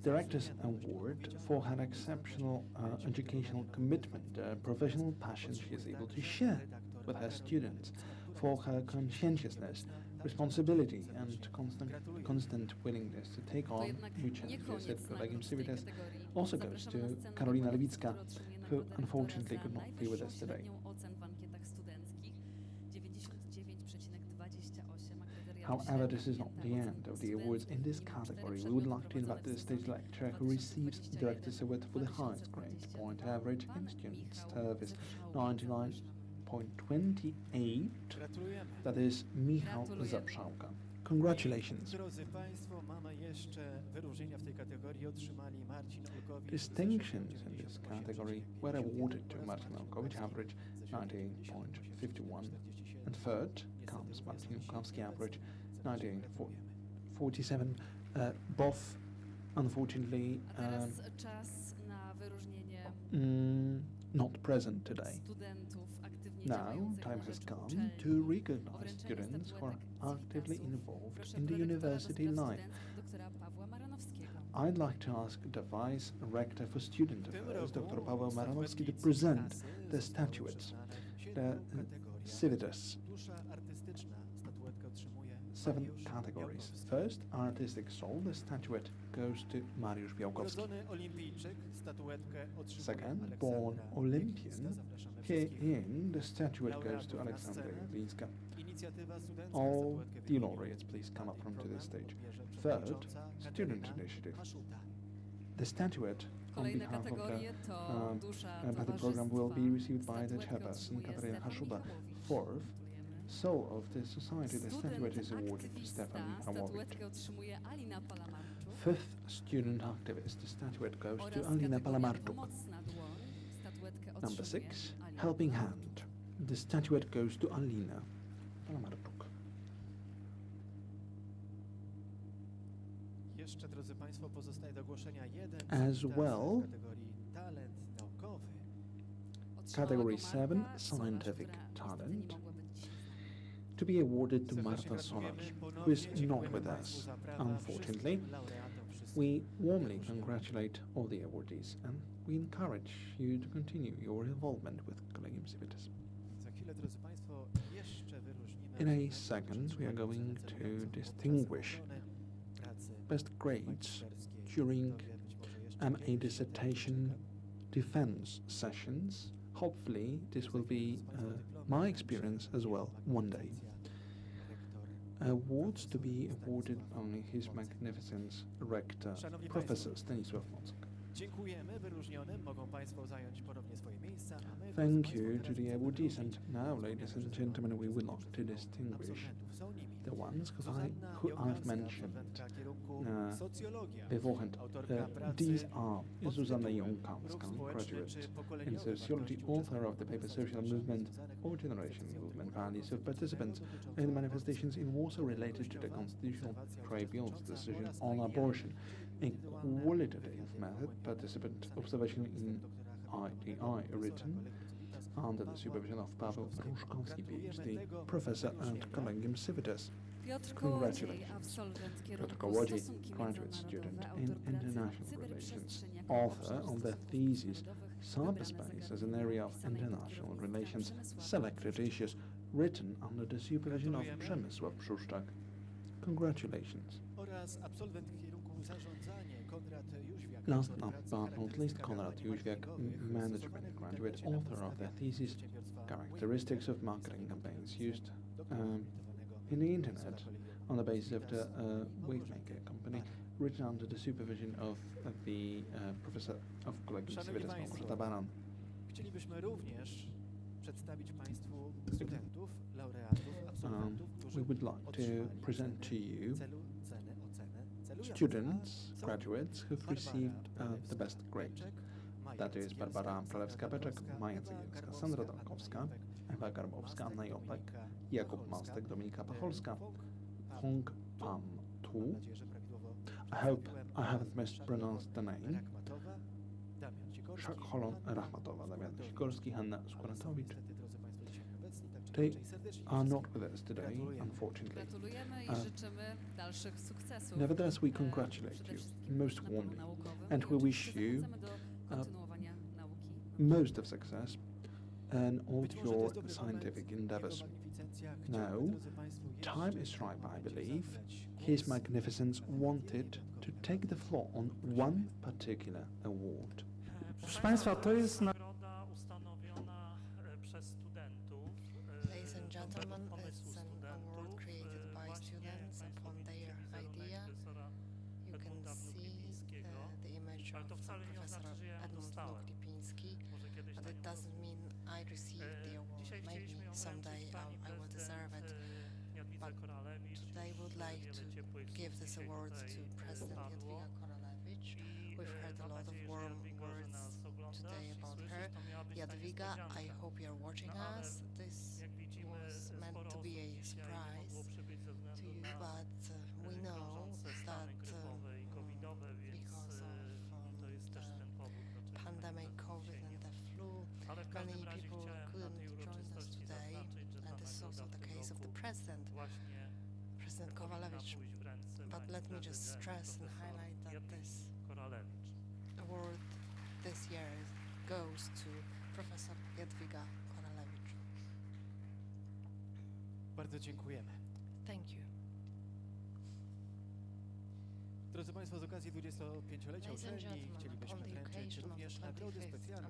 the Rector's Award for her exceptional educational commitment, professional passion she is able to share with her students, for her conscientiousness, responsibility and constant willingness to take on new challenges at Collegium Civitas also goes to Karolina Lewicka, who unfortunately could not be with us today. However, this is not the end of the awards in this category. We would like to invite the stage lecturer who receives the Director's Award for the highest grade point average in student service, 99.28. That is Michał Zapszałka. Congratulations. Distinctions in this category were awarded to Marcin Olkowicz, average 98.51, and third comes Marcin Olkowski, average 98.47. Both, unfortunately, not present today. Now, time has come to recognize students who are actively involved in the university life. I'd like to ask the Vice Rector for Student Affairs, Dr. Paweł Maranowski, to present the statuettes, the Civitas. 7 categories. First, Artistic Soul, the statuette goes to Mariusz Białkowski. Second, Born Olympian, Herein, the statuette goes to Aleksandra Jadwiga. All the laureates, please come up onto this stage. Third, Student Initiative. The statuette on behalf of the program will be received by the chairperson, Katarzyna Haszuba. Fourth, Soul of the Society, the statuette is awarded to Stefan Pawłowicz. Fifth, Student Activist, the statuette goes to Alina Palamarczuk. Number 6, Helping Hand, the statuette goes to Alina Palamarczuk. As well, Category 7, Scientific Talent, to be awarded to Marta Solacz, who is not with us, unfortunately. We warmly congratulate all the awardees, and we encourage you to continue your involvement with Collegium Civitas. In a second, we are going to distinguish best grades during MA dissertation defense sessions. Hopefully, this will be my experience as well one day. Awards to be awarded by His Magnificence Rector, Professor Stanisław Mocek. Thank you to the awardees, and now, ladies and gentlemen, we would like to distinguish the ones who I've mentioned beforehand. These are Zuzanna Jąkowska, graduate in sociology, author of the paper Social Movement or Generation Movement, Values of Participants in Manifestations in Warsaw related to the Constitutional Tribunal's decision on abortion, a qualitative method, participant observation in IDI, written under the supervision of Paweł Ruszkowski, PhD, professor at Collegium Civitas. Congratulations. Piotr Kołodziej, graduate student in international relations, author of the thesis Cyberspace as an area of international relations, selected issues, written under the supervision of Przemysław Brzószczak. Congratulations. Last but not least, Konrad Jóźwiak, management graduate, author of the thesis Characteristics of Marketing Campaigns Used in the Internet on the basis of the Wavemaker company, written under the supervision of the Professor of Collegium Civitas, Małgorzata Baran. Chcielibyśmy również przedstawić Państwu studentów, laureatów, absolwentów, którzy We would like to present to you students, graduates who've received the best grade. That is Barbara Pralewska-Beczek, Maja Cegielska, Sandra Dalkowska, Ewa Garbowska, Anna Jopek, Jakub Mastek, Dominika Pacholska, Hong Pam Tu. I hope I haven't mispronounced the name. Szakholon Rachmatowa, Damian Sikorski, Hanna Skuratowicz. They are not with us today, unfortunately. Gratulujemy i życzymy dalszych sukcesów. Nevertheless, we congratulate you most warmly, and we wish you most of success in all your scientific endeavors. Now, time is ripe, I believe. His Magnificence wanted to take the floor on one particular award. Proszę Państwa, to jest nagroda ustanowiona przez studentów. Ladies and gentlemen, it's an award created by students upon their idea. You can see the image of Professor Edmund Luk-Lipiński, but it doesn't mean I received the award. Maybe someday I will deserve it. But today I would like to give this award to President Jadwiga Koralewicz. We've heard a lot of warm words today about her. Jadwiga, I hope you're watching us. This was meant to be a surprise to you, but we know that because of the pandemic, COVID and the flu, many people couldn't join us today, and this is also the case of the President Koralewicz. But let me just stress and highlight that this award this year goes to Professor Jadwiga Koralewicz. Bardzo dziękujemy. Thank you. Drodzy Państwo, z okazji 25-lecia uczelni chcielibyśmy wręczyć również nagrody specjalne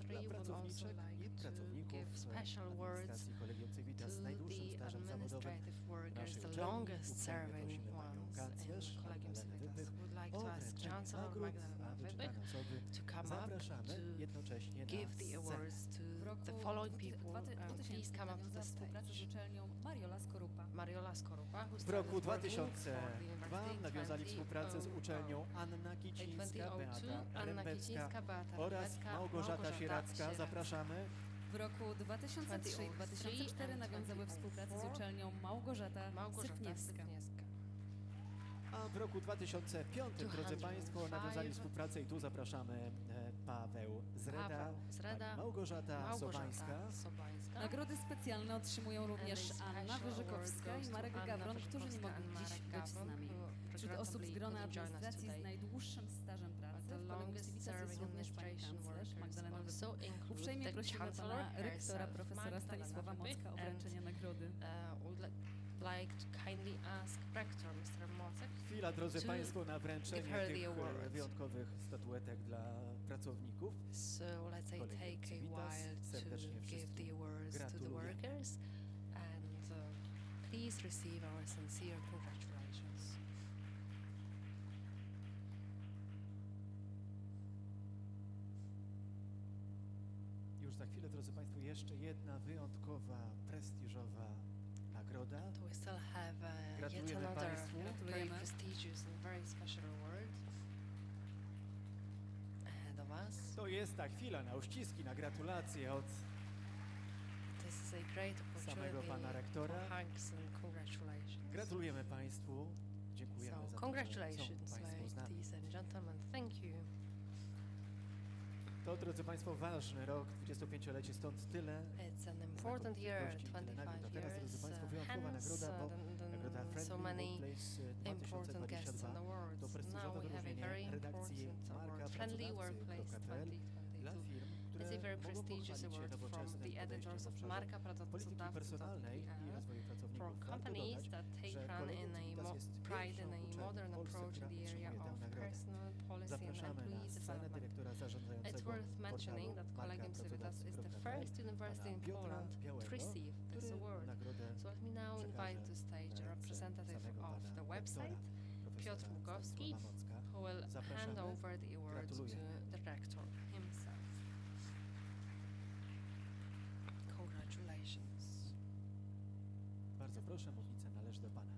dla pracowniczek i pracowników administracji Collegium Civitas z najdłuższym stażem zawodowym w naszej uczelni. Uprzejmie prosimy panią kanclerz Magdalenę Wypych o wręczenie nagród, a wyczytane osoby zapraszamy jednocześnie na scenę. The following people, please come up to the stage. Mariola Skorupa, W roku 2002 nawiązali współpracę z uczelnią Anna Kicińska, Beata Rembecka oraz Małgorzata Sieracka. Zapraszamy. W roku 2003 i 2004 nawiązały współpracę z uczelnią Małgorzata Sypniewska. A w roku 2005, drodzy Państwo, nawiązali współpracę i tu zapraszamy Paweł Zreda, pani Małgorzata Sobańska. Nagrody specjalne otrzymują również Anna Wyżykowska i Marek Gawron, którzy nie mogli dziś być z nami. Wśród osób z grona administracji z najdłuższym stażem pracy w Collegium Civitas jest również pani kanclerz Magdalena Wypych. Uprzejmie prosimy pana rektora, profesora Stanisława Mocka o wręczenie nagrody. Like to kindly ask Rector, Mr. Mocek, Chwila, drodzy Państwo, na wręczenie tych wyjątkowych statuetek dla pracowników. So let's say take a while to give the awards to the workers and please receive our sincere congratulations. Już za chwilę, drodzy Państwo, jeszcze jedna wyjątkowa, prestiżowa nagroda. And we still have yet Gratulujemy another Państwu. very prestigious and very special award ahead of us. To jest ta chwila na uściski, na gratulacje od This is a great samego opportunity pana rektora. for hugs and congratulations. Gratulujemy Państwu. Dziękujemy za So to, że congratulations, są Państwo z nami. ladies and gentlemen. Thank you. To, drodzy Państwo, ważny rok, 25-lecie, stąd tyle It's an important year, gości, tyle 25 nagród. A teraz, drodzy years, Państwo, wyjątkowa hence nagroda, bo nagroda so Friendly many Workplace important guests 2022 and awards. to Now prestiżowe we have a wyróżnienie very redakcji important marka award, Friendly Workplace pracodawcy.pl dla 2022. firm, które It's a very mogą prestigious pochwalić się award from nowoczesnym the podejściem editors w of obszarze Marka polityki personalnej i Pracodawcy.pl rozwoju for pracowników. Warto companies dodać, that take że pride Collegium in Civitas jest a modern pierwszą uczelnią approach w in Polsce, the która area otrzymuje tę of nagrodę. personal mentioning that Collegium Civitas is the first university in Poland to receive this award. So let me now invite to stage a representative of the website, Piotr Mugowski, who will hand over the award to the rector himself. Congratulations. Bardzo proszę, mównica należy do pana.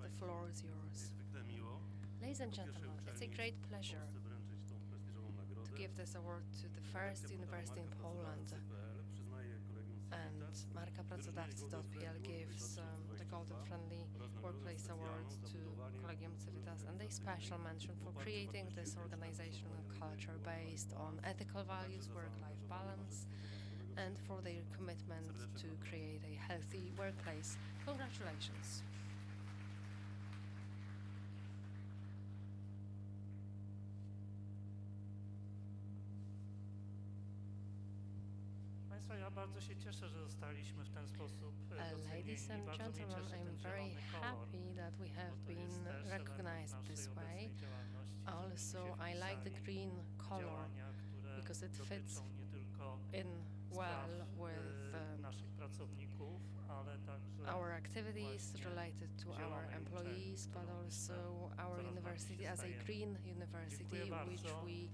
The floor is yours. Ladies and gentlemen, it's a great pleasure to give this award to the first university in Poland. And Marka Pracodawcy.pl gives the Golden Friendly Workplace Award to Collegium Civitas, and a special mention for creating this organizational culture based on ethical values, work-life balance, and for their commitment to create a healthy workplace. Congratulations. Ja bardzo się cieszę, że zostaliśmy w ten sposób Ladies and gentlemen, I'm very happy that we have been recognized this way. Also, I like the green color because it fits in well with our activities related to our employees, but also our university as a green university, which we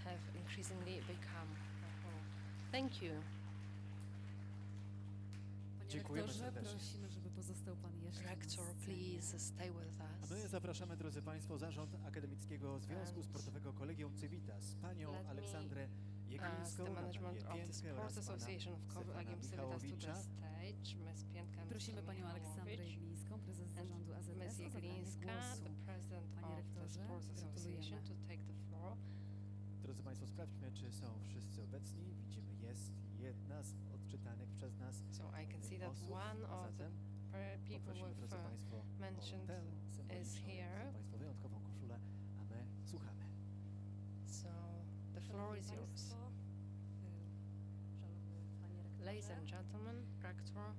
have increasingly become. Thank you. Dziękujemy serdecznie. Prosimy, żeby pozostał pan jeszcze. Rector, please stay with us. A my zapraszamy, drodzy państwo, zarząd Akademickiego Związku Sportowego Collegium Civitas, panią Aleksandrę Jeglińską, Piętkę oraz pana Stefana Michałowicza. Prosimy panią Aleksandrę Jeglińską, prezes zarządu AZS, o zabranie głosu. Panie rektorze, gratulujemy. Drodzy państwo, sprawdźmy, czy są wszyscy obecni. Widzimy, jest jedna z odczytanych przez nas osób, a zatem poprosimy, drodzy państwo, o tę symboliczną, państwo, wyjątkową koszulę, a my słuchamy. So, the floor is yours. Ladies and gentlemen, Rector.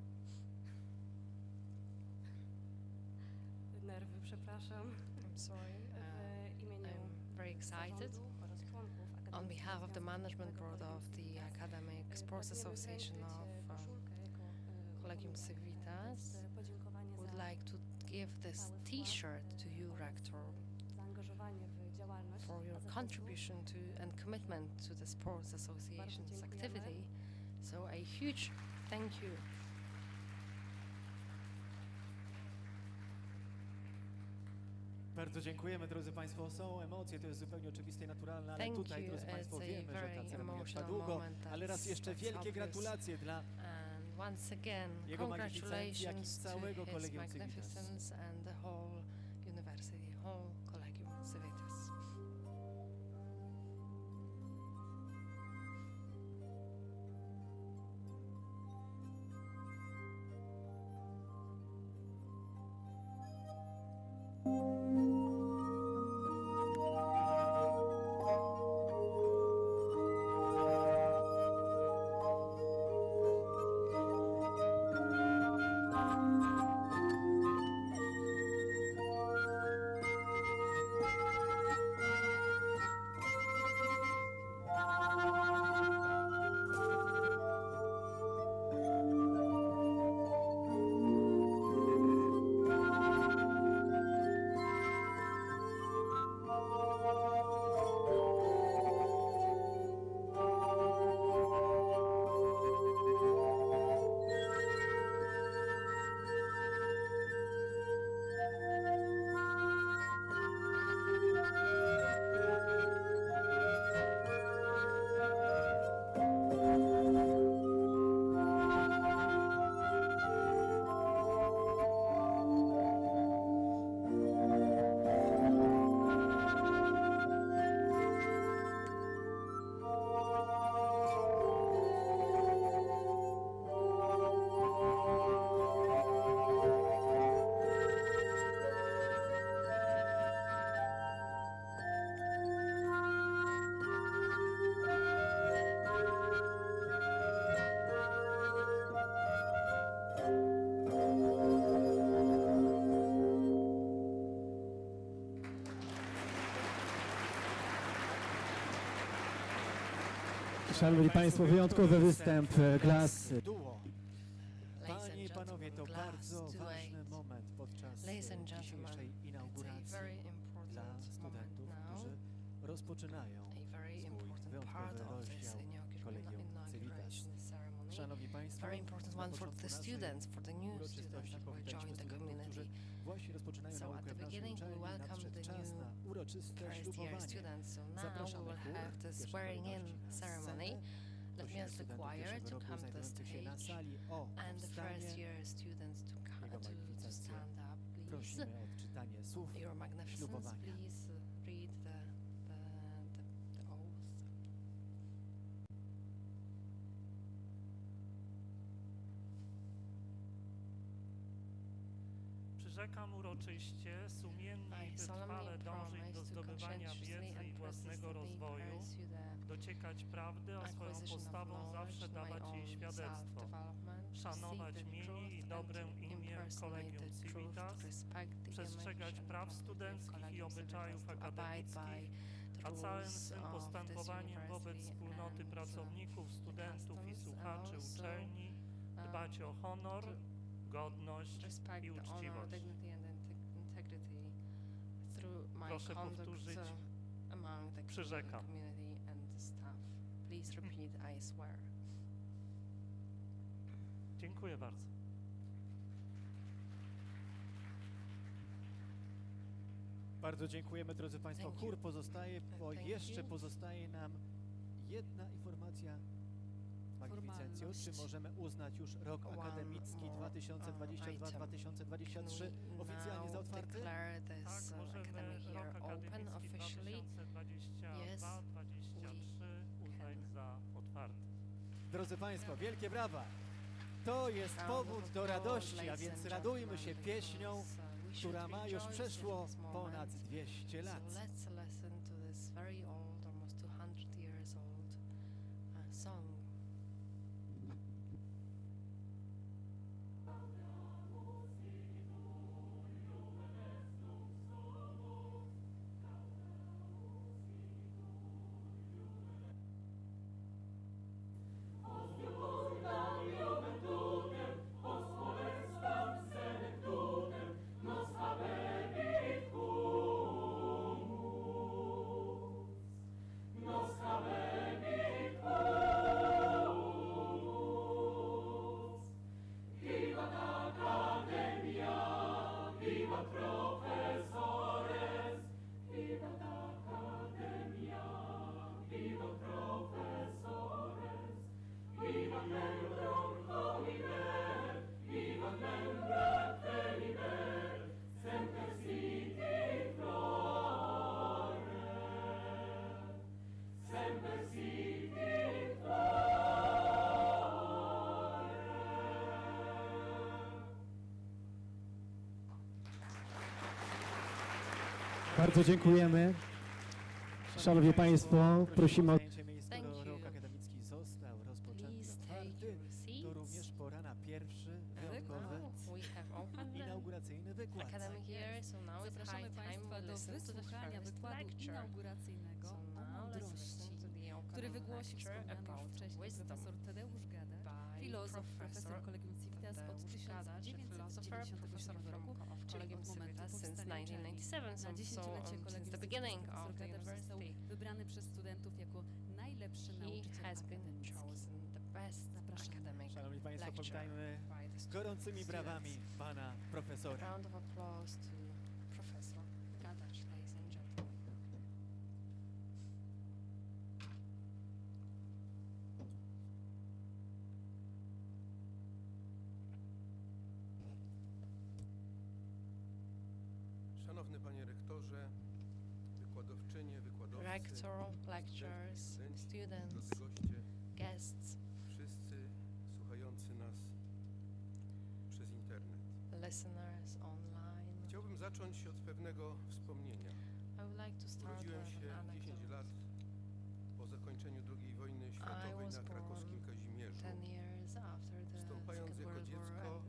Nerwy, przepraszam. I'm sorry, I'm very excited. On behalf of the Management Board of the Academic Sports Association of Collegium Civitas, would like to give this T-shirt to you, Rector, for your contribution to and commitment to the Sports Association's activity. So a huge thank you. Bardzo dziękujemy, drodzy państwo. Są emocje, to jest zupełnie oczywiste i naturalne, ale tutaj, drodzy państwo, wiemy, że ta ceremonia trwa długo, ale raz jeszcze wielkie gratulacje dla jego magnificencji, jak i całego Collegium Civitas. Szanowni Państwo, wyjątkowy występ klasy. Duo. Panie i Panowie, to bardzo ważny moment podczas dzisiejszej inauguracji dla studentów, którzy rozpoczynają swój wyjątkowy rozdział Collegium Civitas. Szanowni Państwo, very important one for the students, for the new students that will join the community. Właśnie rozpoczynają So naukę at w the naszej beginning we uczelni, welcome nadszedł the czas na new uroczyste first year ślubowanie. students. So now we Zapraszamy will chór have the w pierwszej swearing in kolejności na ceremony. scenę. Let me ask the Prosimy choir studentów to pierwszego roku come to the znajdujących się na stage sali o and the first powstanie. year students to Jego stand up, please. Prosimy o odczytanie słów Your Magnificence, ślubowania. please read the oath. Przyrzekam uroczyście, sumiennie i wytrwale dążyć do zdobywania wiedzy i własnego rozwoju, dociekać prawdy, a swoją postawą zawsze dawać jej świadectwo, szanować mienie i dobre imię Collegium Civitas, przestrzegać praw studenckich i obyczajów akademickich, a całym swym postępowaniem wobec wspólnoty pracowników, studentów i słuchaczy uczelni dbać o honor, godność i uczciwość. Proszę powtórzyć. Przyrzekam. Dziękuję bardzo. Bardzo dziękujemy, drodzy Państwo. Chór pozostaje, bo jeszcze pozostaje nam jedna informacja. Magnificencjo, czy możemy uznać już rok akademicki 2022-2023 oficjalnie za otwarty? Tak, możemy rok akademicki 2022-2023 uznać za otwarty. Drodzy Państwo, wielkie brawa! To jest powód do radości, a więc radujmy się pieśnią, która ma już przeszło ponad 200 lat. Bardzo dziękujemy. Szanowni Państwo, prosimy o miejsce, rok akademicki został rozpoczęty otwarty. To również pora na pierwszy wyjątkowy inauguracyjny wykład. Zapraszamy Państwa do wysłuchania wykładu inauguracyjnego o mądrości, który wygłosi wspomniany już wcześniej profesor Tadeusz Gadacz, filozof, profesor Collegium Civitas od 1997 roku, czyli od momentu powstania uczelni. Na dziesięciolecie Collegium Civitas profesor Gadacz został wybrany przez studentów jako najlepszy nauczyciel akademicki. Zapraszamy. Szanowni Państwo, powitajmy gorącymi brawami pana profesora. Round of applause to Professor Gadacz, ladies and gentlemen. Szanowny panie rektorze, wykładowczynie, wykładowcy, Rector, lecturers, students, drodzy goście, guests, wszyscy słuchający nas przez internet. listeners online. Chciałbym zacząć od pewnego wspomnienia. I would like to start Urodziłem with się an 10 anecdote. lat po zakończeniu II wojny światowej na krakowskim Kazimierzu. 10 years after the Wstąpając Second jako World War, dziecko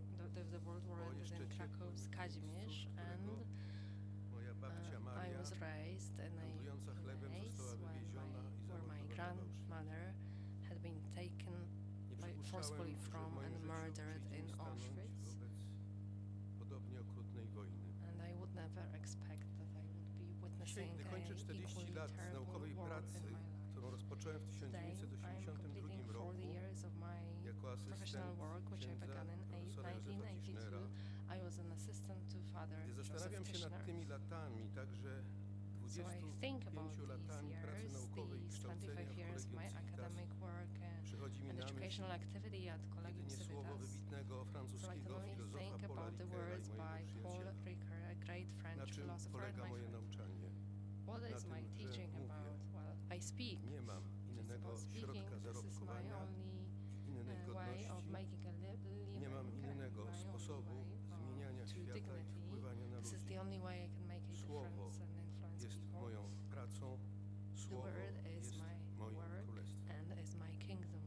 the World War po ended jeszcze in ciepłym Krakow's Kazimierz, and moja babcia I Maria, was raised in a handlująca chlebem, place została wywieziona i where my zamordowana w Auschwitz. grandmother forcefully from and murdered in Auschwitz. Podobnie okrutnej wojny. And I would never expect that I would be Dzisiaj, witnessing gdy an kończę 40 equally lat z terrible naukowej war pracy, in my life. którą rozpocząłem w Today, I'm 1982 roku completing 40 years of my jako professional asystent work, which I księdza began in profesora Józefa 1982. Tischnera. I was an assistant to Father Gdy Joseph zastanawiam się nad Tischner. tymi latami, także So I think about 25 these latami pracy years, naukowej i these kształcenia 25 w years of my Collegium Civitas, academic work przychodzi mi and na myśl educational activity at Collegium jedynie słowo Civitas. wybitnego So I can francuskiego only filozofa think Paula about the Ricoeura words i by mojego Paul przyjaciela. Ricoeur, a great Na French czym philosopher and polega my moje friend. nauczanie? What Na is my tym, że teaching mówię. about? Well, I speak. Nie mam It's innego about speaking. środka This is my zarobkowania, only innej way of godności, making a living. nie mam innego my only sposobu way zmieniania to świata i dignity. wpływania na This is ludzi. the only way I can make a Słowo difference and influence jest people. moją pracą, The słowo word is jest my moim work królestwem. and is my kingdom.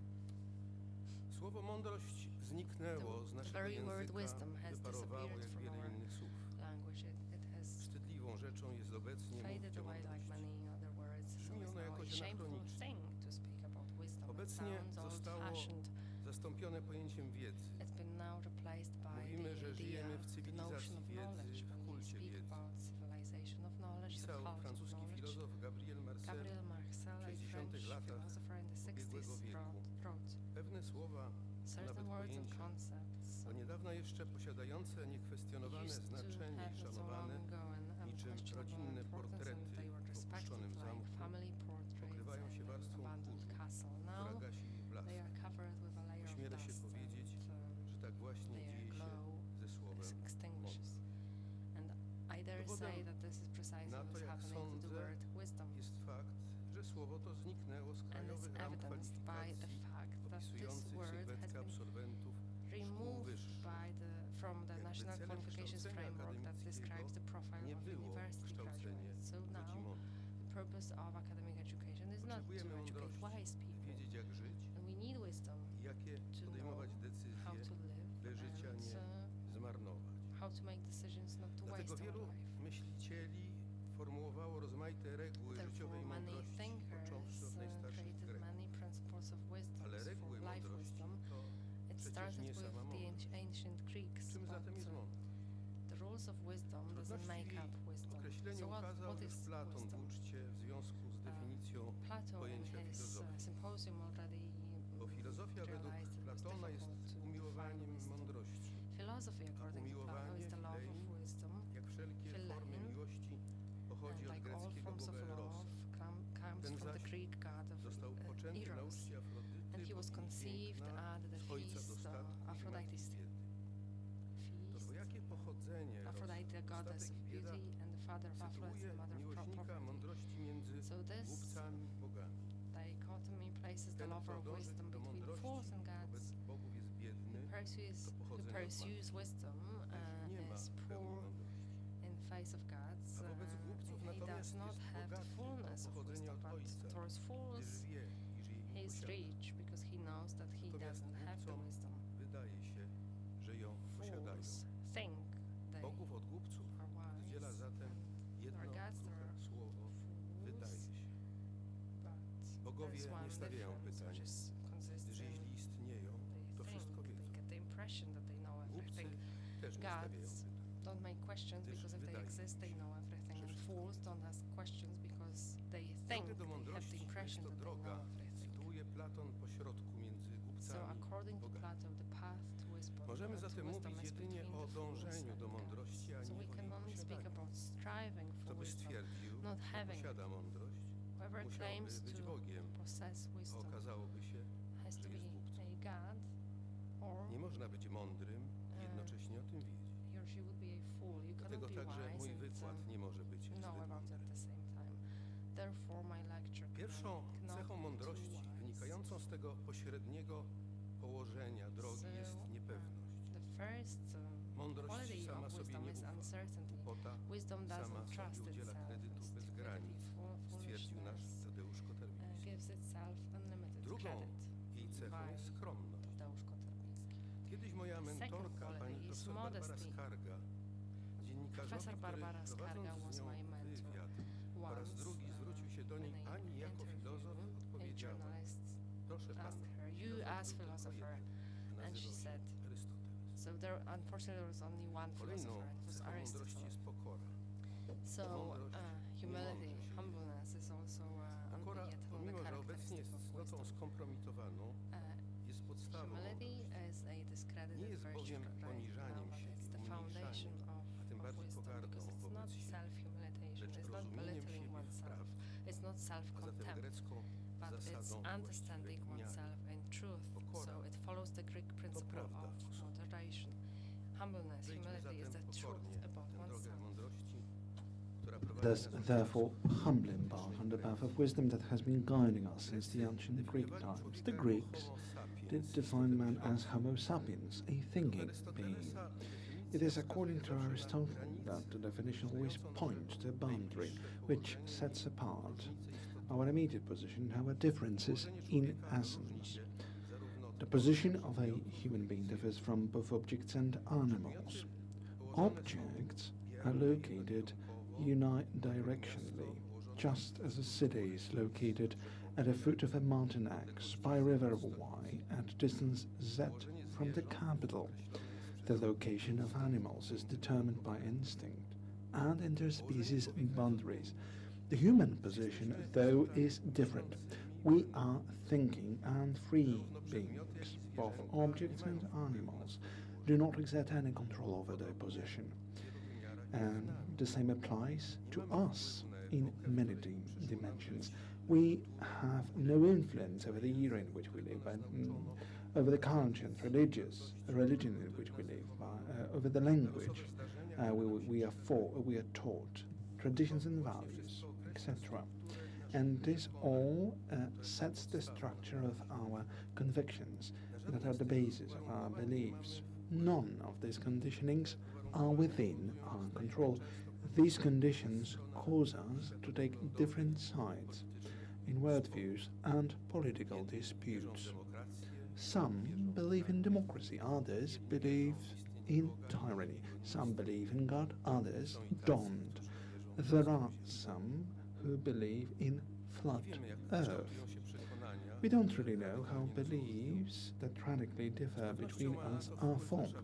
Słowo mądrość zniknęło z The naszego very word języka, wisdom has wyparowało disappeared jak from wiele our innych słów. language. It has Wstydliwą rzeczą jest obecnie faded mówić o away like mądrości. many other words. So Brzmi it's ono now a jakoś shameful anachronicznie. thing to speak about wisdom. It Obecnie sounds zostało old-fashioned. zastąpione pojęciem wiedzy. It's been now replaced by Mówimy, the że idea żyjemy w of the cywilizacji notion of wiedzy, knowledge. w When we kulcie speak wiedzy. about civilization of knowledge, the Pisał cult of francuski knowledge. filozof Gabriel Marcel Gabriel Marcel, a 60 French latach philosopher in the ubiegłego 60s, wieku. wrote pewne słowa, certain nawet words and pojęcia, concepts do niedawna jeszcze posiadające niekwestionowane used to znaczenie have i not so szanowane, long ago an niczym unquestionable rodzinne importance, portrety and they were w respected opuszczonym like zamku, family portraits pokrywają się in an warstwą abandoned kurzu, castle. która Now gasi ich blask. they are covered with a layer of Ośmielę się dust powiedzieć, and że tak właśnie their dzieje się glow ze słowem extinguishes. And I dare Dowodem say that this is precisely na to, what's jak happening to the sądzę, word wisdom. jest fakt, że słowo to zniknęło z And it's krajowych ram evidenced by the kwalifikacji fact that this opisujących word has sylwetkę been absolwentów szkół removed wyższych. from the Jakby National celem Qualifications kształcenia Framework that describes the profile nie of było university kształcenie graduates. So ludzi now mądrych. the purpose of academic education is not to Potrzebujemy educate mądrości, wise by people. wiedzieć jak żyć And we need wisdom i jakie to podejmować know decyzje, how to live by życia and nie zmarnować. how to make decisions not to Dlatego waste our wielu life. myślicieli formułowało rozmaite reguły życiowej Therefore, many mądrości, thinkers począwszy od najstarszych created Greków. many principles of wisdom Ale for reguły life mądrości wisdom. to It przecież started nie with sama the mądrość. ancient Greeks, Czym zatem but jest mądrość? the rules of wisdom doesn't make Trudności up w wisdom. określeniu So ukazał what już is Platon w wisdom? uczcie w związku z definicją Plato in pojęcia his filozofii. symposium already Bo filozofia według realized it was Platona jest difficult to umiłowaniem define wisdom. mądrości. Philosophy, according to Plato, is the love of wisdom. Jak wszelkie formy Philein, miłości pochodzi and od like all greckiego forms of boga love Erosa. comes Ten from the zaś Greek god of został poczęty na Eros. uczcie Afrodyty, And he was bogini conceived piękna, at the z ojca feast dostatku of i matki Aphrodite's biedy. To feast. dwojakie pochodzenie Erosa, Aphrodite, the goddess dostatek of i bieda, beauty, and the father of affluence, sytuuje the mother of miłośnika poverty. mądrości między So this głupcami i bogami. dichotomy places the Ten, lover kto of dąży wisdom do between mądrości fools and gods. wobec bogów jest biedny, Who to pochodzenie od pursues wisdom gdyż nie ma is pełni poor mądrości. in face of gods. A wobec głupców He does natomiast not jest have the bogaty, fullness to of pochodzenie wisdom, od but ojca, towards gdyż fools wie, iż jej he nie is posiada. rich because he knows that he Natomiast doesn't have the głupcom wisdom. wydaje się, że ją posiadają. Fools think they Bogów od głupców are oddziela wise, zatem jedno our gods kruche are słowo wydaje fools, się. but Bogowie there's one nie stawiają difference, pytań, which is consists gdyż in jeśli istnieją, to they wszystko think, wiedzą. they get the impression that they know Głupcy everything. też nie stawiają Gods pytań. don't make questions Gdyż because if they wydaje exist, they know everything. że And wszystko fools wiedzą. don't ask questions because they think Drogę do they have the mądrości impression jest to that they know droga, everything. sytuuje Platon pośrodku między So głupcami according i to bogami. Plato, the path to wisdom, Możemy to zatem wisdom mówić is jedynie between o the fools dążeniu and do gods. mądrości, a So nie we o can jej only speak posiadaniu. about striving Kto for by wisdom, stwierdził, not że having it. posiada mądrość, Whoever musiałby claims być to Bogiem, possess a wisdom okazałoby się, has to że be jest głupcem. a god, or Nie można być mądrym i jednocześnie o tym wiedzieć. he or she would be a fool. You Dlatego cannot be także wise mój and wykład nie może być know zbyt about it mądry. at the same time. Therefore, my lecture Pierwszą cannot cechą be mądrości too wise. wynikającą z tego pośredniego położenia drogi So, jest niepewność. The first Mądrość quality sama of sobie wisdom nie is ufa. uncertainty. Głupota Wisdom sama doesn't sobie trust udziela itself. kredytu bez Stupidity, granic, stwierdził nasz foolishness Tadeusz Gadacz. gives itself unlimited Drugą credit. jej cechą jest skromność. Tadeusz Kotarbiński. Kiedyś moja The second mentorka, quality pani is profesor Barbara modesty. Skarga, dziennikarzowi, Professor który Barbara Skarga prowadząc was z nią my mentor. wywiad po raz Once, drugi zwrócił się do niej in a ani jako interview, filozof, a odpowiedziała: journalist proszę pana, asked her, you filozof as był tylko philosopher jeden. And she said, so there, unfortunately, there was only one philosopher, and it was Aristotle. So humility, humbleness is also Pokora, yet another pomimo że obecnie characteristic jest of cnotą wisdom. skompromitowaną, jest podstawą Humility mądrości. is a Nie discredited jest virtue bowiem right now, poniżaniem but się it's i the foundation umniejszaniem, a tym of bardziej wisdom, pogardą because it's not wobec siebie, self-humiliation, lecz it's not rozumieniem belittling siebie oneself, wprawdzie. it's not A zatem self-contempt, grecką but it's zasadą understanding właściwej miary. oneself in truth. Pokora So it follows the Greek principle prawda of w sobie. moderation. Humbleness, Zejdźmy humility is zatem the pokornie truth about tę drogę oneself. mądrości, która prowadzi Let us nas od therefore wieków. humbly embark on the path of wisdom that has been guiding us since the ancient Greek times. The Greeks did define man as Homo sapiens, a thinking being. It is according to Aristotle that the definition always points to a boundary which sets apart our immediate position and our differences in essence. The position of a human being differs from both objects and animals. Objects are located unidirectionally, just as a city is located at the foot of a mountain X by river Y at distance Z from the capital. The location of animals is determined by instinct and interspecies boundaries. The human position, though, is different. We are thinking and free beings. Both objects and animals do not exert any control over their position. And the same applies to us in many dimensions. We have no influence over the era in which we live, and over the culture and religion in which we live, over the language we are taught, traditions and values, etc. And this all sets the structure of our convictions that are the basis of our beliefs. None of these conditionings are within our control. These conditions cause us to take different sides in worldviews and political disputes. Some believe in democracy, others believe in tyranny. Some believe in God, others don't. There are some who believe in flat earth. We don't really know how beliefs that radically differ between us are formed.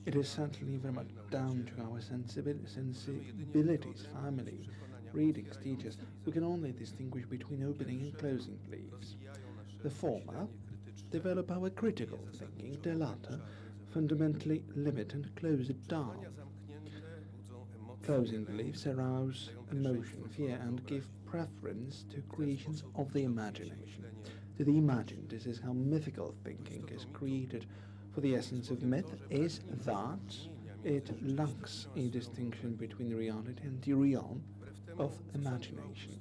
It is certainly very much down to our sensibilities, family, readings, teachers. We can only distinguish between opening and closing beliefs. The former develop our critical thinking, the latter fundamentally limit and close it down. Closing beliefs arouse emotion, fear, and give preference to creations of the imagination. To the imagined, this is how mythical thinking is created. For the essence of myth is that it lacks a distinction between reality and the realm of imagination.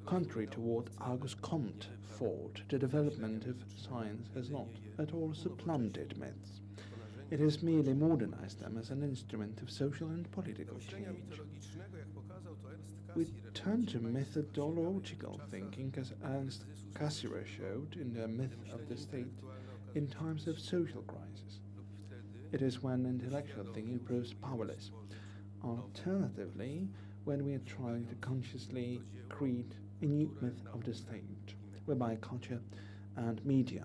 Contrary to what Auguste Comte thought, the development of science has not at all supplanted myths. It has merely modernized them as an instrument of social and political change. We turn to methodological thinking, as Ernst Cassirer showed in The Myth of the State, in times of social crisis. It is when intellectual thinking proves powerless. Alternatively, when we are trying to consciously create a new myth of the state, whereby culture and media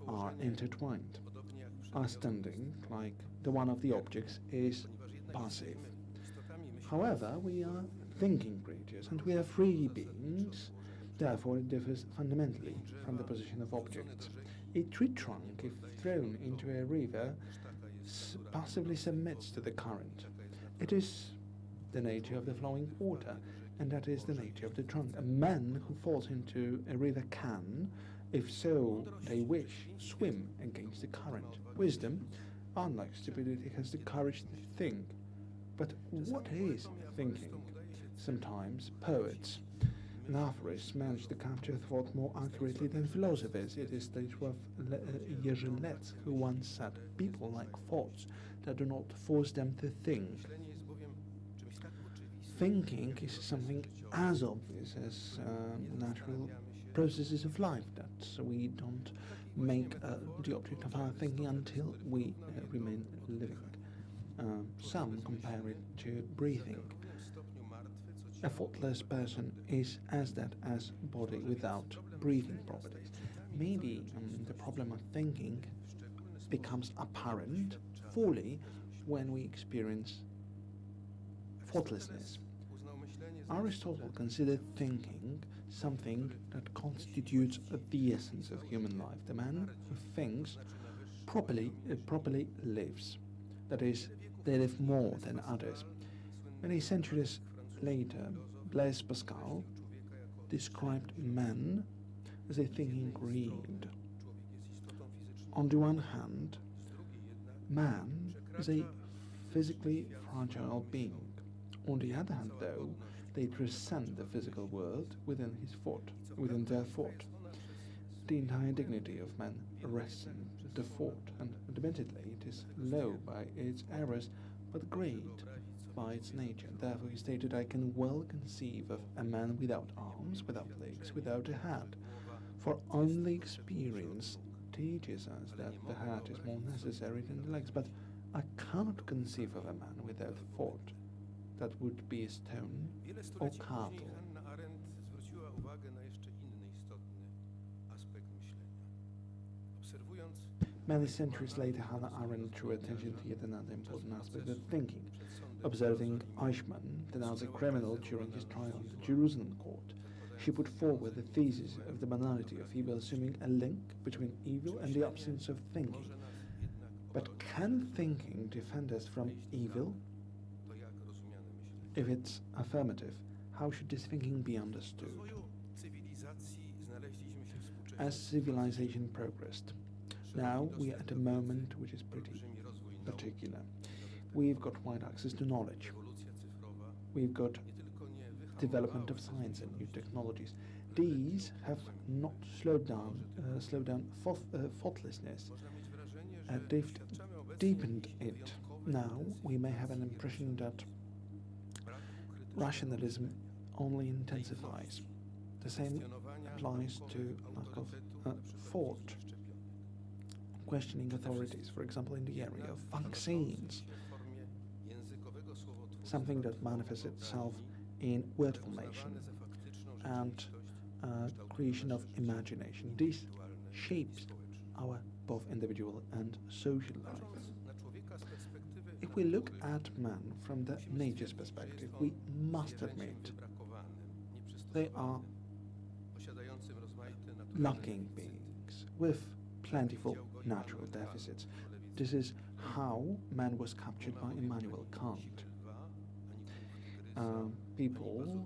are intertwined. Our standing, like the one of the objects, is passive. However, we are thinking creatures and we are free beings, therefore it differs fundamentally from the position of objects. A tree trunk, if thrown into a river, passively submits to the current. It is the nature of the flowing water, and that is the nature of the trunk. A man who falls into a river can, if so they wish, swim against the current. Wisdom, unlike stupidity, has the courage to think. But what is thinking? Sometimes poets and aphorists manage to capture thought more accurately than philosophers. It is Stanisław Jerzy Lec who once said, "People like thoughts that do not force them to think." Thinking is something as obvious as natural processes of life, that we don't make the object of our thinking until we remain living. Some compare it to breathing. A thoughtless person is as dead as body without breathing properties. Maybe the problem of thinking becomes apparent fully when we experience thoughtlessness. Aristotle considered thinking something that constitutes the essence of human life. The man who thinks properly lives. That is, they live more than others. Many centuries later, Blaise Pascal described man as a thinking breed. On the one hand, man is a physically fragile being. On the other hand, though, they transcend the physical world within their thought. The entire dignity of man rests in the thought, and admittedly it is low by its errors, but great by its nature. Therefore he stated, I can well conceive of a man without arms, without legs, without a head, for only experience teaches us that the head is more necessary than the legs, but I cannot conceive of a man without thought. That would be a stone or cattle. Many centuries later, Hannah Arendt drew attention to yet another important aspect of thinking. Observing Eichmann, the Nazi criminal, during his trial in the Jerusalem court, she put forward the thesis of the banality of evil, assuming a link between evil and the absence of thinking. But can thinking defend us from evil? If it's affirmative, how should this thinking be understood? As civilization progressed, now we are at a moment which is pretty particular. We've got wide access to knowledge. We've got development of science and new technologies. These have not slowed down thoughtlessness. They've deepened it. Now we may have an impression that rationalism only intensifies. The same applies to lack of thought. Questioning authorities, for example, in the area of vaccines, something that manifests itself in word formation and creation of imagination. This shapes our both individual and social life. If we look at man from the nature's perspective, we must admit they are lacking beings with plentiful natural deficits. This is how man was captured by Immanuel Kant. People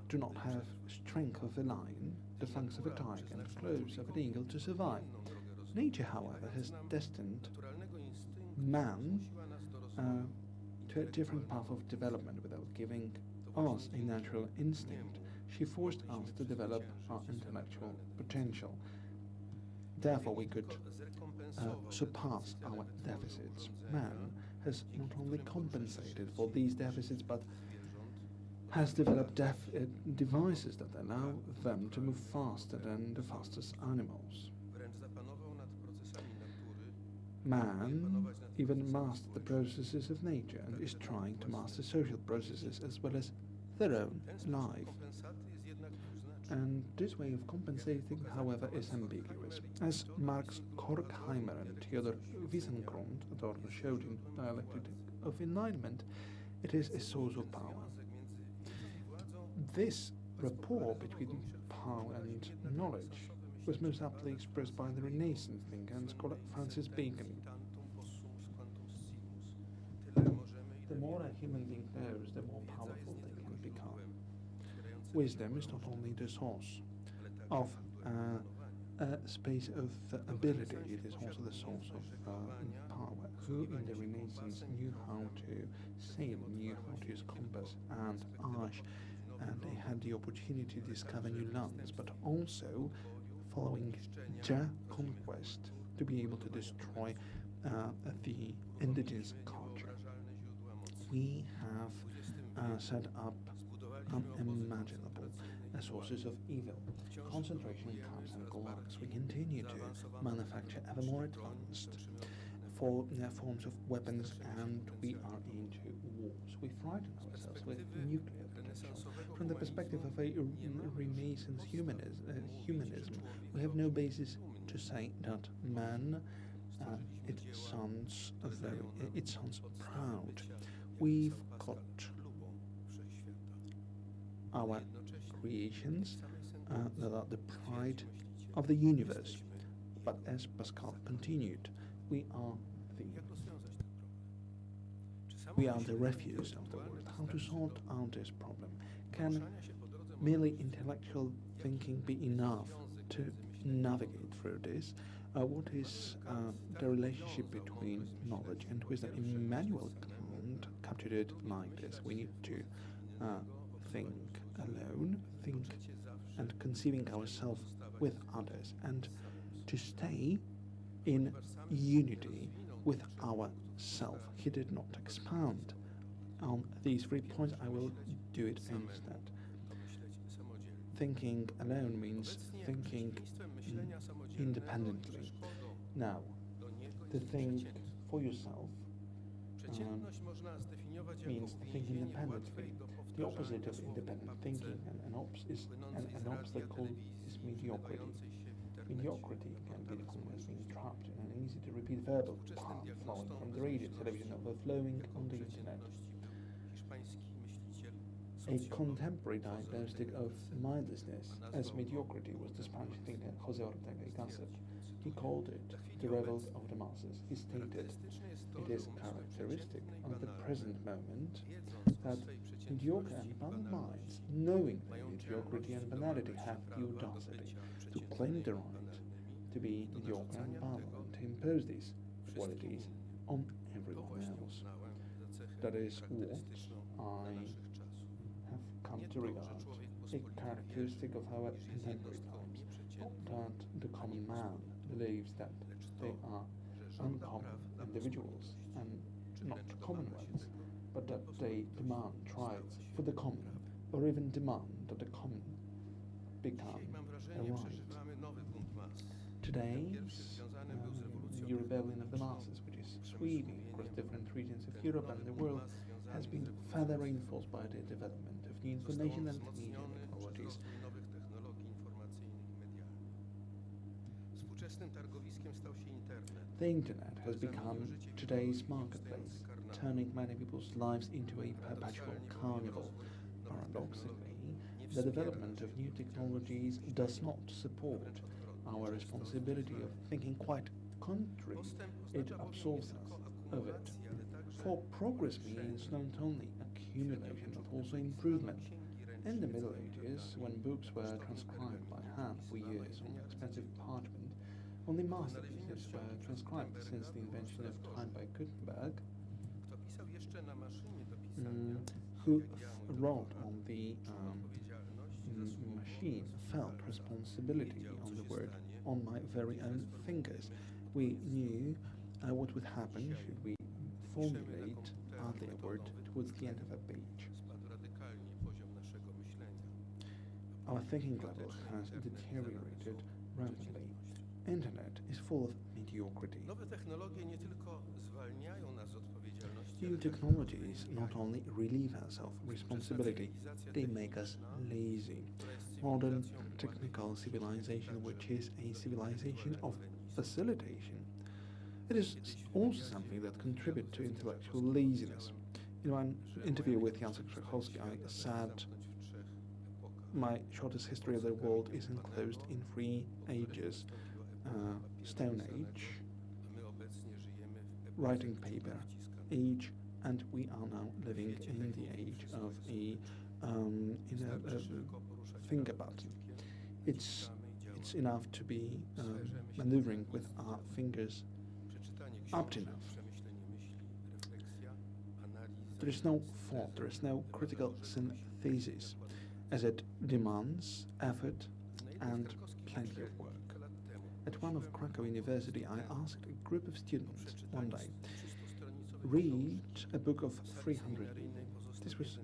do not have strength of a lion, the fangs of a tiger, and claws of an eagle to survive. Nature, however, has destined man to a different path of development without giving us a natural instinct. She forced us to develop our intellectual potential. Therefore, we could surpass our deficits. Man has not only compensated for these deficits, but has developed devices that allow them to move faster than the fastest animals. Man even mastered the processes of nature and is trying to master social processes as well as their own life. And this way of compensating, however, is ambiguous. As Marx Horkheimer and Theodor Wiesengrund Adorno showed in Dialectic of Enlightenment, it is a source of power. This rapport between power and knowledge was most aptly expressed by the Renaissance thinker and scholar Francis Bacon. The more a human being knows, the more powerful they can become. Wisdom is not only the source of a space of ability, it is also the source of power. Who in the Renaissance knew how to sail, knew how to use compass and arch, and they had the opportunity to discover new lands, but also following their conquest to be able to destroy the indigenous culture. We have set up unimaginable sources of evil, concentration camps and gulags. We continue to manufacture ever more advanced forms of weapons, and we are into wars. We frighten ourselves with nuclear potential. From the perspective of a Renaissance humanism, we have no basis to say that man It sounds proud. We've got our creations that are the pride of the universe. But as Pascal continued, we are the refuse of the world. How to sort out this problem? Can merely intellectual thinking be enough to navigate through this? What is the relationship between knowledge and wisdom? Immanuel Kant captured it like this: we need to think alone, think and conceiving ourselves with others, and to stay in unity with ourself. He did not expand on these 3 points. I will do it instead. Thinking alone means thinking independently. Now, to think for yourself means to think independently. The opposite of independent thinking, an obstacle is mediocrity. Mediocrity can be defined as being trapped in an easy-to-repeat verbal path flowing from the radio, television, overflowing on the internet. A contemporary diagnostic of mindlessness as mediocrity was the Spanish thinker José Ortega y Gasset. He called it the revolt of the masses. He stated it is characteristic of the present moment that mediocre and bad minds, knowing their mediocrity and banality, have the audacity to claim the right to be mediocre and banal and to impose these qualities on everyone else. That is what I have come to regard a characteristic of our contemporary times. Not that the common man believes that they are uncommon individuals and not commonwealths, but that they demand rights for the common, or even demand that the common become a right. Today's new rebellion of the masses, which is sweeping across different regions of Europe and the world, has been further reinforced by the development of new information and media technologies. The internet has become today's marketplace, turning many people's lives into a perpetual carnival. Paradoxically, the development of new technologies does not support our responsibility of thinking, quite contrary, it absolves us of it. For progress means not only accumulation but also improvement. In the Middle Ages, when books were transcribed by hand for years on expensive parchment, only masterpieces were transcribed. Since the invention of time by Gutenberg, who wrote on the machine felt responsibility on the word on my very own fingers. We knew what would happen should we formulate hardly a word towards the end of a page. Our thinking level has deteriorated rapidly. Internet is full of mediocrity. New technologies not only relieve us of responsibility, they make us lazy. Modern technical civilization, which is a civilization of facilitation, it is also something that contributes to intellectual laziness. In one interview with Jacek Rzechowski, I said, my shortest history of the world is enclosed in 3 ages: Stone Age, writing paper age, and we are now living in the age of a finger button. It's enough to be maneuvering with our fingers up enough. There is no thought, there is no critical synthesis, as it demands effort and plenty of work. At one of Krakow University, I asked a group of students one day, read a book of 300 people. This was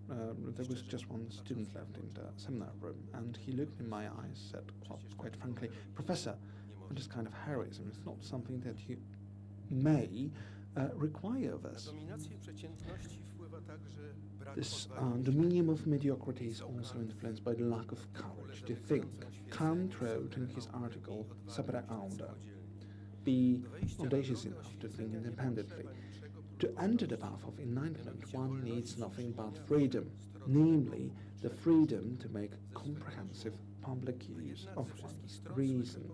there was just one student left in the seminar room, and he looked in my eyes, said quite frankly, "Professor, this kind of heroism is not something that you may require of us." This dominion of mediocrity is also influenced by the lack of courage to think. Kant wrote in his article Sapere Auda, be audacious enough to think independently. To enter the path of enlightenment, one needs nothing but freedom, namely the freedom to make comprehensive public use of one's reason.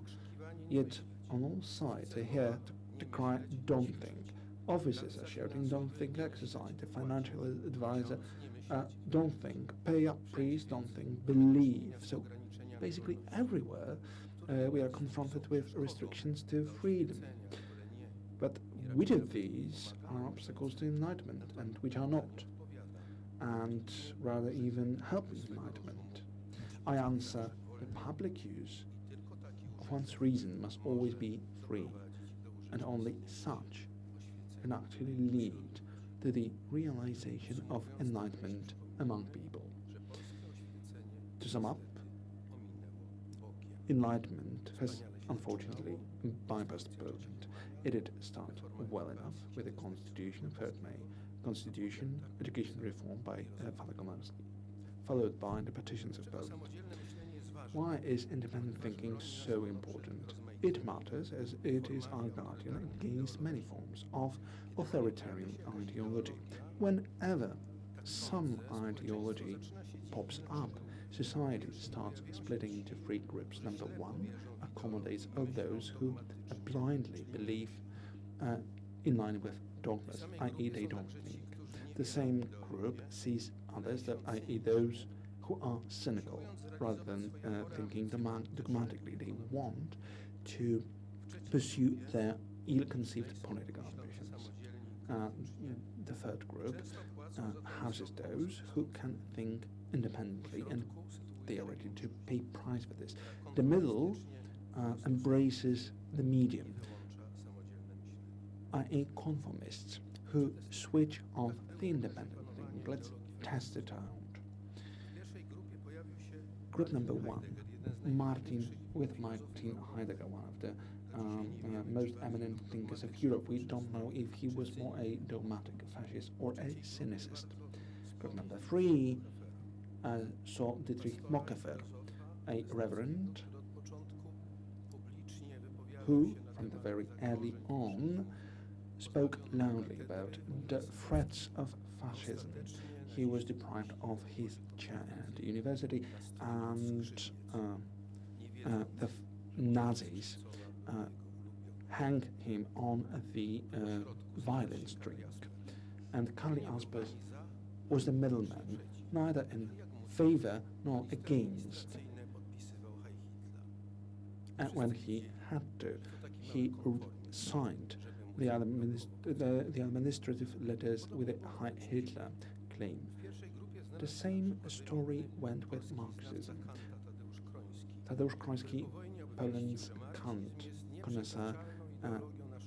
Yet, on all sides, I hear the cry, "Don't think." Officers are shouting, "Don't think." Exercise. The financial advisor, "Don't think." Pay up, please. Don't think. Believe. So, basically, everywhere we are confronted with restrictions to freedom. But which of these are obstacles to enlightenment and which are not? And rather even help enlightenment? I answer, the public use of one's reason must always be free, and only such can actually lead to the realization of enlightenment among people. To sum up, enlightenment has unfortunately bypassed Poland. It did start well enough with the Constitution of 3rd May, Constitution, education reform by Father Komorowski, followed by the partitions of Poland. Why is independent thinking so important? It matters as it is our guardian against many forms of authoritarian ideology. Whenever some ideology pops up, society starts splitting into three groups. Number one accommodates all those who blindly believe in line with dogmas, i.e. they don't think. The same group sees others, i.e. those who are cynical, rather than thinking dogmatically. They want to pursue their ill-conceived political ambitions. The third group houses those who can think independently, and they are ready to pay price for this. The middle embraces the medium, i.e. conformists who switch off the independent thinking. Let's test it out. Group number one, Martin Heidegger, one of the most eminent thinkers of Europe. We don't know if he was more a dogmatic fascist or a cynicist. Group number three saw Dietrich Bonhoeffer, a reverend who, from the very early on, spoke loudly about the threats of fascism. He was deprived of his chair at the university, and the Nazis hanged him on the violence drink. And Karl Jaspers was the middleman, neither in favor nor against. And when he had to, he signed the administrative letters with a Heil Hitler claim. The same story went with Marxism. Tadeusz Gadacz, Poland's Kant connoisseur,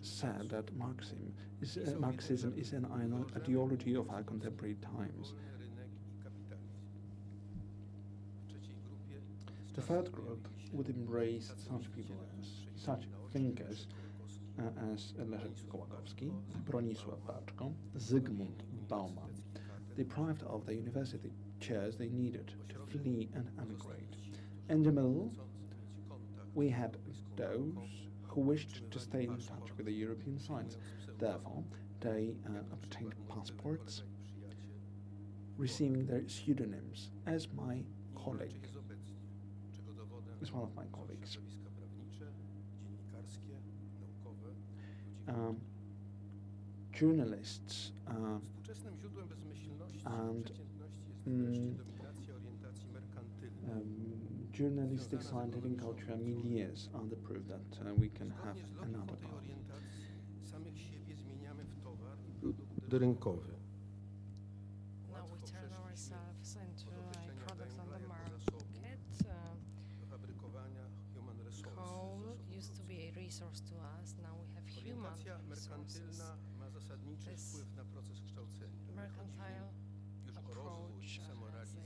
said that Marxism is an ideology of our contemporary times. The third group would embrace such people as such thinkers as Leszek Kołakowski, Bronisław Baczko, Zygmunt Bauman, deprived of the university chairs they needed to flee and emigrate. In the middle, we had those who wished to stay in touch with the European science. Therefore, they obtained passports, receiving their pseudonyms, as my colleague, as one of my colleagues. Journalists and journalistic, scientific, cultural milieus are the proof that we can have another path. Now we turn ourselves into a product on the market. Coal used to be a resource to us, now we have human resources. This mercantile approach has an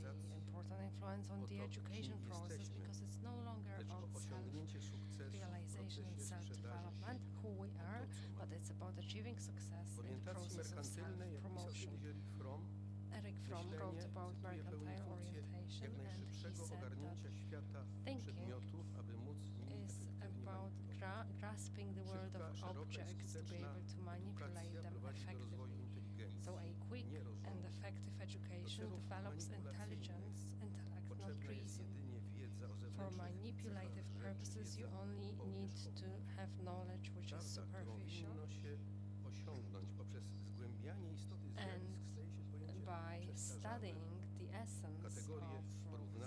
important influence on the education process because it's no longer about self-realization and self-development, who we are, but it's about achieving success in the process of self-promotion. Eric Fromm wrote about mercantile orientation, and he said that thinking is about grasping the world of objects to be able to manipulate them effectively. So a quick and effective education develops intelligence, intellect, not reason. For manipulative purposes, you only need to have knowledge which is superficial, and by studying the essence of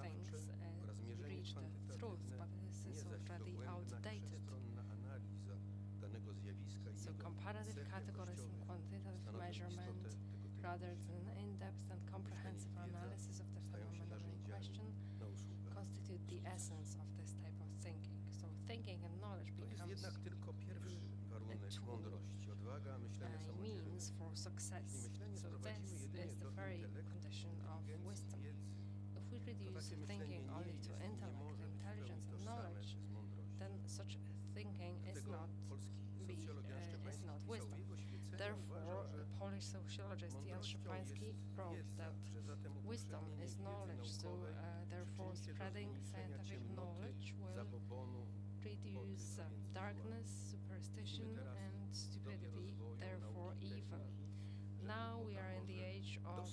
things, you reach the truth, but this is already outdated. So comparative categories and quantitative measurement, rather than in-depth and comprehensive analysis of the phenomenon in question, constitute the essence of this type of thinking. So thinking and knowledge becomes a means for success. So this is the very condition of wisdom. If we reduce thinking only to intellect, intelligence, and knowledge, then such thinking is not wisdom. Therefore, Polish sociologist Jan Szczepański wrote that wisdom is knowledge, so therefore spreading scientific knowledge will reduce darkness, superstition, and stupidity, therefore evil. Now we are in the age of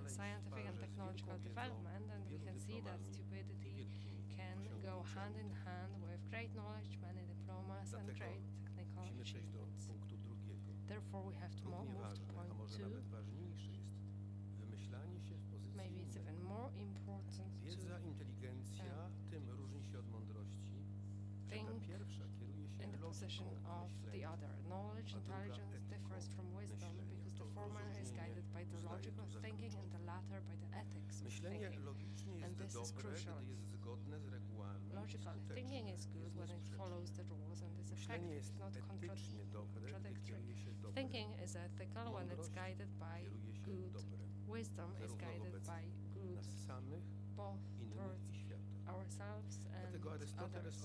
scientific and technological development, and we can see that stupidity can go hand in hand with great knowledge, many diplomas, and great technical achievements. Therefore, we have to move to point 2. Maybe it's even more important to think in the position of the other. Knowledge, intelligence differs from wisdom because the former is guided by the logical thinking and the latter by the ethics of thinking. And this is crucial. Logical thinking is good when it follows the rules and is effective, not contradictory. Thinking is ethical when it's guided by good. Wisdom is guided by good, both towards ourselves and others.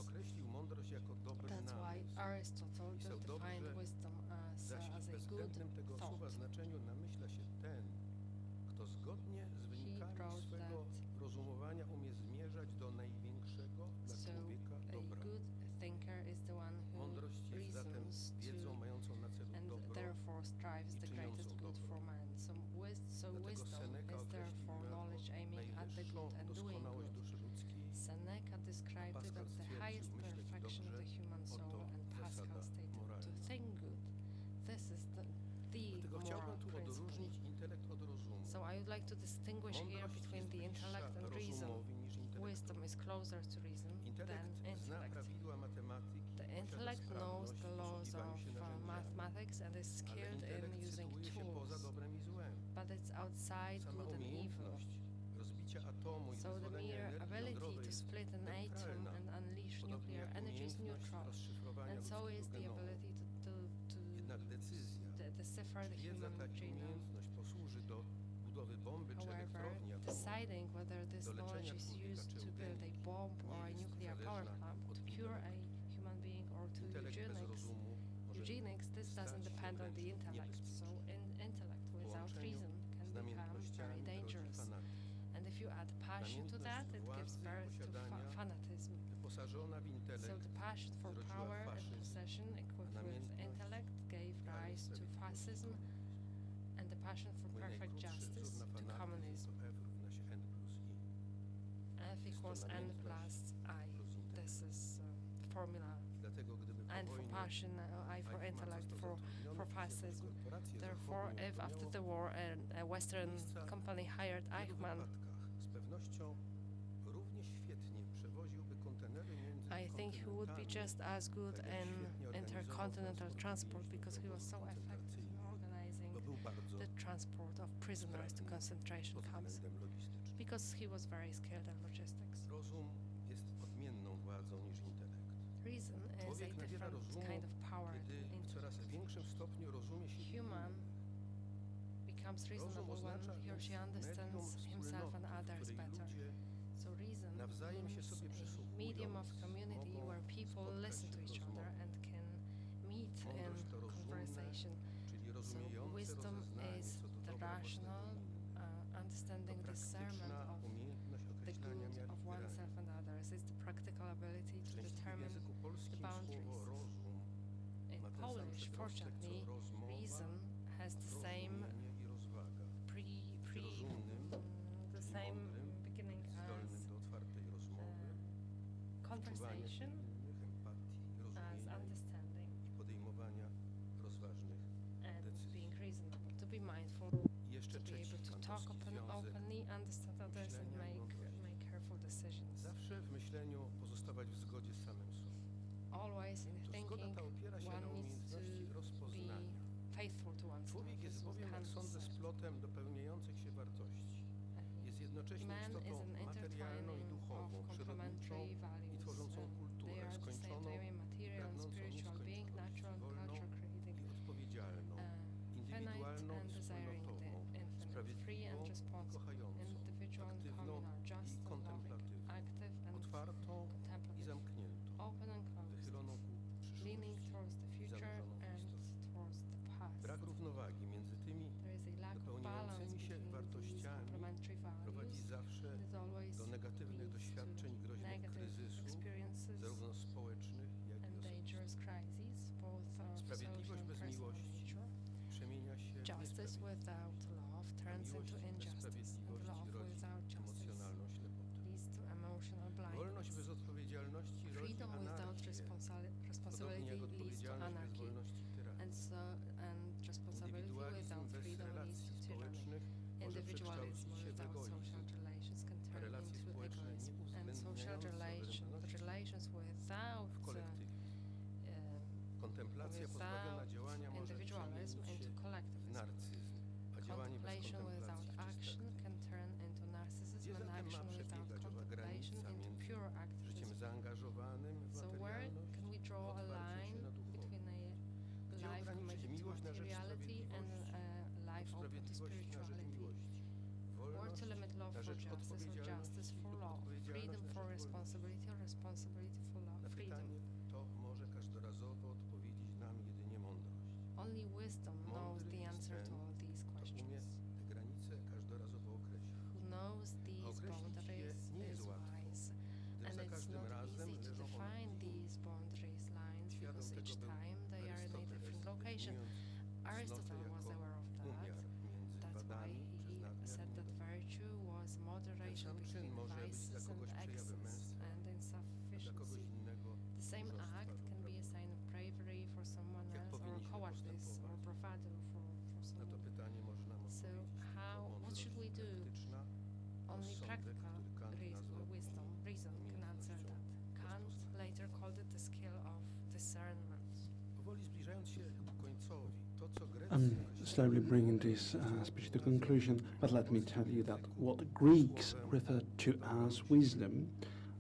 That's why Aristotle defined wisdom as a good thought. He wrote that so a good thinker is the one who reasons to and therefore strives the greatest good for man. So wisdom is therefore knowledge aiming at the good and doing good. Seneca described it as the highest perfection of the human soul, and Pascal stated to think good. This is the moral principle. So I would like to distinguish here between the intellect and reason. Wisdom is closer to reason than intellect. The intellect knows the laws of mathematics and is skilled in using tools, but it's outside good and evil. So the mere ability to split an atom and unleash nuclear energy is neutral, and so is the ability to decipher the human genome. However, deciding whether this knowledge is used to build a bomb or a nuclear power plant, to cure a human being, or to eugenics, this doesn't depend on the intellect. So intellect without reason can become very dangerous. And if you add passion to that, it gives birth to fanatism. So the passion for power and possession equipped with intellect gave rise to fascism, and the passion for perfect justice to communism. F equals N plus I. This is formula. N for passion, I for intellect, for fascism. Therefore, if after the war a Western company hired Eichmann, I think he would be just as good in intercontinental transport because he was so effective in organizing the transport of prisoners to concentration camps, because he was very skilled in logistics. Reason is a different kind of power to intellect. Human becomes reasonable when he or she understands himself and others better. So reason means a medium of community where people listen to each other and can meet in conversation. So wisdom is the rational understanding, discernment of the good of oneself and others. It's the practical ability to determine the boundaries. In Polish, unfortunately, reason has the same Zrozumienie i rozwaga. the same beginning Zdolnym do otwartej rozmowy, as conversation, innych, empatii, as rozumienia understanding, i podejmowania rozważnych and decyzji. being reasonable, to be mindful, I jeszcze to be trzeci, able to talk kantowski związek openly, understand others, and myślenia i make mądrości. careful decisions. Zawsze w myśleniu pozostawać w zgodzie z samym sobą. Always in To zgoda thinking, ta opiera się one na needs to umiejętności be rozpoznania. faithful to oneself. Człowiek jest This was bowiem, jak Kant's sądzę, splotem dopełniających się wartości. Jest jednocześnie Man is istotą an materialną i intertwining duchową, of przyrodniczą complementary i values. tworzącą They kulturę, are the same skończoną, very material and pragnącą spiritual being, nieskończoności, natural and wolną culture creating, i odpowiedzialną, finite indywidualną and i desiring the wspólnotową, infinite, free sprawiedliwą and i responsible, kochającą, individual and aktywną communal, i just and loving, kontemplatywną, active and otwartą i contemplative, zamkniętą, open and closed, wychyloną ku leaning przyszłości towards the i future zanurzoną w and historii. towards the past. Brak równowagi między tymi There is a lack of balance dopełniającymi się between these wartościami complementary prowadzi values. zawsze It always do negatywnych leads doświadczeń to groźnych negative kryzysów, experiences zarówno społecznych, jak i and osobistych. dangerous crises, both of social Sprawiedliwość and bez personal miłości nature. przemienia się w Justice niesprawiedliwość, without love a turns miłość into bez injustice, and sprawiedliwości love rodzi without justice emocjonalną ślepotę. leads to emotional Wolność bez blindness. odpowiedzialności rodzi Freedom without anarchię, podobnie responsibility jak leads to odpowiedzialność bez anarchy, wolności tyranii. and responsibility Indywidualizm without bez freedom leads relacji to tyranny. społecznych może Individualism przekształcić się w without egoizm, social relations can a turn relacje into społeczne egoism, and social nieuwzględniające relations without w kolektywie. Kontemplacja pozbawiona działania może individualism przemienić into się w collectivism. narcyzm, a działanie bez Contemplation without kontemplacji action czyste can turn into narcissism, Gdzie and zatem action ma without przebiegać owa contemplation granica into między pure życiem activism. zaangażowanym w So where materialność, can we draw a otwarciem się line na duchowość? between a Gdzie life ograniczyć committed to miłość na rzecz materiality and sprawiedliwości, a life open to sprawiedliwości na rzecz spirituality? miłości, Or wolność to limit love na for rzecz justice or odpowiedzialności justice for lub love, odpowiedzialność freedom na for rzecz wolności? responsibility or responsibility for love, Na freedom. pytanie to może każdorazowo odpowiedzieć nam jedynie mądrość. Only wisdom knows Mądry the jest answer ten, to all these kto umie questions. te granice każdorazowo określić. Who knows these określić je boundaries nie jest is łatwo, wise. gdyż And za it's każdym not razem easy to leżą one define w these boundaries lines Świadom because tego each był time they are in a Arystoteles, different location. definiując Aristotle cnotę was jako aware of that. umiar między That's why wadami przez he nadmiar said i that nadmiar. virtue was Ten moderation sam czyn between może być vices dla and kogoś przejawem excess męstwa, and a dla kogoś insufficiency. innego The same tchórzostwa act lub can be a braku. sign of bravery for someone Jak else or powinniśmy cowardice or postępować? bravado for Na to someone. pytanie może nam So odpowiedzieć how, tylko what should we mądrość do? praktyczna, Only rozsądek, practical który Kant nazwał reason can answer that. Kant later called it the skill of discernment. Powoli zbliżając się ku końcowi, to co Grecy I'm slowly bringing this speech to conclusion, but let me tell you that what Greeks refer to as wisdom,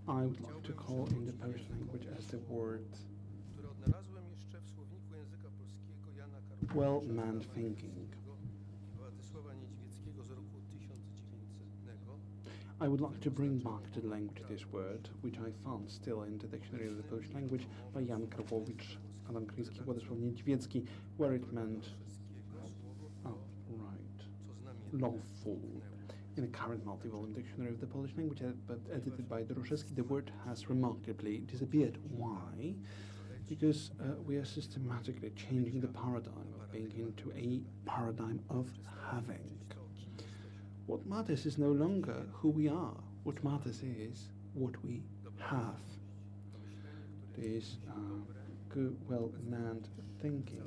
I would like to call in the Polish language as the word które odnalazłem jeszcze w słowniku języka polskiego Jana Karłowicza well-meant thinking. i Władysława Niedźwieckiego z roku 1900. I would like to bring back to the language this word, which I found still in the dictionary of the Polish language by Jan Karłowicz, Adam Kryński, Władysław Niedźwiecki, where it meant, lawful. In the current multi-volume dictionary of the Polish language, but edited by Doroszewski, the word has remarkably disappeared. Why? Because we are systematically changing the paradigm of being into a paradigm of having. What matters is no longer who we are. What matters is what we have. This good, well-meant thinking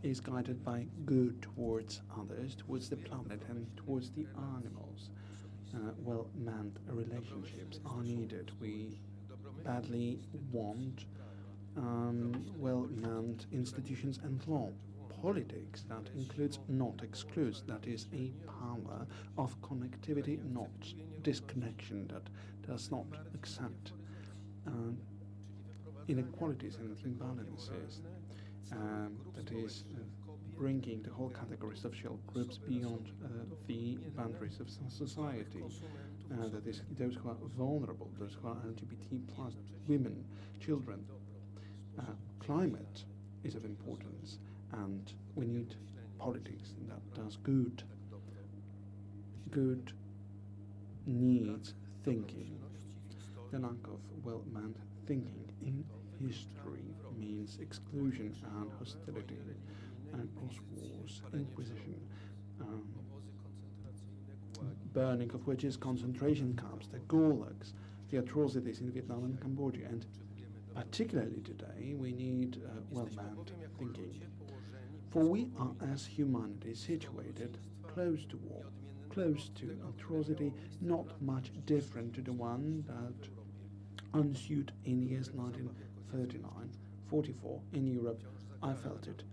is guided by good towards others, towards the planet, and towards the animals. Well-meant relationships are needed. We badly want well-meant institutions and law. Politics that includes, not excludes, that is a power of connectivity, not disconnection, that does not accept inequalities and imbalances, that is bringing the whole categories of social groups beyond the boundaries of society, that is those who are vulnerable, those who are LGBT plus, women, children. Climate is of importance, and we need politics that does good needs thinking. The lack of well-meant thinking in history means exclusion and hostility, across wars, inquisition, burning of witches, concentration camps, the gulags, the atrocities in Vietnam and Cambodia, and particularly today we need well-manned thinking. For we are as humanity situated close to war, close to atrocity, not much different to the one that ensued in years 1939, 44 in Europe. I felt it.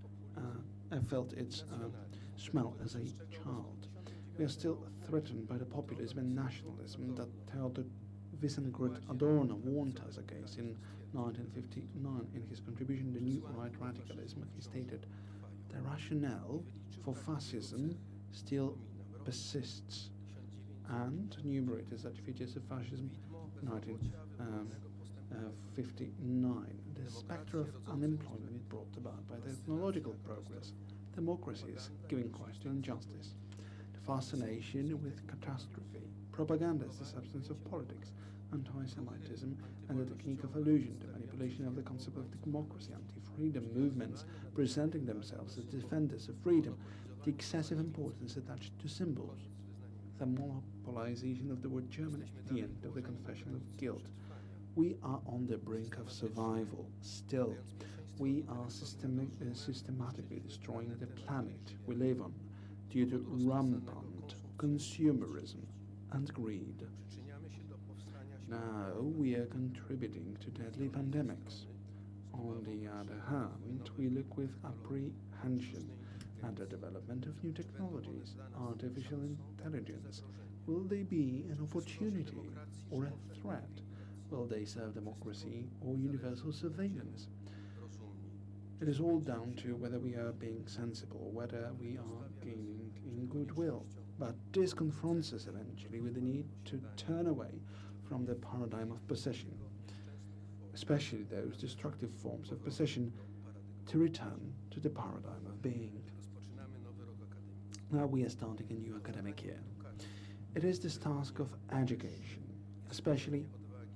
I felt its smell as a child. We are still threatened by the populism and nationalism that Theodor Wiesengrund Adorno warned us against in 1959 in his contribution to New Right Radicalism. He stated, "The rationale for fascism still persists," and enumerated such features of fascism in 1959. The spectre of unemployment brought about by technological progress, democracy is giving rise to injustice, the fascination with catastrophe, propaganda is the substance of politics, anti-Semitism, and the technique of illusion, the manipulation of the concept of democracy, anti-freedom movements presenting themselves as defenders of freedom, the excessive importance attached to symbols, the monopolization of the word German, the end of the confession of guilt. We are on the brink of survival still. We are systematically destroying the planet we live on due to rampant consumerism and greed. Now we are contributing to deadly pandemics. On the other hand, we look with apprehension at the development of new technologies, artificial intelligence. Will they be an opportunity or a threat? Will they serve democracy or universal surveillance? It is all down to whether we are being sensible, whether we are gaining in goodwill. But this confronts us eventually with the need to turn away from the paradigm of possession, especially those destructive forms of possession, to return to the paradigm of being. Now we are starting a new academic year. It is this task of education, especially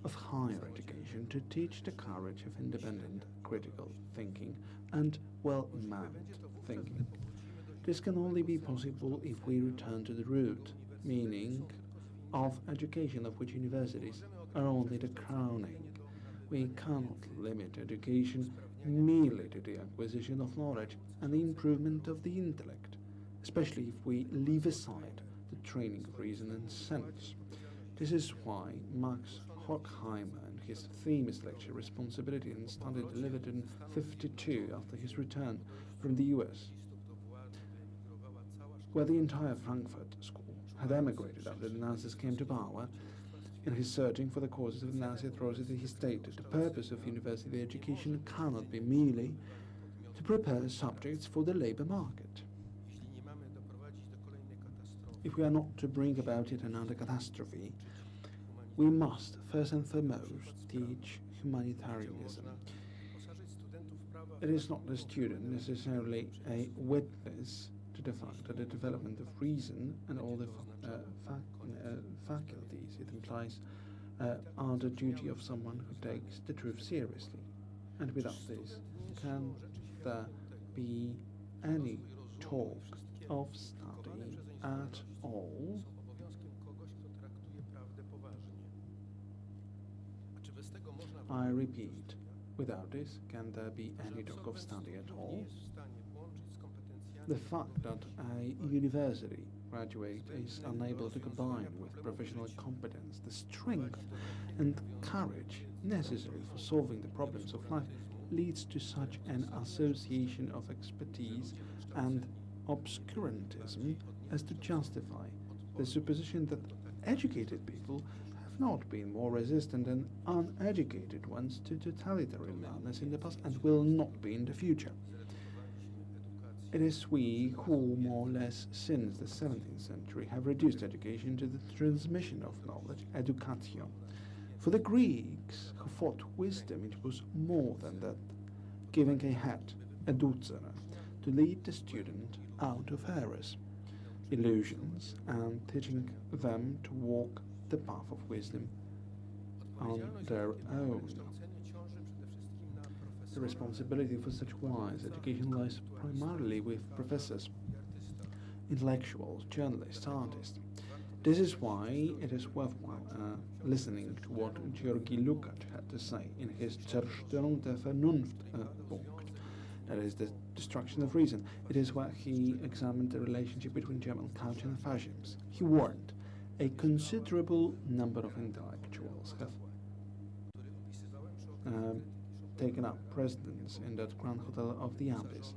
of higher education, to teach the courage of independent, critical thinking and well-manned thinking. This can only be possible if we return to the root, meaning of education, of which universities are only the crowning. We cannot limit education merely to the acquisition of knowledge and the improvement of the intellect, especially if we leave aside the training of reason and sense. This is why Max Horkheimer, in his famous lecture Responsibility and Study, delivered in 1952 after his return from the US, where the entire Frankfurt school had emigrated after the Nazis came to power. In his searching for the causes of Nazi atrocity, he stated, "The purpose of university education cannot be merely to prepare subjects for the labor market. If we are not to bring about yet another catastrophe, we must first and foremost teach humanitarianism. It is not the student necessarily a witness to the fact that the development of reason and all the faculties it implies are the duty of someone who takes the truth seriously. And without this, can there be any talk of study at all?" I repeat, without this, can there be any talk of study at all? The fact that a university graduate is unable to combine with professional competence the strength and courage necessary for solving the problems of life leads to such an association of expertise and obscurantism as to justify the supposition that educated people have not been more resistant than uneducated ones to totalitarian madness in the past and will not be in the future. It is we who, more or less since the 17th century, have reduced education to the transmission of knowledge, education. For the Greeks, who fought wisdom, it was more than that, giving a head, educere, to lead the student out of errors, illusions, and teaching them to walk the path of wisdom on their own. The responsibility for such wise education lies primarily with professors, intellectuals, journalists, artists. This is why it is worthwhile listening to what Georgi Lukács had to say in his Zerstörung der Vernunft book, that is, the destruction of reason. It is where he examined the relationship between German culture and fascism. He warned, a considerable number of intellectuals have taken up residence in that Grand Hotel of the Andes,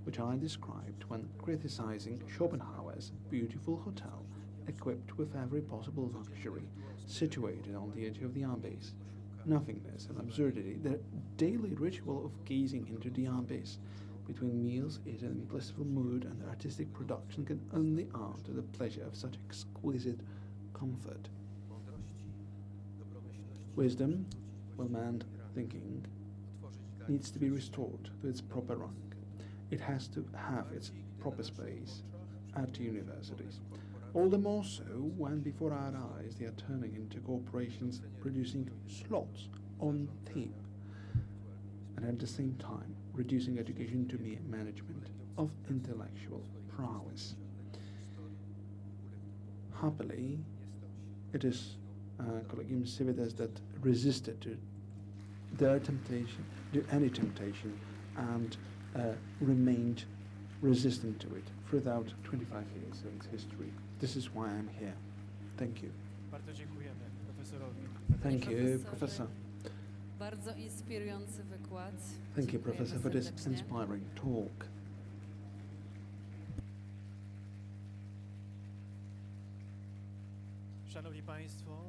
which I described when criticizing Schopenhauer's beautiful hotel, equipped with every possible luxury, situated on the edge of the abyss. Nothingness and absurdity, the daily ritual of gazing into the abyss. Between meals is in blissful mood, and artistic production can only add to the pleasure of such exquisite comfort. Wisdom, well-meant thinking, needs to be restored to its proper rank. It has to have its proper space at universities. All the more so when before our eyes they are turning into corporations producing slots on tape, and at the same time reducing education to mere management of intellectual prowess. Happily, it is Collegium Civitas that resisted to their temptation, to any temptation, and remained resistant to it throughout 25 years of its history. This is why I'm here. Thank you. Bardzo dziękujemy profesorowi. Thank you, Professor. Bardzo inspirujący wykład. Thank you, Professor, for this inspiring talk. Szanowni Państwo,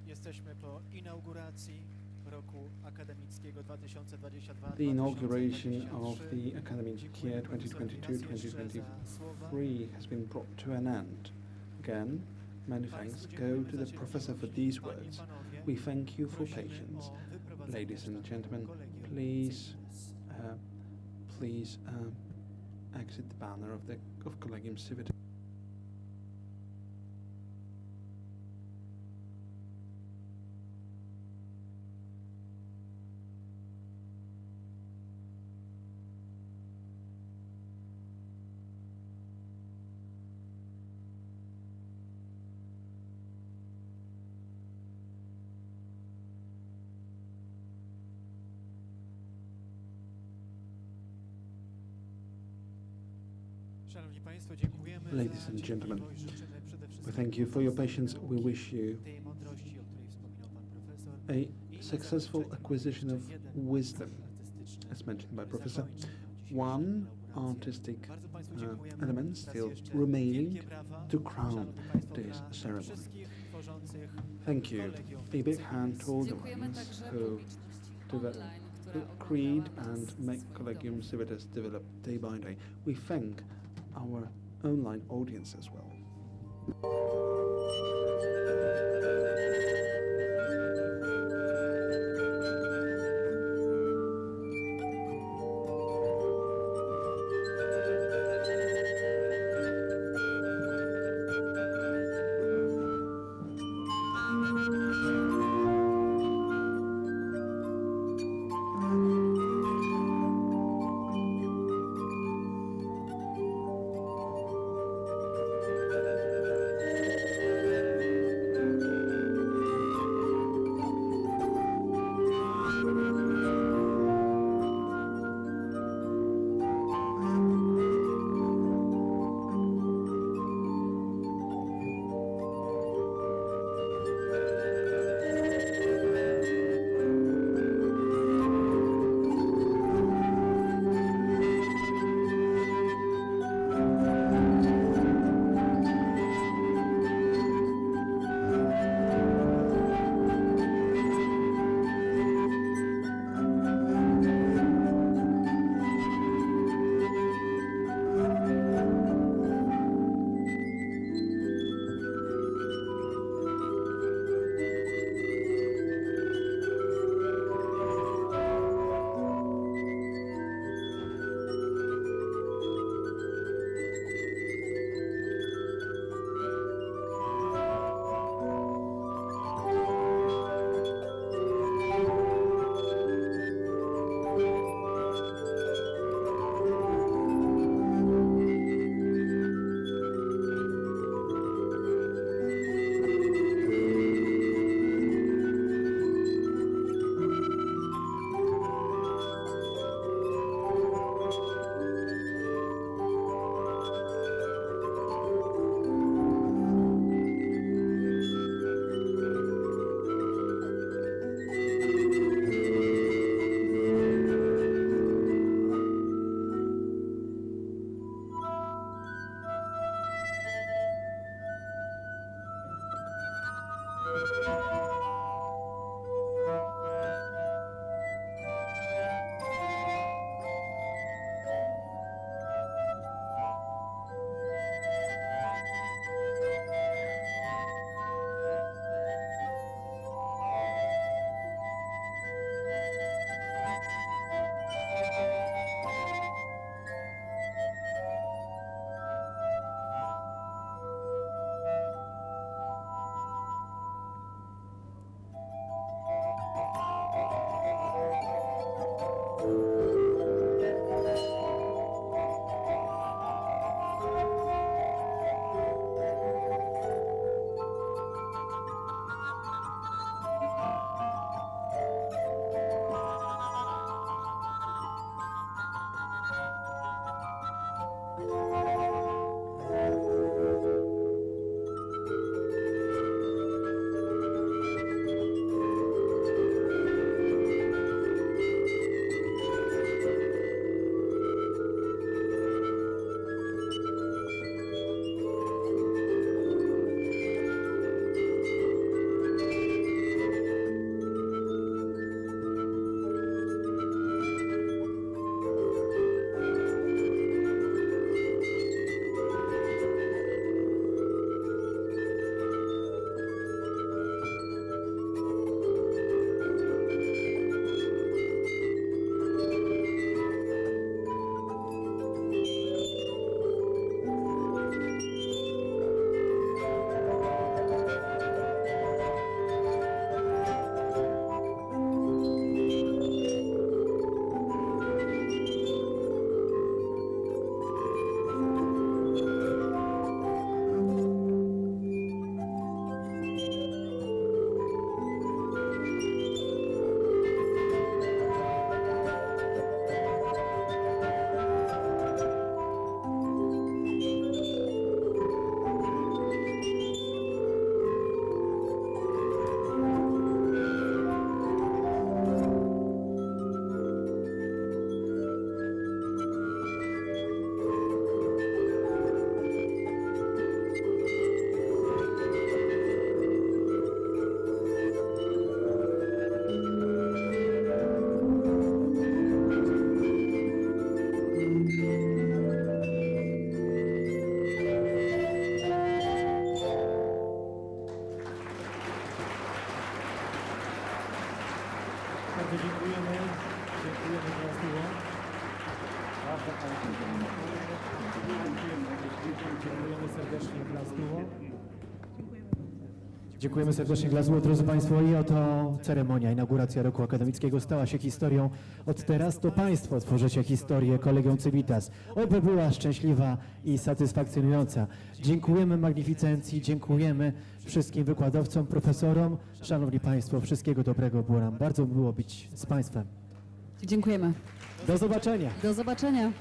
jesteśmy po inauguracji roku akademickiego 2022. The inauguration of the academic year 2022-2023 has been brought to an end. Again, many thanks go to the professor for these words. We thank you for patience. Ladies and gentlemen, please exit the banner of Collegium Civitas. Szanowni Państwo, dziękujemy. Ladies and gentlemen, we thank you for your patience. We wish you a successful acquisition of wisdom, as mentioned by Professor. One artistic element still remaining to crown this ceremony. Thank you. A big hand to all the ones who create and make Collegium Civitas develop day by day. We thank our online audience as well. Bardzo dziękujemy. Dziękujemy za miło. Dziękujemy serdecznie dla Stuło. Dziękujemy serdecznie dla Stuło, drodzy Państwo. I oto ceremonia, inauguracja roku akademickiego stała się historią. Od teraz to Państwo tworzycie historię Collegium Civitas. Oby była szczęśliwa i satysfakcjonująca. Dziękujemy magnificencji, dziękujemy wszystkim wykładowcom, profesorom. Szanowni Państwo, wszystkiego dobrego. Było nam bardzo miło być z Państwem. Dziękujemy. Do zobaczenia. Do zobaczenia.